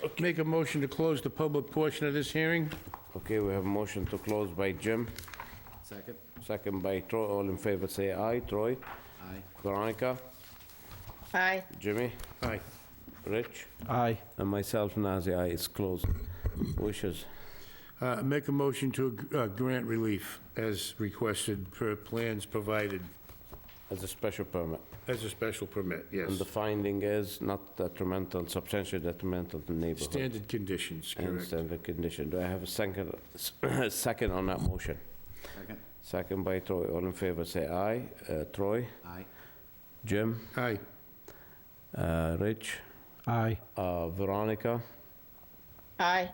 so. Make a motion to close the public portion of this hearing? Okay, we have a motion to close by Jim, Second? second by Troy. All in favor, say aye. Troy? Aye. Veronica? Aye. Jimmy? Aye. Rich? Aye. And myself, Nazir, aye. It's closed. Wishes? Make a motion to grant relief as requested per plans provided As a special permit. as a special permit, yes. And the finding is not detrimental, substantially detrimental to the neighborhood. Standard conditions, And correct. standard condition. Do I have a second on that motion? Second? Second by Troy. All in favor, say aye. Troy? Aye. Jim? Aye. Rich? Aye. Veronica? Aye.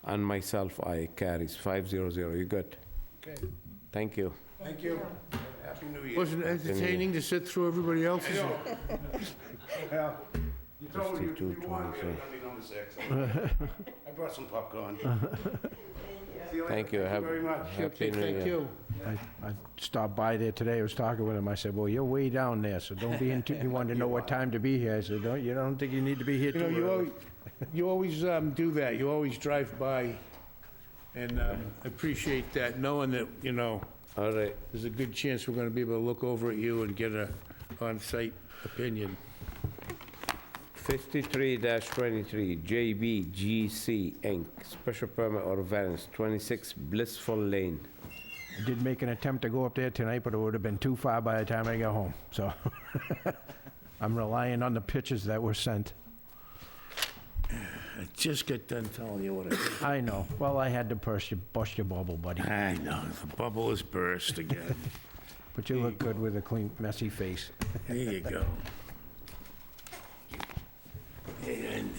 And myself, aye. Carries 500. You good? Okay, Thank you. thank you. Happy New Year. Wasn't it entertaining to sit through everybody else's? Yeah. You told me 52, you wanted 23. it, let me know. number 6. I brought some popcorn. See you later. Thank you. Have- very much. Happy New Thank Year. you. I stopped by there today, I was talking with him, I said, well, you're way down there, so don't be you wanted to know what time to be here, I said, you don't think you need to be here You know, too early. you always do that. You always drive by, and appreciate that, knowing that, you know, All right. there's a good chance we're gonna be able to look over at you and get a on-site opinion. 53-23, JBGC Inc., special permit or variance, 26 Blissful Lane. I did make an attempt to go up there tonight, but it would have been too far by the time I got home, so. I'm relying on the pictures that were sent. I just got done telling you what I did. I know, well, I had to bust your bubble, buddy. I know, the bubble has burst again. But you look good with a clean, messy face. There you go. And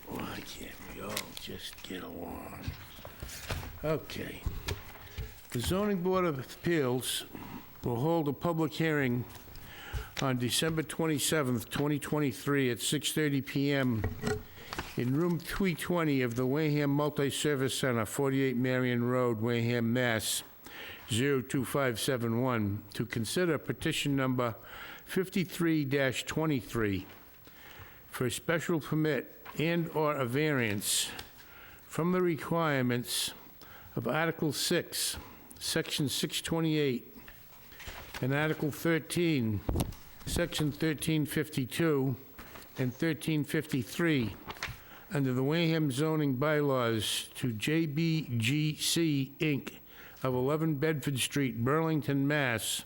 why can't we all just get along? Okay. The Zoning Board of Appeals will hold a public hearing on December 27th, 2023 at 6:30 PM in room 320 of the Wareham Multi-Service Center, 48 Marion Road, Wareham, Mass. 02571, to consider petition number 53-23 for a special permit and/or a variance from the requirements of Article 6, Section 628, and Article 13, Section 1352 and 1353 under the Wareham zoning bylaws to JBGC Inc. of 11 Bedford Street, Burlington, Mass.,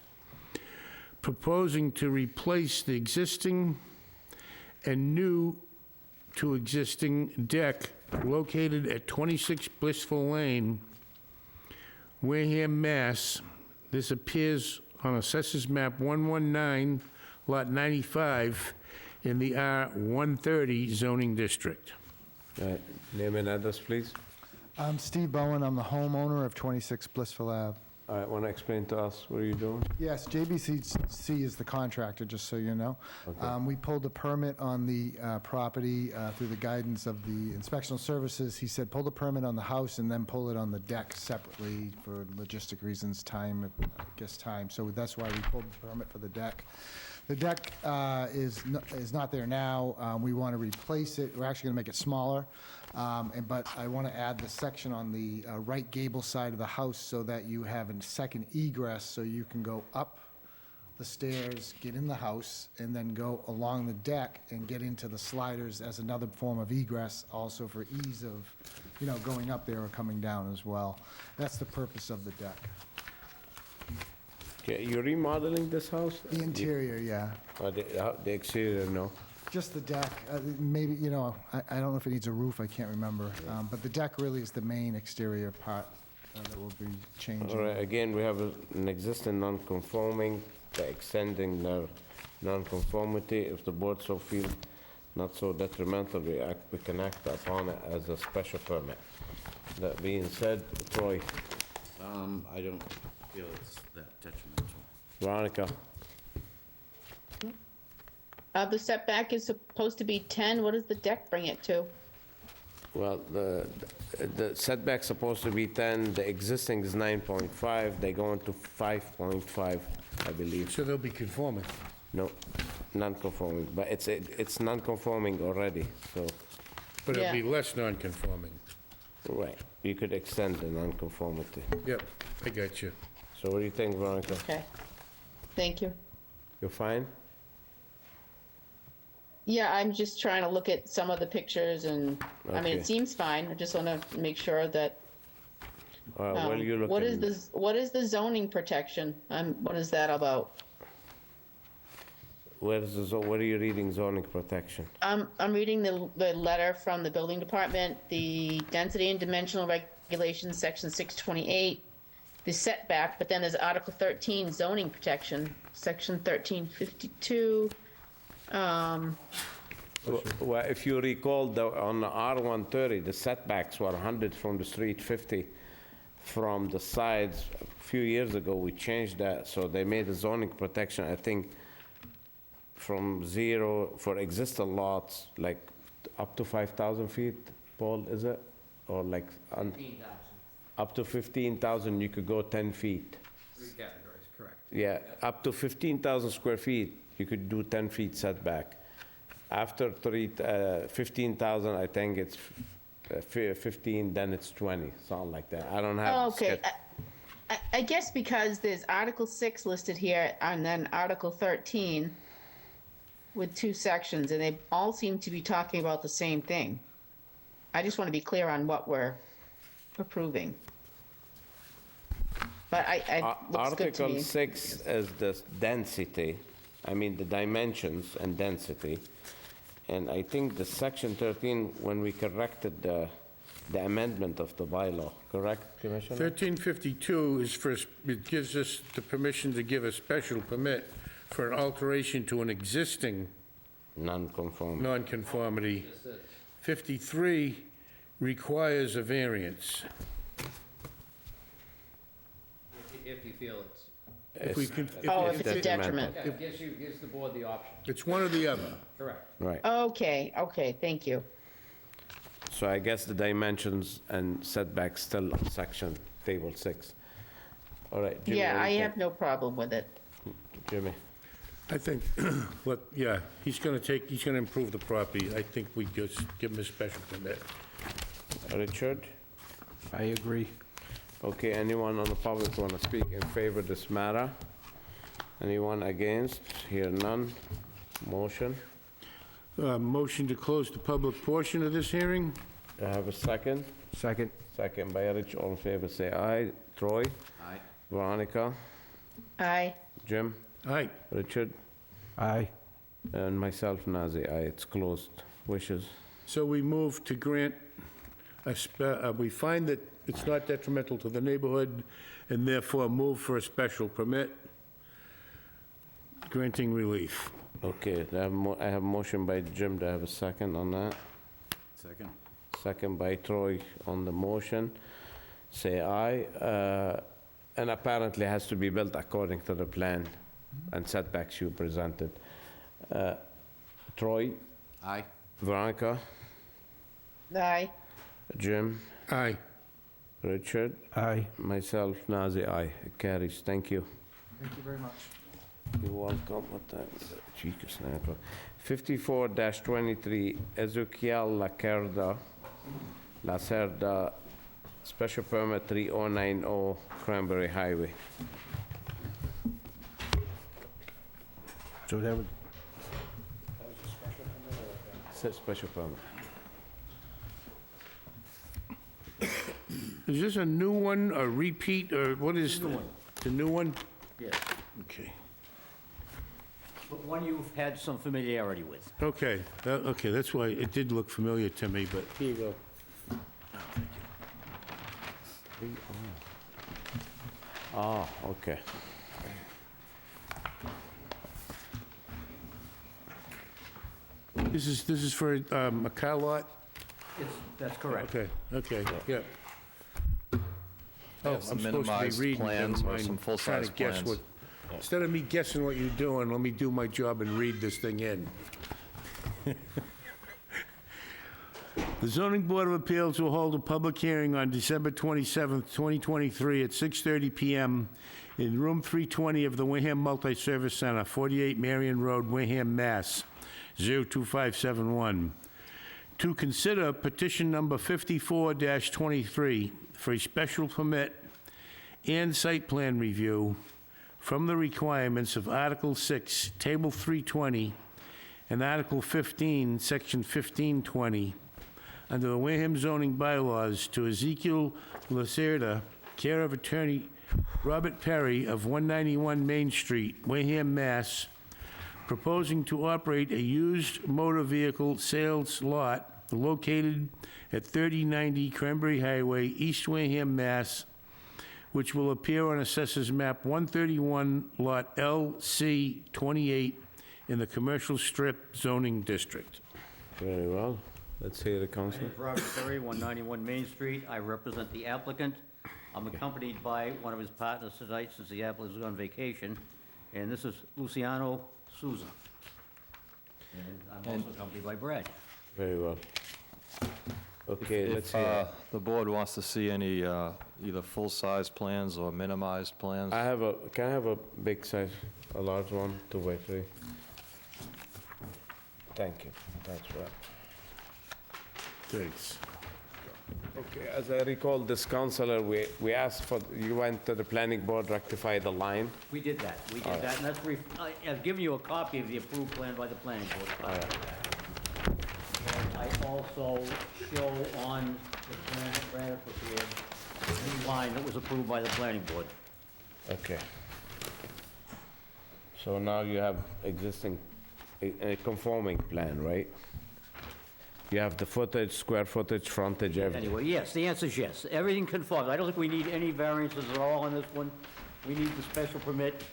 proposing to replace the existing and new to existing deck located at 26 Blissful Lane, Wareham, Mass. This appears on Assessors Map 119, Lot 95, in the R130 zoning district. Name and address, please. I'm Steve Bowen. I'm the homeowner of 26 Blissful Ave. All right, want to explain to us what are you doing? Yes, JBCC is the contractor, just so you know. Okay. We pulled a permit on the property through the guidance of the inspectional services. He said, pull the permit on the house and then pull it on the deck separately for logistic reasons, time. So that's why we pulled the permit for the deck. The deck is not there now. We want to replace it. We're actually going to make it smaller. But I want to add the section on the right gable side of the house so that you have a second egress, so you can go up the stairs, get in the house, and then go along the deck and get into the sliders as another form of egress, also for ease of, going up there or coming down as well. That's the purpose of the deck. Okay, you're remodeling this house? The interior, yeah. The exterior, no? Just the deck, maybe, I don't know if it needs a roof, I can't remember. But the deck really is the main exterior part that will be changing. All right, again, we have an existing non-conforming, extending the non-conformity. If the board so feel not so detrimental, we can act upon it as a special permit. That being said, Troy. I don't feel it's that detrimental. Veronica. The setback is supposed to be 10. What does the deck bring it to? Well, the setback's supposed to be 10, the existing is 9.5, they go into 5.5, I believe. So they'll be conforming. No, non-conforming, but it's non-conforming already, so, But it'll be Yeah. less non-conforming. right, you could extend the non-conformity. Yep, I got you. So what do you think, Veronica? Okay. Thank you. You're fine? Yeah, I'm just trying to look at some of the pictures and, I mean, Okay. it seems fine. I just want to make sure that, What are you looking? what is the zoning protection? What is that about? What are you reading zoning protection? I'm reading the letter from the building department, the density and dimensional regulations, section 628, the setback, but then there's Article 13, zoning protection, section 1352. Well, if you recall, on the R130, the setbacks were 100 from the street, 50 from the sides. A few years ago, we changed that, so they made the zoning protection, I think, from 0 for existing lots, like up to 5,000 feet, Paul, is it? Or like, 15,000, up to 15,000, you could go 10 feet. 3 categories, correct. Yeah, up to 15,000 square feet, you could do 10 feet setback. After 15,000, I think it's 15, then it's 20, something like that. I don't have. Oh, okay. I guess because there's Article 6 listed here and then Article 13 with 2 sections, and they all seem to be talking about the same thing. I just want to be clear on what we're approving. But looks good to Article me. 6 is the density, I mean the dimensions and density. And I think the section 13, when we corrected the amendment of the bylaw, correct, Commissioner? 1352 is for, it gives us the permission to give a special permit for an alteration to an existing nonconformity. 53 requires a variance. If you feel it's... If we can- If it's a detriment. Yeah, it gives the board the option. It's one or the other. Correct. Right. Okay, thank you. So I guess the dimensions and setbacks still on section table 6. All right, Jimmy. Yeah, what do I you have no problem with it. think? Jimmy? I think, yeah, he's gonna improve the property. I think we just give him a special permit. Richard? I agree. Okay, anyone on the public want to speak in favor of this matter? Anyone against? Hear none. Motion? Motion to close the public portion of this hearing? I have a second. Second. Second by Rich, all in favor, say aye. Troy? Aye. Veronica? Aye. Jim? Aye. Richard? Aye. And myself, Nazir, aye. It's closed. Wishes? So we move to grant, we find that it's not detrimental to the neighborhood, and therefore move for a special permit, granting relief. Okay, I have a motion by Jim. Do I have a second on that? Second. Second by Troy on the motion. Say aye. And apparently has to be built according to the plan and setbacks you presented. Troy? Aye. Veronica? Aye. Jim? Aye. Richard? Aye. Myself, Nazir, aye. It carries. Thank you. Thank you very much. You're welcome. What time is it? Chica snapper. 54-23, Ezequiel Lacerda, special permit 3090 Cranberry Highway. So that would, Says special permit. Is this a new one, a repeat, or what is? New one. The new one? Yes. Okay. But one you've had some familiarity with. Okay, okay, that's why it did look familiar to me, but here you go. Oh, okay. This is for a car lot? That's correct. Okay, okay, yeah. Oh, I'm some supposed to be minimized reading, never plans or mind. some full-size Trying to guess plans. Instead of me guessing what you're doing, let me do my job and read this thing in. The zoning board of appeals will hold a public hearing on December 27th, 2023 at 6:30 PM in room 320 of the Wareham Multi-Service Center, 48 Marion Road, Wareham, Mass. 02571. To consider petition number 54-23 for a special permit and site plan review from the requirements of Article 6, Table 320, and Article 15, Section 1520, under the Wareham zoning bylaws to Ezekiel Lacerda, care of attorney Robert Perry of 191 Main Street, Wareham, Mass., proposing to operate a used motor vehicle sales lot located at 3090 Cranberry Highway, East Wareham, Mass., which will appear on Assessors Map 131, Lot LC 28 in the Commercial Strip zoning district. Very well. Let's hear the My council. name is Robert Perry, 191 Main Street. I represent the applicant. I'm accompanied by one of his partners tonight since the applicant is on vacation, and this is Luciano Souza. And I'm also accompanied by Brad. Very well. Okay, let's see. If the board wants to see any either full-size plans or minimized plans. Can I have a big size, a large one, 2x3? Thank you, thanks for that. Thanks. Okay, as I recall, this counselor, we asked for, you went to the planning board, rectify the line. We did that, and that's, I've given you a copy of the approved plan by the planning board. And I also show on the plan that Brad prepared, the line that was approved by the planning board. Okay. So now you have existing, a conforming plan, right? You have the footage, square footage, frontage, everything. Anyway, yes, the answer is yes. Everything conforms. I don't think we need any variances at all on this one. We need the special permit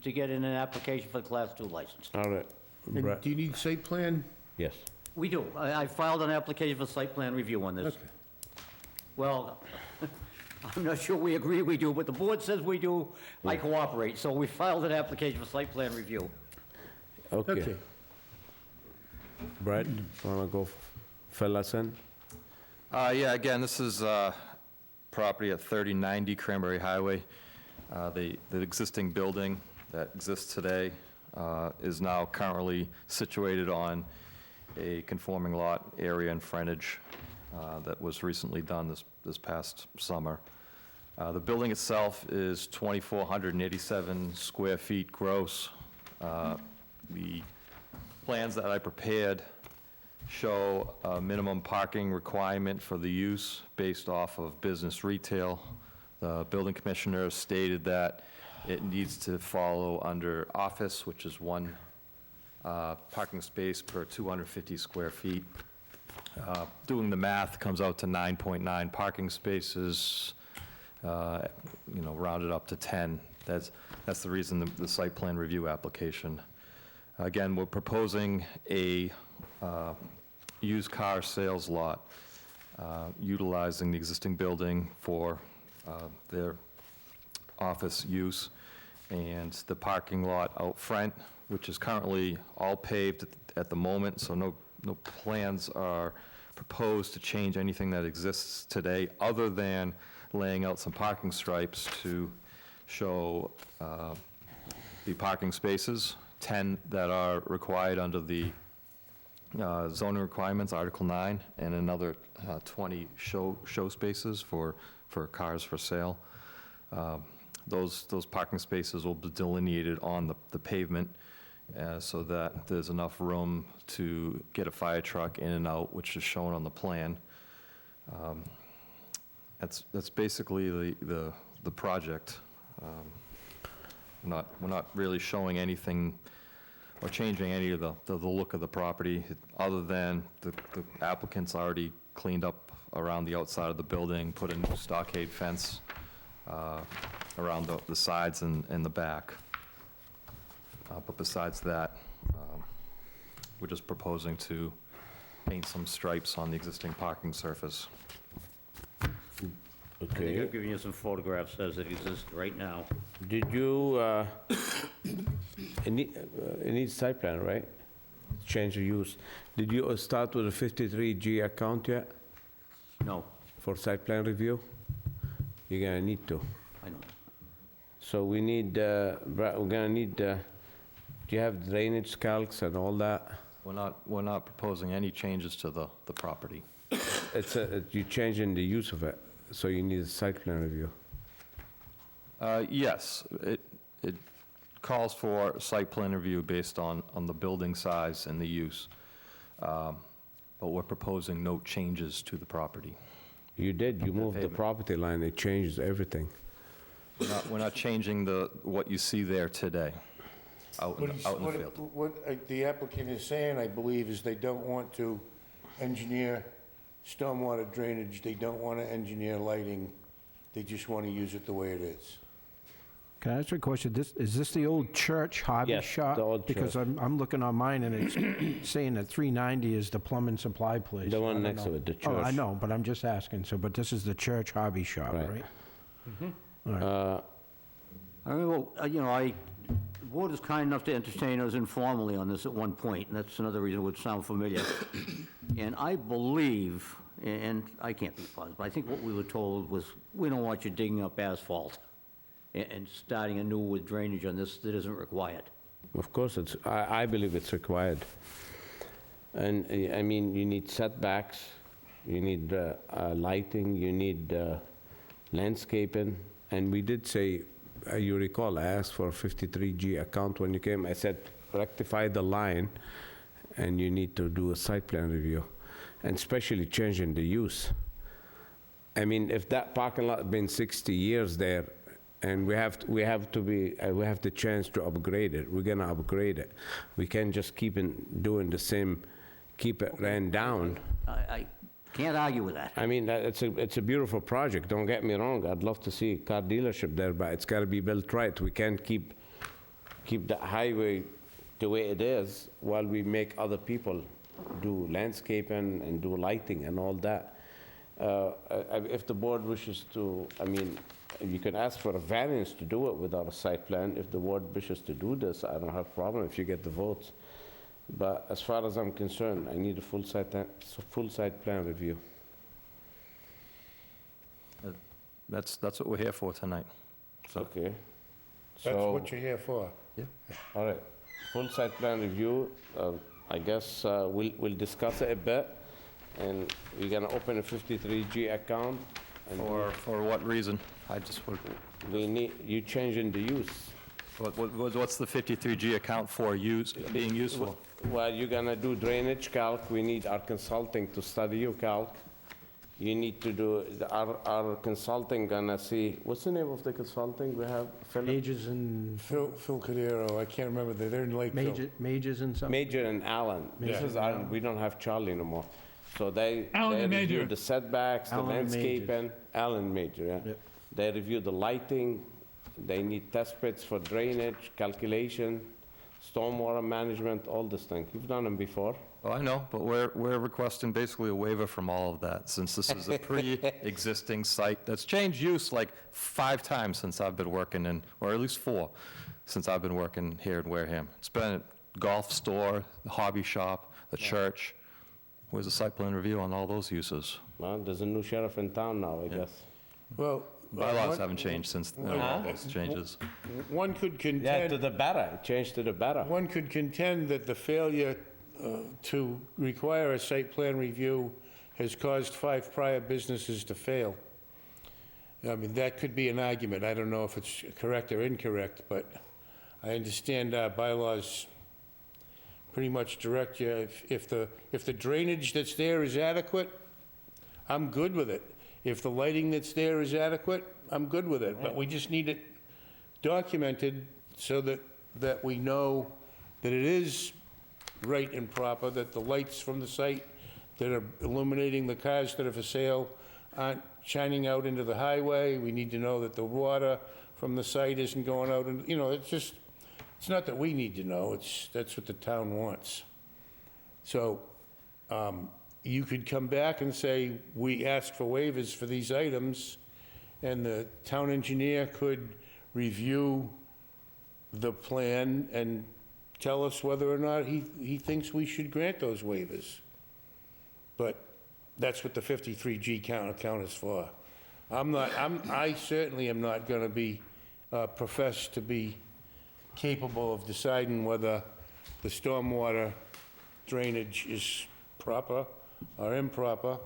to get in an application for the Class 2 license. All right. And do you need site plan? Yes. We do. I filed an application for site plan review on this. Okay. Well, I'm not sure we agree we do, but the board says we do. I cooperate, so we filed an application for site plan review. Okay. Brad, wanna go fill us in? Yeah, again, this is property at 3090 Cranberry Highway. The existing building that exists today is now currently situated on a conforming lot area and frontage that was recently done this past summer. The building itself is 2,487 square feet gross. The plans that I prepared show a minimum parking requirement for the use based off of business retail. The building commissioner stated that it needs to follow under office, which is one parking space per 250 square feet. Doing the math comes out to 9.9 parking spaces, rounded up to 10. That's the reason the site plan review application. Again, we're proposing a used car sales lot, utilizing the existing building for their office use, and the parking lot out front, which is currently all paved at the moment, so no plans are proposed to change anything that exists today, other than laying out some parking stripes to show the parking spaces, 10 that are required under the zoning requirements, Article 9, and another 20 show spaces for cars for sale. Those parking spaces will be delineated on the pavement so that there's enough room to get a fire truck in and out, which is shown on the plan. That's basically the project. We're not really showing anything or changing any of the look of the property, other than the applicant's already cleaned up around the outside of the building, put a new stockade fence around the sides and the back. But besides that, we're just proposing to paint some stripes on the existing parking surface. I think I've given you some photographs as it exists right now. Did you, it needs site plan, right? Change of use. Did you start with a 53G account yet? No. For site plan review? You're gonna need to. I know. So we need, we're gonna need, do you have drainage calcs and all that? We're not proposing any changes to the property. You're changing the use of it, so you need a site plan review. Yes, it calls for site plan review based on the building size and the use. But we're proposing no changes to the property. You did, you moved the property line, it changes everything. We're not changing what you see there today, out in the field. What the applicant is saying, I believe, is they don't want to engineer stormwater drainage, they don't want to engineer lighting, they just want to use it the way it is. Can I ask you a question? Is this the old church hobby Yes, shop? the old Because church. I'm looking on mine, and it's saying that 390 is the plumbing supply place. The one I don't next to know. it, the Oh, I church. know, but I'm just asking, but this is the church hobby shop, Right. right? Mm-hmm. All right. I mean, well, the board was kind enough to entertain us informally on this at one point, and that's another reason it would sound familiar. And I believe, and I can't be positive, but I think what we were told was, we don't want you digging up asphalt and starting anew with drainage on this that isn't required. Of course, I believe it's required. And, I mean, you need setbacks, you need lighting, you need landscaping, and we did say, you recall, I asked for a 53G account when you came. I said, rectify the line, and you need to do a site plan review, and especially changing the use. I mean, if that parking lot been 60 years there, and we have the chance to upgrade it, we're gonna upgrade it. We can't just keep doing the same, keep it ran down. I can't argue with that. I mean, it's a beautiful project, don't get me wrong. I'd love to see a car dealership there, but it's gotta be built right. We can't keep that highway the way it is while we make other people do landscaping and do lighting and all that. If the board wishes to, I mean, you can ask for a variance to do it without a site plan. If the board wishes to do this, I don't have a problem if you get the votes. But as far as I'm concerned, I need a full site plan review. That's what we're here for tonight. Okay. That's So, what you're here for. Yeah. all right, full site plan review, I guess we'll discuss it a bit, and we're gonna open a 53G account. And For what reason? I just would, we need, you changing the use. what's the 53G account for being used for? Well, you're gonna do drainage calc, we need our consulting to study your calc. You need to do, our consulting gonna see, what's the name of the consulting we have? Philip? Majors and, Phil Cadero, I can't remember, they're in Lakeville. Majors and something? Major and Allen. This Yeah. is our, we don't have Charlie anymore. So they Allen and review Major. the setbacks, the Allen and Majors. landscaping. Allen Major, yeah. Yep. They review the lighting, they need test pits for drainage, calculation, stormwater management, all this thing. You've done them before. Well, I know, but we're requesting basically a waiver from all of that, since this is a pre-existing site that's changed use like 5 times since I've been working in, or at least 4, since I've been working here in Wareham. It's been a golf store, the hobby shop, the church. Where's the site plan review on all those uses? Well, there's a new sheriff in town now, I guess. Well. Bylaws haven't changed since all those changes. One could Yeah, contend. to the better, it changed to the better. One could contend that the failure to require a site plan review has caused 5 prior businesses to fail. I mean, that could be an argument. I don't know if it's correct or incorrect, but I understand our bylaws pretty much direct you. If the drainage that's there is adequate, I'm good with it. If the lighting that's there is adequate, I'm good with it. But we just need it documented so that we know that it is right and proper, that the lights from the site that are illuminating the cars that are for sale aren't shining out into the highway. We need to know that the water from the site isn't going out, and, you know, it's not that we need to know, that's what the town wants. So, you could come back and say, we ask for waivers for these items, and the town engineer could review the plan and tell us whether or not he thinks we should grant those waivers. But that's what the 53G account is for. I certainly am not gonna be, profess to be capable of deciding whether the stormwater drainage is proper or improper,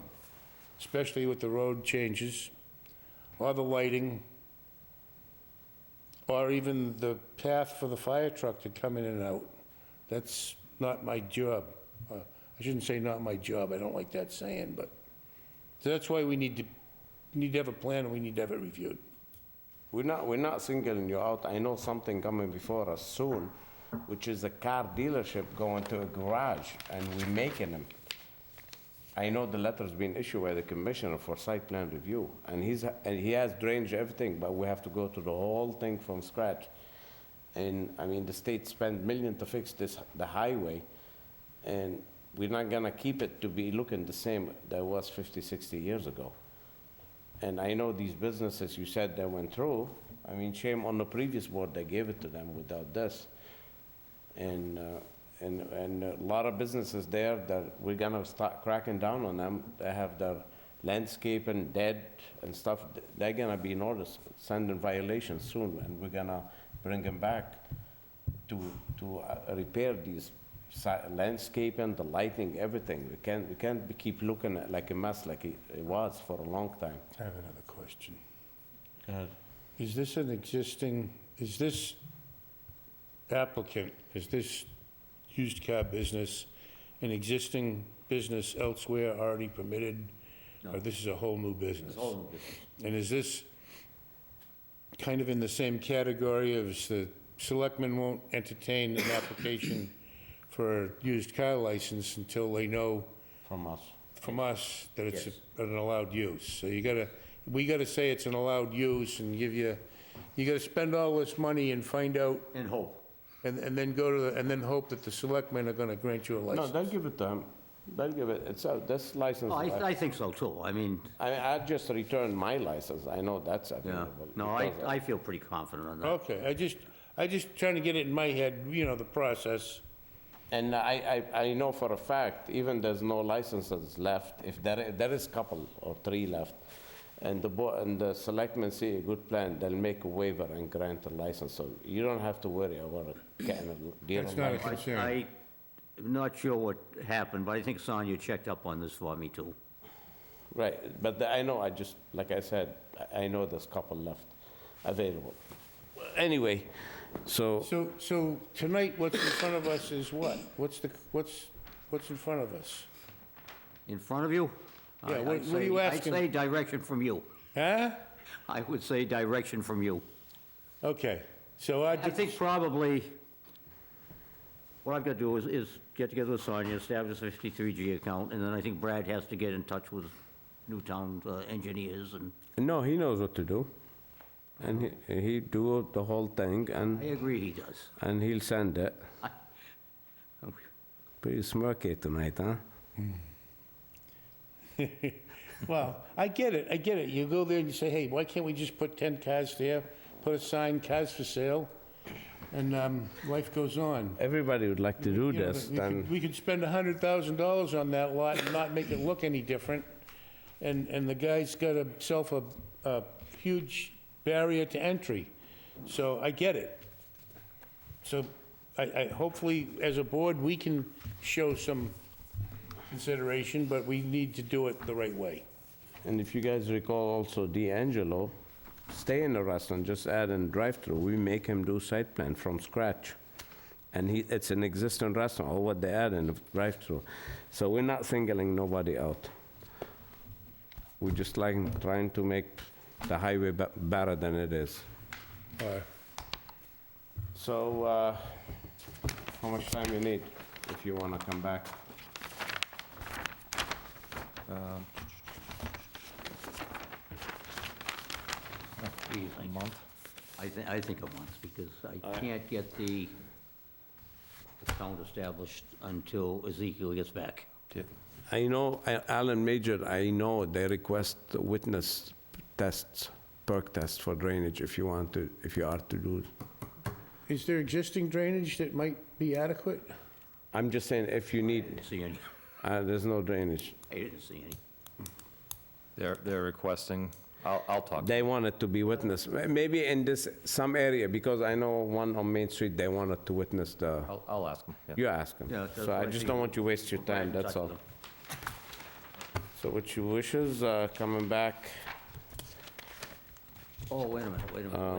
especially with the road changes, or the lighting, or even the path for the fire truck to come in and out. That's not my job. I shouldn't say not my job, I don't like that saying, but that's why we need to have a plan, and we need to have it reviewed. We're not singling you out. I know something coming before us soon, which is a car dealership going to a garage, and we're making them. I know the letter's been issued by the commissioner for site plan review, and he has drainage, everything, but we have to go through the whole thing from scratch. And, I mean, the state spent millions to fix the highway, and we're not gonna keep it to be looking the same that was 50, 60 years ago. And I know these businesses you said that went through, I mean, shame on the previous board, they gave it to them without this. And a lot of businesses there that we're gonna start cracking down on them. They have their landscaping dead and stuff. They're gonna be noticed, sending violations soon, and we're gonna bring them back to repair these landscaping, the lighting, everything. We can't keep looking at like a mess like it was for a long time. I have another question. Go ahead. Is this applicant, is this used car business an existing business elsewhere already permitted? No. Or this is a whole new business? It's a whole new business. And is this kind of in the same category as the selectmen won't entertain an application for a used car license until they know From us. that it's Yes. an allowed use? So we gotta say it's an allowed use and you gotta spend all this money and find out, And hope. and then and then hope that the selectmen are gonna grant you a No, license. they'll give it to him. They'll give it, it's out, this license. Oh, I think so too. I mean, I just returned my license, I know that's yeah, available. no, because I feel pretty confident on that. Okay, I just trying to get it in my head, the process. And I know for a fact, even there's no licenses left, if there is couple or 3 left, and the selectmen see a good plan, they'll make a waiver and grant a license, so you don't have to worry about getting a deal. That's on not a license. concern. I'm not sure what happened, but I think Sonia checked up on this for me too. Right, but I know, like I said, I know there's couple left available. Anyway, so, So tonight, what's in front of us is what? What's in front of us? In front of you? Yeah, I'd what are say- you asking? I'd say direction from you. Huh? I would say direction from you. Okay, so I think probably, what I've got to do is get together with Sonia, establish a 53G account, and then I think Brad has to get in touch with Newtown engineers and... no, he knows what to do. And he do the whole thing, I and agree he does. and he'll send it. Pretty smirky tonight, huh? Well, I get it. You go there and you say, hey, why can't we just put 10 cars there, put a sign, cars for sale, and life goes on. Everybody would like to do this, then, We could spend $100,000 on that lot and not make it look any different, and the guy's got himself a huge barrier to entry. So I get it. So I hopefully, as a board, we can show some consideration, but we need to do it the right way. and if you guys recall also D'Angelo, stay in the restaurant, just add in drive-through, we make him do site plan from scratch. And it's an existing restaurant, or what they add in the drive-through. So we're not singling nobody out. We're just like trying to make the highway better than it is. So, how much time you need if you wanna come back? A month? I think a month, because I can't get the account established until Ezekiel gets back. I know, Alan Major, I know they request witness tests, perk tests for drainage if you are to do. Is there existing drainage that might be adequate? I'm just saying, if you I need, didn't see any. there's no drainage. I didn't see any. They're requesting, I'll talk. They want it to be witnessed. Maybe in some area, because I know one on Main Street, they wanted to witness the, I'll ask them, yeah. you ask them. Yeah, that's So I what I just think. don't want you to waste your time, Right, that's touch all. with them. So what you wishes, coming back, Oh, wait a minute.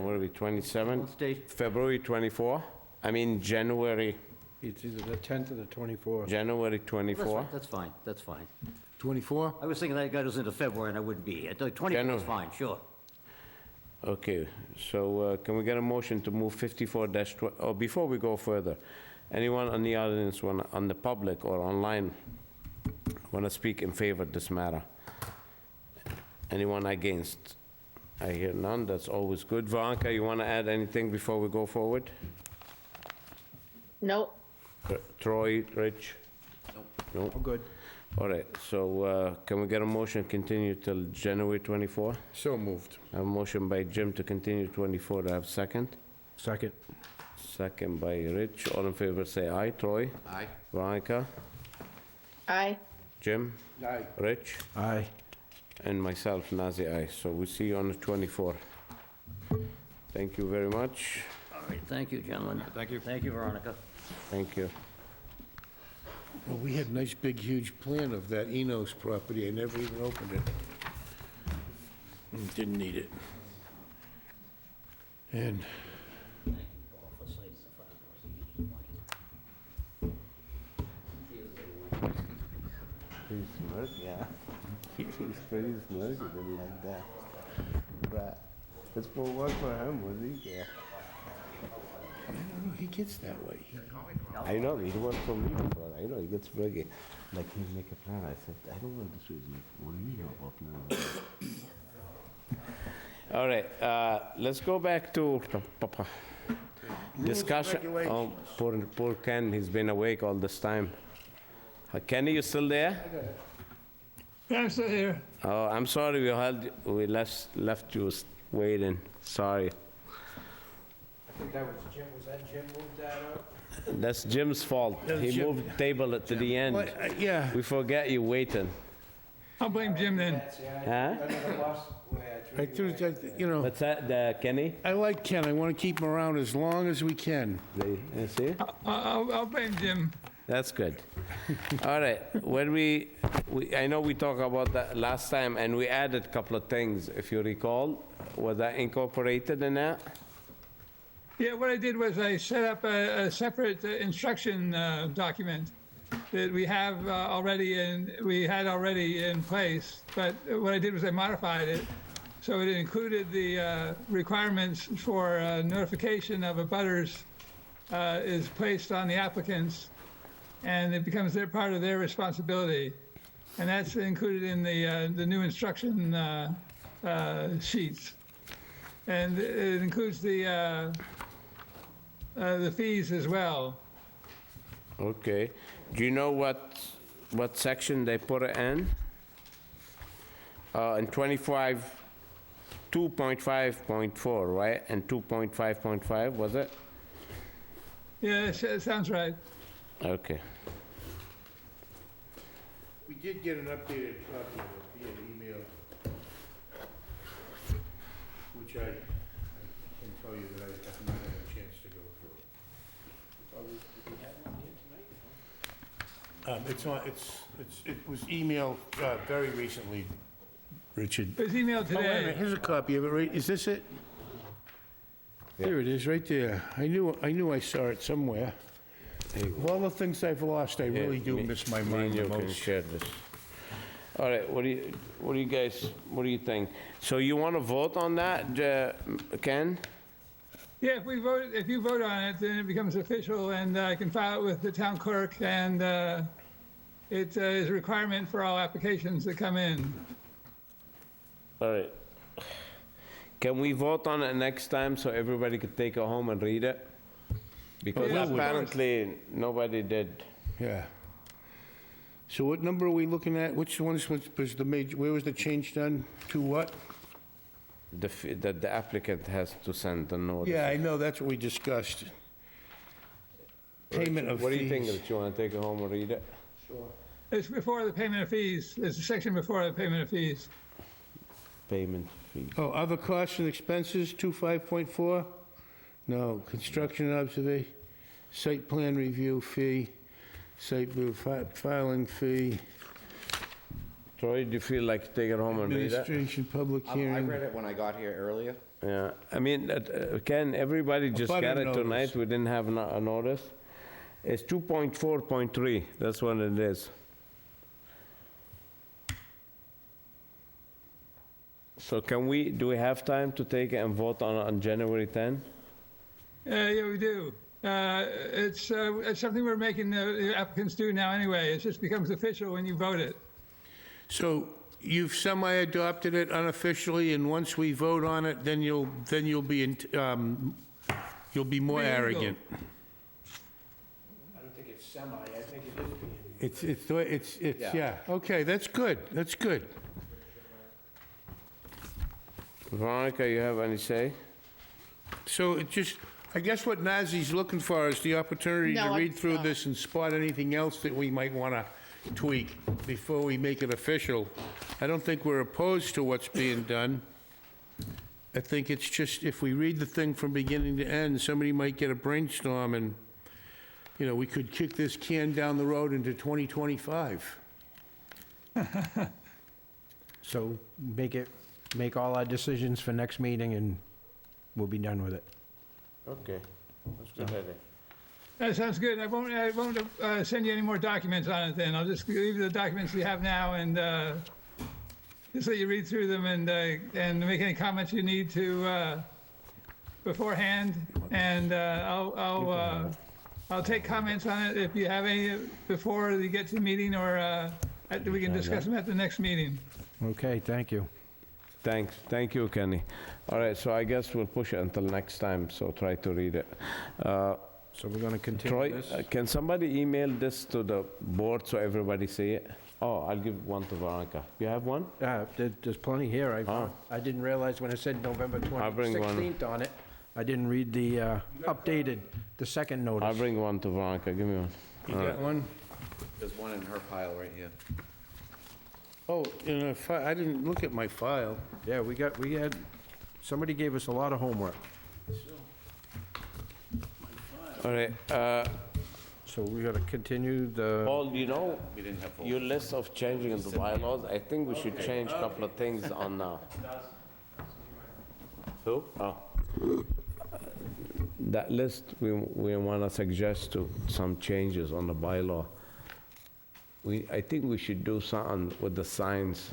what are we, 27? What date? February 24? I mean, January, It's either the 10th or the 24th. January 24? That's fine, that's fine. 24? I was thinking that got us into February and I wouldn't be here. The 24th January. is fine, sure. Okay, so can we get a motion to move 54-12? Oh, before we go further, anyone on the audience, on the public or online, want to speak in favor of this matter? Anyone against? I hear none, that's always good. Veronica, you want to add anything before we go forward? Nope. Troy, Rich? Nope. Oh, good. All right, so can we get a motion continue till January 24? So moved. A motion by Jim to continue 24, do I have second? Second. Second by Rich, all in favor say aye. Troy? Aye. Veronica? Aye. Jim? Aye. Rich? Aye. And myself, Nazir, aye. So we see you on the 24th. Thank you very much. All right, thank you, gentlemen. Thank you. Thank you, Veronica. Thank you. Well, we had a nice, big, huge plan of that Enos property. I never even opened it. Didn't need it. And He's smart, yeah. He's pretty smart, he didn't like that. Right. It's for work for him, was he? Yeah. I don't know, he gets that way. I know, he worked for me before, I know, he gets braggy. Like, he make a plan, I said, I don't want this reason. What do you know about now? All right, let's go back to discussion. Oh, poor Ken, he's been awake all this time. Kenny, you still there? Yeah, I'm still here. Oh, I'm sorry we left you waiting, sorry. I think that was Jim, was that Jim moved that up? That's Jim's fault. That's He Jim. moved the table to the end. Well, yeah. We forget you waiting. I'll blame Jim then. Huh? I do, you know, What's that, Kenny? I like Ken. I want to keep him around as long as we can. You see? I'll blame Jim. That's good. All right, when I know we talked about that last time, and we added a couple of things, if you recall. Was that incorporated in that? Yeah, what I did was I set up a separate instruction document that we have already in place. But what I did was I modified it so it included the requirements for notification of abutters is placed on the applicants, and it becomes part of their responsibility. And that's included in the new instruction sheets. And it includes the fees as well. Okay. Do you know what section they put it in? In 2.5.4, right? And 2.5.5, was it? Yeah, it sounds right. Okay. We did get an updated copy of it via email, which I can tell you that I have not had a chance to go through. It was emailed very recently, Richard. It was emailed Oh, wait a today. minute, here's a copy of it, right, is this it? There it is, right there. I knew I saw it somewhere. Of all the things I've lost, I really do miss my mind the You can most. share this. All right, what do you think? So you want to vote on that, Ken? Yeah, if you vote on it, then it becomes official, and I can file it with the town clerk, and it is a requirement for all applications that come in. All right. Can we vote on it next time so everybody could take it home and read it? Because Yeah, of course. apparently nobody did. Yeah. So what number are we looking at? Which ones was the major, where was the change done? To what? That the applicant has to send a notice. Yeah, I know, that's what we discussed. Payment of fees. What do you think, Rich? You want to take it home and read it? It's before the payment of fees. There's a section before the payment of fees. Payment fee. Oh, other costs and expenses, 25.4? No, construction observation, site plan review fee, site review filing fee, Troy, do you feel like take it home and read it? administration, public I hearing. read it when I got here earlier. Yeah, I mean, Ken, everybody just butter got it notice. tonight, we didn't have a notice. It's 2.4.3, that's what it is. So do we have time to take it and vote on January 10? Yeah, we do. It's something we're making the applicants do now anyway. It just becomes official when you vote it. So you've semi-adopted it unofficially, and once we vote on it, then you'll be more Be legal. arrogant. I don't think it's semi, I think it is being. yeah, okay, that's good, that's good. Veronica, you have any say? So it just, I guess what Nazi's looking for is the opportunity to No, read through this and spot anything else that we might want to tweak before we make it official. I don't think we're opposed to what's being done. I think it's just, if we read the thing from beginning to end, somebody might get a brainstorm and, you know, we could kick this can down the road into 2025. So make all our decisions for next meeting, and we'll be done with it. Okay, that's good idea. That sounds good. I won't send you any more documents on it then. I'll just leave you the documents we have now and just let you read through them and make any comments you need to beforehand. And I'll take comments on it if you have any before you get to the meeting, or we can discuss them at the next meeting. Okay, thank you. Thanks, thank you, Kenny. All right, so I guess we'll push it until next time, so try to read it. So we're gonna continue Troy, this? can somebody email this to the board so everybody see it? Oh, I'll give one to Veronica. You have one? There's plenty here. I didn't realize when it said November I'll bring one. 16th on it, I didn't read the updated, the second notice. I'll bring one to Veronica, give me one. You All got right. one? There's one in her pile right here. Oh, in a I didn't look at my file. Yeah, we had, somebody gave us a lot of homework. All right, So we gotta continue the, Paul, you know, We didn't have full. your list of changing the bylaws, I think we should change a couple of things on, who? Oh. That list, we want to suggest to some changes on the bylaw. I think we should do something with the signs.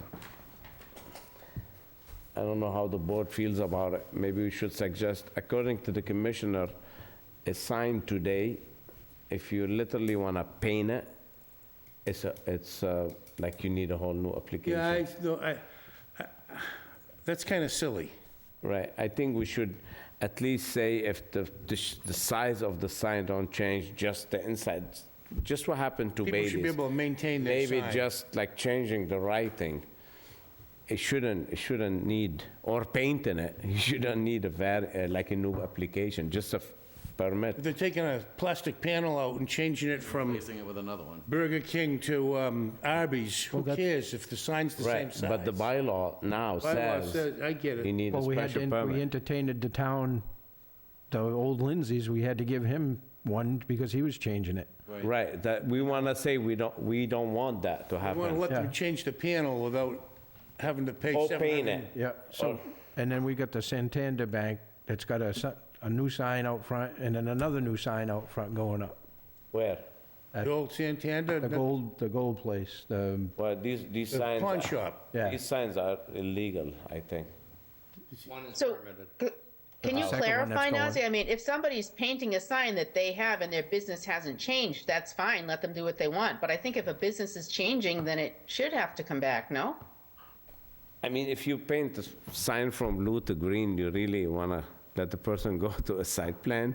I don't know how the board feels about it. Maybe we should suggest, according to the commissioner, a sign today, if you literally want to paint it, it's like you need a whole new application. Yeah, that's kind of silly. Right, I think we should at least say if the size of the sign don't change, just the inside, just what happened to People Bailey's. should be able to maintain their sign. Maybe just like changing the writing. It shouldn't need, or painting it, you shouldn't need like a new application, just a permit. If they're taking a plastic panel out and changing it from Replacing it with another one. Burger King to Arby's, who cares if the sign's the same Right, size? but the bylaw now Bylaw says says- I get it. you need a well, we special we permit. entertained the town, the old Lindsay's, we had to give him one because he was changing it. Right, that, we want to say we don't want that to I want to happen. let them Yeah. change the panel without having to pay Or $700. paint it. Yeah, so, and then we got the Santander Bank that's got a new sign out front and then another new sign out front going up. Where? The old Santander, The gold place, Well, these the signs. pawn are- shop. yeah. These signs are illegal, I think. One is So, permitted. Can you second one clarify, that's Nazi? I mean, if somebody's painting a sign that they have and their business hasn't changed, that's fine, let them do what they want. But I think if a business is changing, then it should have to come back, no? I mean, if you paint a sign from blue to green, you really want to let the person go to a site plan?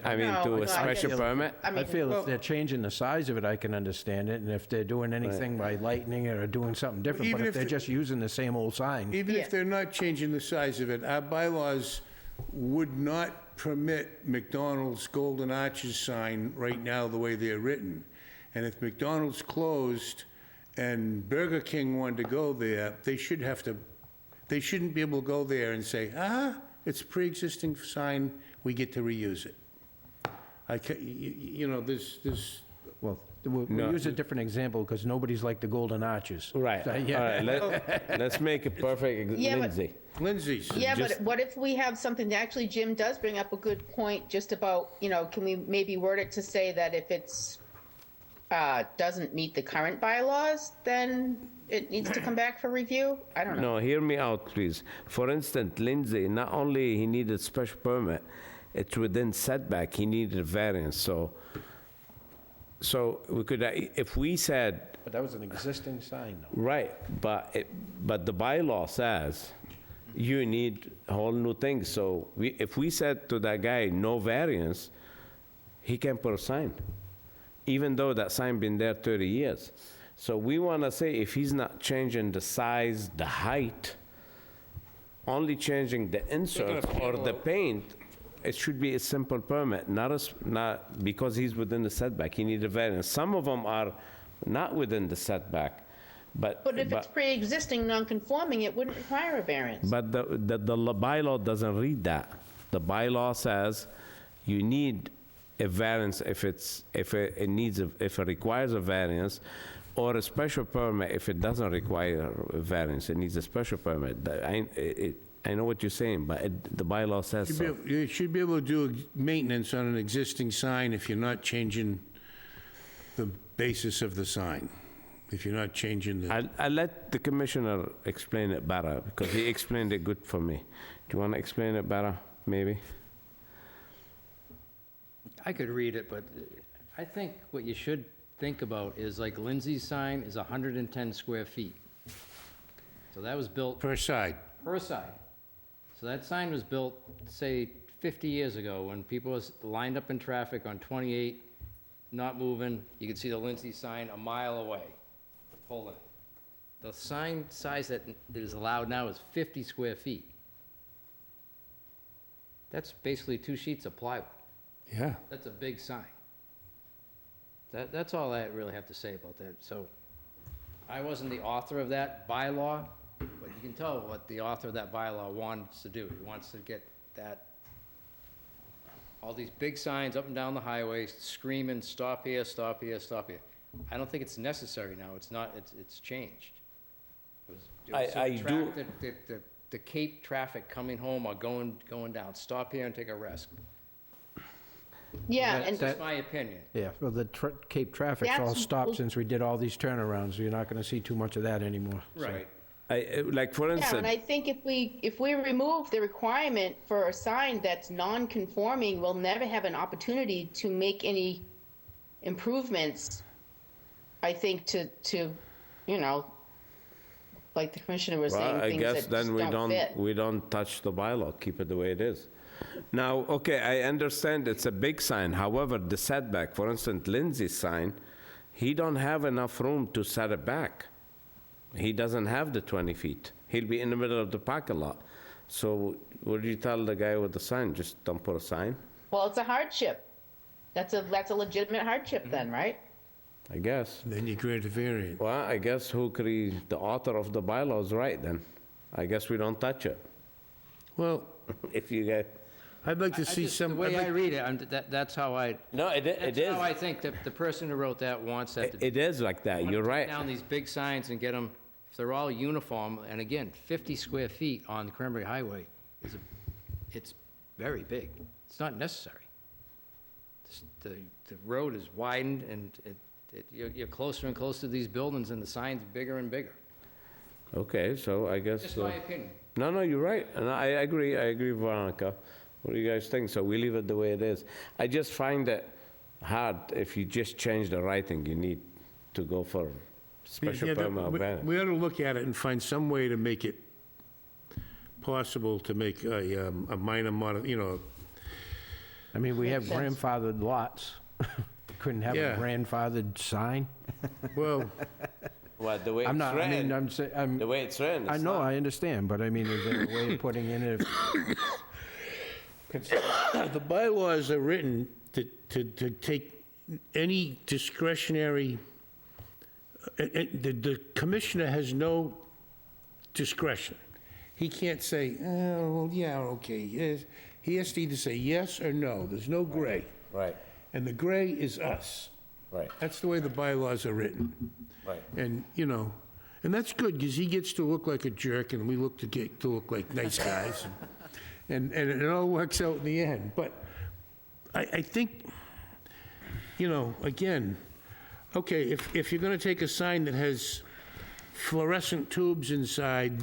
I mean, No, to no, a I special guess- permit? I feel if they're changing the size of it, I can understand it, and if they're doing anything by lightening it or doing something different, Even but if if they're the- just using the same old sign, Even Yeah. if they're not changing the size of it, our bylaws would not permit McDonald's Golden Arches sign right now the way they're written. And if McDonald's closed and Burger King wanted to go there, they shouldn't be able to go there and say, it's a pre-existing sign, we get to reuse it. There's well, we'll No. use a different example, because nobody's like the Golden Arches. Right, So, all yeah. right, let's make it perfect, Yeah, but- Lindsay. Lindsay's. Yeah, Just- but what if we have something, actually Jim does bring up a good point just about, can we maybe word it to say that if it's, doesn't meet the current bylaws, then it needs to come back for review? I don't know. No, hear me out, please. For instance, Lindsay, not only he needed special permit, it's within setback, he needed a variance, so we could, if we said, But that was an existing sign, though. right, but the bylaw says you need a whole new thing, so if we said to that guy, no variance, he can put a sign. even though that sign been there 30 years. So we want to say if he's not changing the size, the height, only changing the insert or the paint, it should be a simple permit, not because he's within the setback, he need a variance. Some of them are not within the setback, but. But if it's pre-existing non-conforming, it wouldn't require a variance. But the bylaw doesn't read that. The bylaw says you need a variance if it requires a variance, or a special permit if it doesn't require a variance, it needs a special permit. I know what you're saying, but the bylaw says so. You should be able to do maintenance on an existing sign if you're not changing the basis of the sign. If you're not changing the... I'll let the commissioner explain it better, because he explained it good for me. Do you want to explain it better, maybe? I could read it, but I think what you should think about is like Lindsay's sign is 110 square feet. So that was built... Per side. Per side. So that sign was built, say, 50 years ago, when people was lined up in traffic on 28, not moving. You could see the Lindsay sign a mile away, pulling. The sign size that is allowed now is 50 square feet. That's basically 2 sheets of plywood. Yeah. That's a big sign. That's all I really have to say about that. So I wasn't the author of that bylaw, but you can tell what the author of that bylaw wants to do. He wants to get all these big signs up and down the highway screaming, stop here, stop here, stop here. I don't think it's necessary now. It's not, it's changed. The Cape traffic coming home or going down, stop here and take a rest. Yeah, and That's my opinion. Yeah, well, the Cape traffic's all That's- stopped since we did all these turnarounds. You're not gonna see too much of that anymore. Right. Like, for yeah, instance. and I think if we remove the requirement for a sign that's non-conforming, we'll never have an opportunity to make any improvements. I think to like the commissioner was saying, Well, I things guess that then just we don't touch the bylaw, keep it the way it is. Now, okay, I understand it's a big sign, however, the setback, for instance, Lindsay's sign, he don't have enough room to set it back. He doesn't have the 20 feet. He'll be in the middle of the parking lot. So what do you tell the guy with the sign? Just don't put a sign? Well, it's a hardship. That's a legitimate hardship then, right? I guess. Then you grant a variance. Well, I guess the author of the bylaw is right then. I guess we don't touch it. Well, if you get... I'd like to see some... The way I read it, that's how I... No, it is. That's how I think that the person who wrote that wants that to be. It is like that, you're right. Take down these big signs and get them, if they're all uniform, and again, 50 square feet on Cranberry Highway it's very big. It's not necessary. The road is widened, and you're closer and closer to these buildings, and the sign's bigger and bigger. Okay, so I guess... Just my opinion. No, you're right, and I agree, Veronica. What do you guys think? So we leave it the way it is. I just find it hard, if you just change the writing, you need to go for special permit or variance. We ought to look at it and find some way to make it possible to make a minor I mean, we have Makes sense. grandfathered lots. Couldn't have a Yeah. grandfathered sign? Well, What, the way it's I'm not, I written? mean, I'm saying, The way it's written, I it's know, not. I understand, but I mean, is there a way of putting in it? the bylaws are written to take any discretionary, the commissioner has no discretion. He can't say, oh, well, yeah, okay, yes. He has to either say yes or no. There's no gray. Right, And the gray is us. right, That's the way the bylaws are written. right. And, and that's good, because he gets to look like a jerk, and we get to look like nice guys. And it all works out in the end. But I think, again, okay, if you're gonna take a sign that has fluorescent tubes inside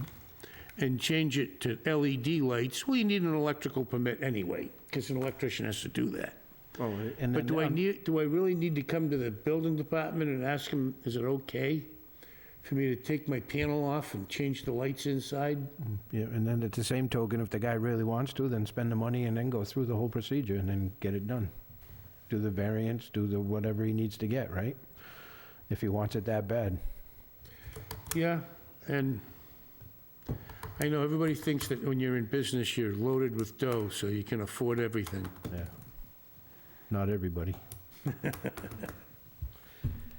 and change it to LED lights, well, you need an electrical permit anyway, because an electrician has to do that. Oh, and But then, do I really need to come to the building department and ask them, is it okay for me to take my panel off and change the lights inside? yeah, and then at the same token, if the guy really wants to, then spend the money and then go through the whole procedure and then get it done. do the variance, do the whatever he needs to get, right? If he wants it that bad. Yeah, and I know everybody thinks that when you're in business, you're loaded with dough, so you can afford everything. Yeah. Not everybody.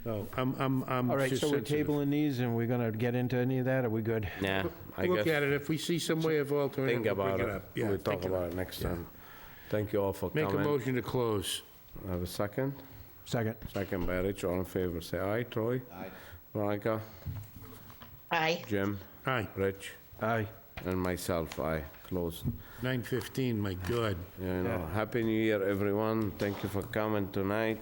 No, I'm All right, just so we're sensitive. tabling these, and we're gonna get into any of that? Are we good? Nah, I Look guess, at it, if we see some way of alternative, think we'll about bring it it. up. Yeah, We'll talk think about it next time. Thank you all for Make a coming. motion to close. Have a second? Second. Second by Rich, all in favor, say aye. Troy? Aye. Veronica? Aye. Jim? Aye, Rich? Aye. And myself, aye. Closed. 9:15, my God. You know, Happy New Year, everyone. Thank you for coming tonight.